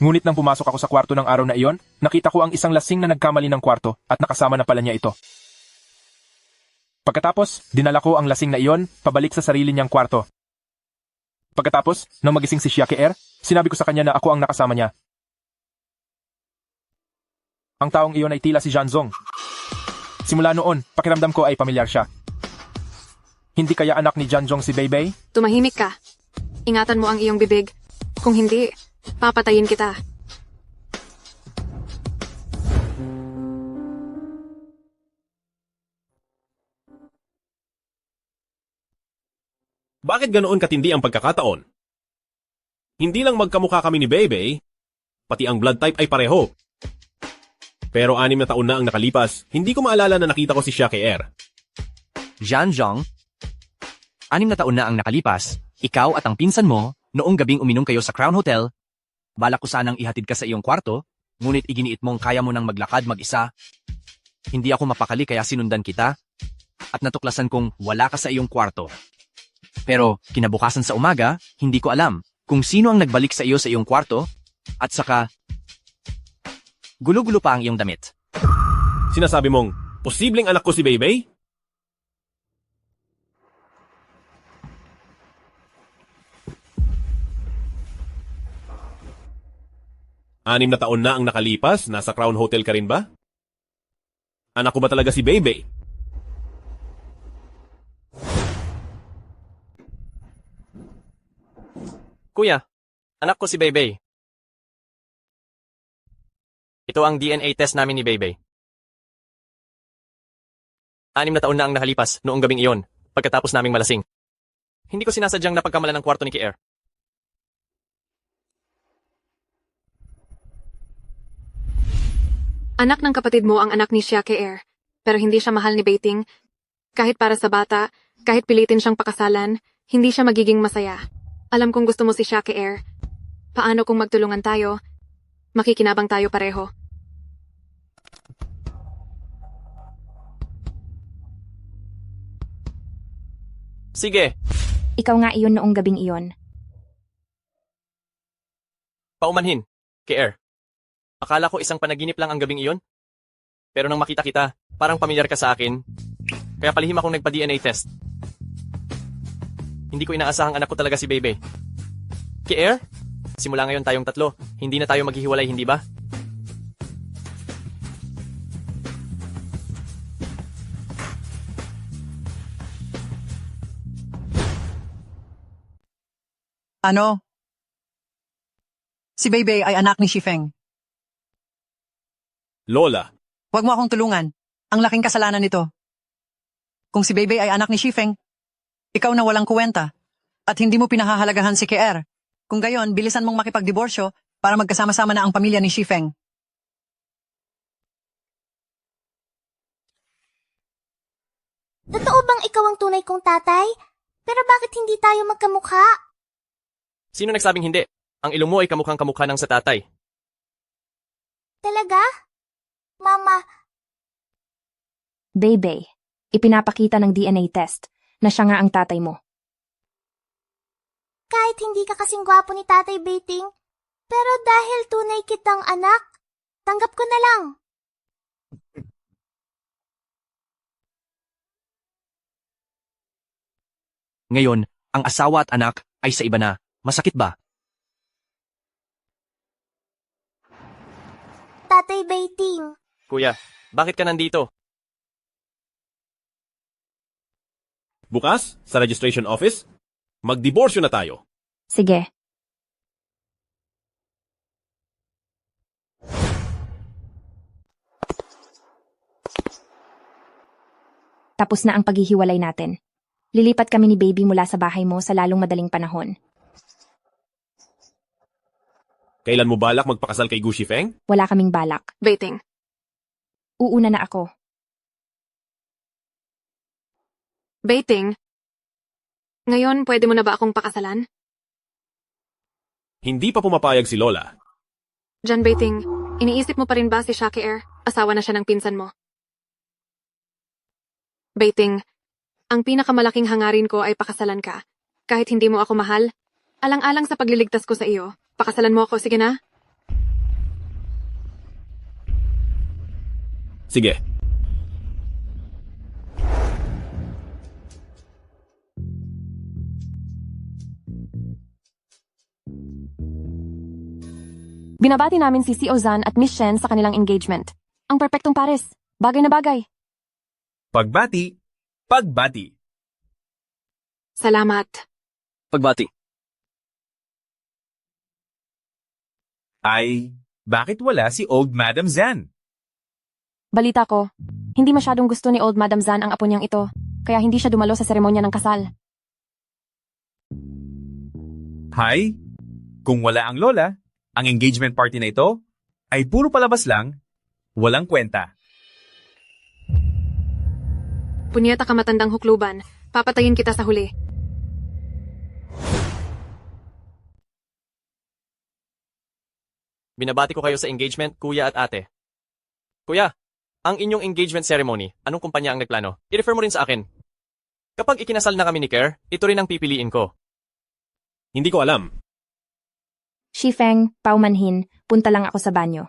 Ngunit nang pumasok ako sa kwarto ng araw na iyon, nakita ko ang isang lasing na nagkamali ng kwarto at nakasama na pala niya ito. Pagkatapos, dinala ko ang lasing na iyon pabalik sa sarili niyang kwarto. Pagkatapos, nang magising si Xiaoke, sinabi ko sa kanya na ako ang nakasama niya. Ang taong iyon ay tila si Zhang. Simula noon, pakiramdam ko ay pamilyar siya. Hindi kaya anak ni Zhang si Beibei? Tumahimik ka. Ingatan mo ang iyong bibig. Kung hindi, papatayin kita. Bakit ganoon katindi ang pagkakataon? Hindi lang magkamukha kami ni Beibei, pati ang blood type ay pareho. Pero 6 na taon na ang nakalipas, hindi ko maalala na nakita ko si Xiaoke. Zhang, 6 na taon na ang nakalipas, ikaw at ang pinsan mo, noong gabing uminom kayo sa Crown Hotel, balak ko sanang ihatid ka sa iyong kwarto, ngunit iginiit mong kaya mo nang maglakad mag-isa. Hindi ako mapakali kaya sinundan kita, at natuklasan kong wala ka sa iyong kwarto. Pero kinabukasan sa umaga, hindi ko alam kung sino ang nagbalik sa iyo sa iyong kwarto, at saka gulo-gulo pa ang iyong damit. Sinasabi mong, posibleng anak ko si Beibei? Anim na taon na ang nakalipas, nasa Crown Hotel ka rin ba? Anak ko ba talaga si Beibei? Kuya, anak ko si Beibei. Ito ang DNA test namin ni Beibei. 6 na taon na ang nakalipas noong gabing iyon, pagkatapos naming malasing. Hindi ko sinasadyang napagkamalan ng kwarto ni Kier. Anak ng kapatid mo ang anak ni Xiaoke, pero hindi siya mahal ni Beiting. Kahit para sa bata, kahit pilitin siyang pakasalan, hindi siya magiging masaya. Alam kong gusto mo si Xiaoke. Paano kung magtulungan tayo? Makikinabang tayo pareho. Sige, Ikaw nga iyon noong gabing iyon. paumanhin, Kier. Akala ko isang panaginip lang ang gabing iyon. Pero nang makita kita, parang pamilyar ka sa akin. Kaya palihim akong nagpa-DNA test. Hindi ko inaasahang anak ko talaga si Beibei. Kier, simula ngayon tayong tatlo. Hindi na tayo maghihiwalay, hindi ba? Ano? Si Beibei ay anak ni Shifeng. Lola, Huwag mo akong tulungan. Ang laking kasalanan nito. Kung si Beibei ay anak ni Shifeng, ikaw na walang kuwenta. At hindi mo pinahahalagahan si Kier. Kung gayon, bilisan mong makipagdiborsyo para magkasama-sama na ang pamilya ni Shifeng. Totoo bang ikaw ang tunay kong tatay? Pero bakit hindi tayo magkamukha? Sino nagsabing hindi? Ang ilong mo ay kamukhang kamukha ng sa tatay. Talaga? Mama, Beibei, ipinapakita ng DNA test na siya nga ang tatay mo. kahit hindi ka kasing gwapo ni Tatay Beiting, pero dahil tunay kitang anak, tanggap ko na lang. Ngayon, ang asawa at anak ay sa iba na. Masakit ba? Tatay Beiting, Kuya, bakit ka nandito? bukas, sa registration office, magdiborsyo na tayo. Sige. Tapos na ang paghihiwalay natin. Lilipat kami ni Baby mula sa bahay mo sa lalong madaling panahon. Kailan mo balak magpakasal kay Gu Shifeng? Wala kaming balak. Beiting. Uuna na ako. Beiting. Ngayon, pwede mo na ba akong pakasalan? Hindi pa pumapayag si Lola. John Beiting, iniisip mo pa rin ba si Xiaoke? Asawa na siya ng pinsan mo. Beiting, ang pinakamalaking hangarin ko ay pakasalan ka. Kahit hindi mo ako mahal, alang-alang sa pagliligtas ko sa iyo. Pakasalan mo ako, sige na? Sige. Binabati namin si CEO Zan at Miss Shen sa kanilang engagement. Ang perpektong pares. Bagay na bagay. Pagbati. Pagbati. Salamat. Pagbati. Ay, bakit wala si Old Madam Zan? Balita ko, hindi masyadong gusto ni Old Madam Zan ang apo niyang ito, kaya hindi siya dumalo sa seremonya ng kasal. Hay, kung wala ang lola, ang engagement party na ito ay puro palabas lang, walang kwenta. Punyeta ka matandang hukluban. Papatayin kita sa huli. Binabati ko kayo sa engagement, kuya at ate. Kuya, ang inyong engagement ceremony, anong kumpanya ang nagplano? I-refer mo rin sa akin. Kapag ikinasal na kami ni Kerr, ito rin ang pipiliin ko. Hindi ko alam. Shifeng, paumanhin, punta lang ako sa banyo.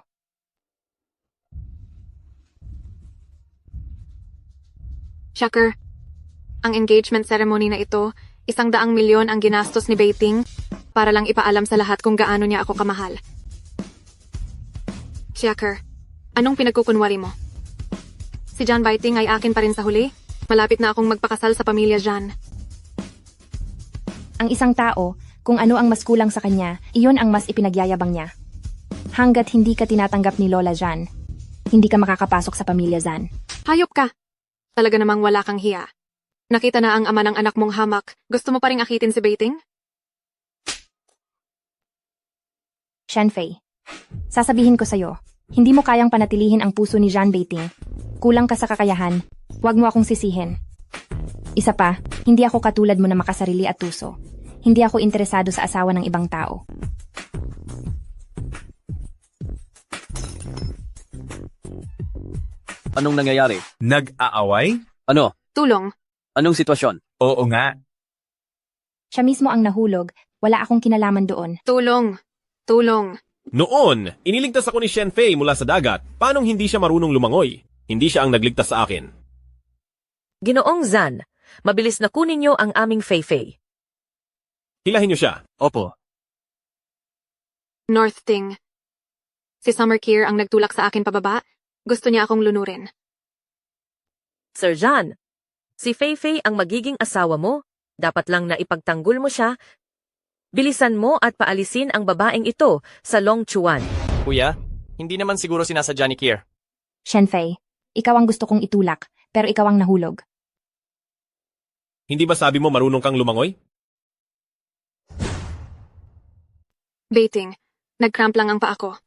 Shaker, ang engagement ceremony na ito, 100 milyon ang ginastos ni Beiting para lang ipaalam sa lahat kung gaano niya ako kamahal. Shaker, anong pinagkukunwari mo? Si John Beiting ay akin pa rin sa huli? Malapit na akong magpakasal sa pamilya John. Ang isang tao, kung ano ang mas kulang sa kanya, iyon ang mas ipinagyayabang niya. Hanggat hindi ka tinatanggap ni Lola Jan, hindi ka makakapasok sa pamilya Zan. Hayop ka! Talaga namang wala kang hiya. Nakita na ang ama ng anak mong hamak. Gusto mo pa ring akitin si Beiting? Shenfei, sasabihin ko sa'yo, hindi mo kayang panatilihin ang puso ni Jean Beiting. Kulang ka sa kakayahan, huwag mo akong sisihin. Isa pa, hindi ako katulad mo na makasarili at tuso. Hindi ako interesado sa asawa ng ibang tao. Anong nangyayari? Nag-aaway? Ano? Tulong. Anong sitwasyon? Oo nga. Siya mismo ang nahulog, wala akong kinalaman doon. Tulong. Tulong. Noon, iniligtas ako ni Shenfei mula sa dagat. Paanong hindi siya marunong lumangoy? Hindi siya ang nagligtas sa akin. Ginoong Zan, mabilis na kunin niyo ang aming Fei-Fei. Hilahin niyo siya. Opo. North Ting. Si Summer Kier ang nagtulak sa akin pababa. Gusto niya akong lunurin. Sir John, si Fei-Fei ang magiging asawa mo. Dapat lang na ipagtanggol mo siya. Bilisan mo at paalisin ang babaeng ito sa Long Chuan. Kuya, hindi naman siguro sinasadya ni Kier. Shenfei, ikaw ang gusto kong itulak, pero ikaw ang nahulog. Hindi ba sabi mo marunong kang lumangoy? Beiting. Nag-cramp lang ang paa ko.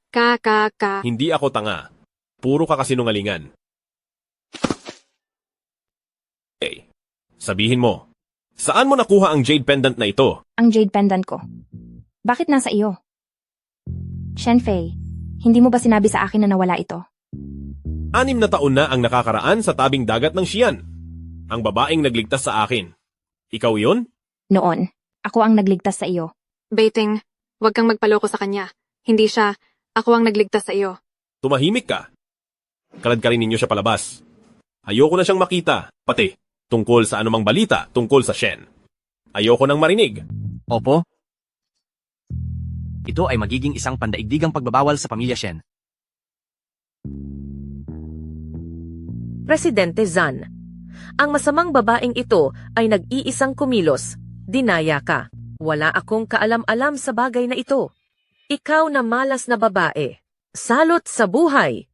Hindi ako tanga. Puro ka kasinungalingan. Okay. Sabihin mo, saan mo nakuha ang jade pendant na ito? Ang jade pendant ko. Bakit nasa iyo? Shenfei, hindi mo ba sinabi sa akin na nawala ito? 6 na taon na ang nakakaraan sa tabing dagat ng Xi'an. Ang babaeng nagligtas sa akin. Ikaw iyon? Noon, ako ang nagligtas sa iyo. Beiting, huwag kang magpaloko sa kanya. Hindi siya. Ako ang nagligtas sa iyo. Tumahimik ka. Kalad ka rin ninyo siya palabas. Ayoko na siyang makita, pati tungkol sa anumang balita tungkol sa Shen. Ayoko nang marinig. Opo. Ito ay magiging isang pandaigdigang pagbabawal sa pamilya Shen. Presidente Zan, ang masamang babaeng ito ay nag-iisang kumilos. Dinaya ka. Wala akong kaalam-alam sa bagay na ito. Ikaw na malas na babae. Salot sa buhay.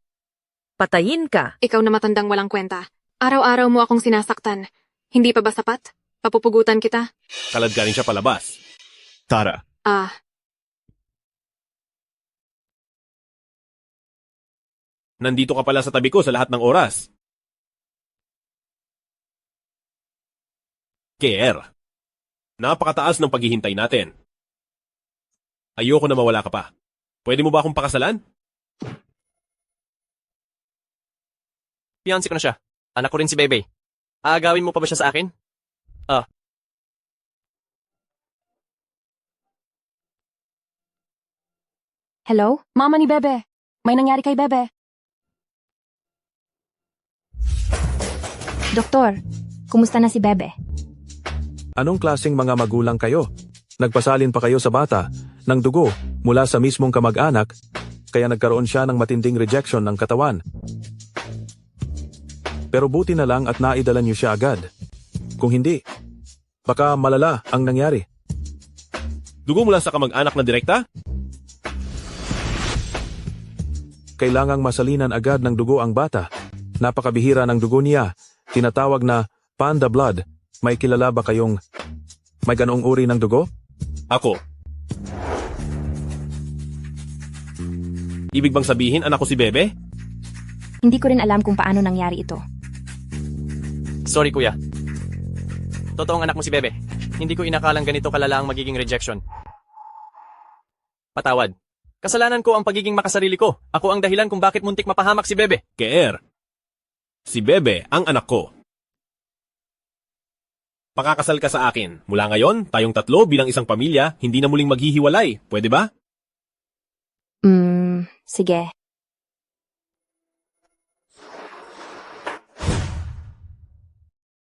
Patayin ka. Ikaw na matandang walang kwenta. Araw-araw mo akong sinasaktan. Hindi pa ba sapat? Papupugutan kita? Kalad ka rin siya palabas. Tara. Nandito ka pala sa tabi ko sa lahat ng oras. Kier. Napakataas ng paghihintay natin. Ayoko na mawala ka pa. Pwede mo ba akong pakasalan? Fiancé ko na siya. Anak ko rin si Bebe. Aagawin mo pa ba siya sa akin? Hello? Mama ni Bebe. May nangyari kay Bebe. Doktor, kumusta na si Bebe? Anong klaseng mga magulang kayo? Nagpasalin pa kayo sa bata ng dugo mula sa mismong kamag-anak kaya nagkaroon siya ng matinding rejection ng katawan. Pero buti na lang at naidala niyo siya agad. Kung hindi, baka malala ang nangyari. Dugo mula sa kamag-anak na direkta? Kailangang masalinan agad ng dugo ang bata. Napakabihira ng dugo niya. Tinatawag na panda blood. May kilala ba kayong may ganoong uri ng dugo? Ako. Ibig bang sabihin anak ko si Bebe? Hindi ko rin alam kung paano nangyari ito. Sorry kuya. Totoong anak mo si Bebe. Hindi ko inakalang ganito kalala ang magiging rejection. Patawad. Kasalanan ko ang pagiging makasarili ko. Ako ang dahilan kung bakit muntik mapahamak si Bebe. Keer. Si Bebe ang anak ko. Pakakasal ka sa akin. Mula ngayon, tayong tatlo bilang isang pamilya, hindi na muling maghihiwalay. Pwede ba? Sige.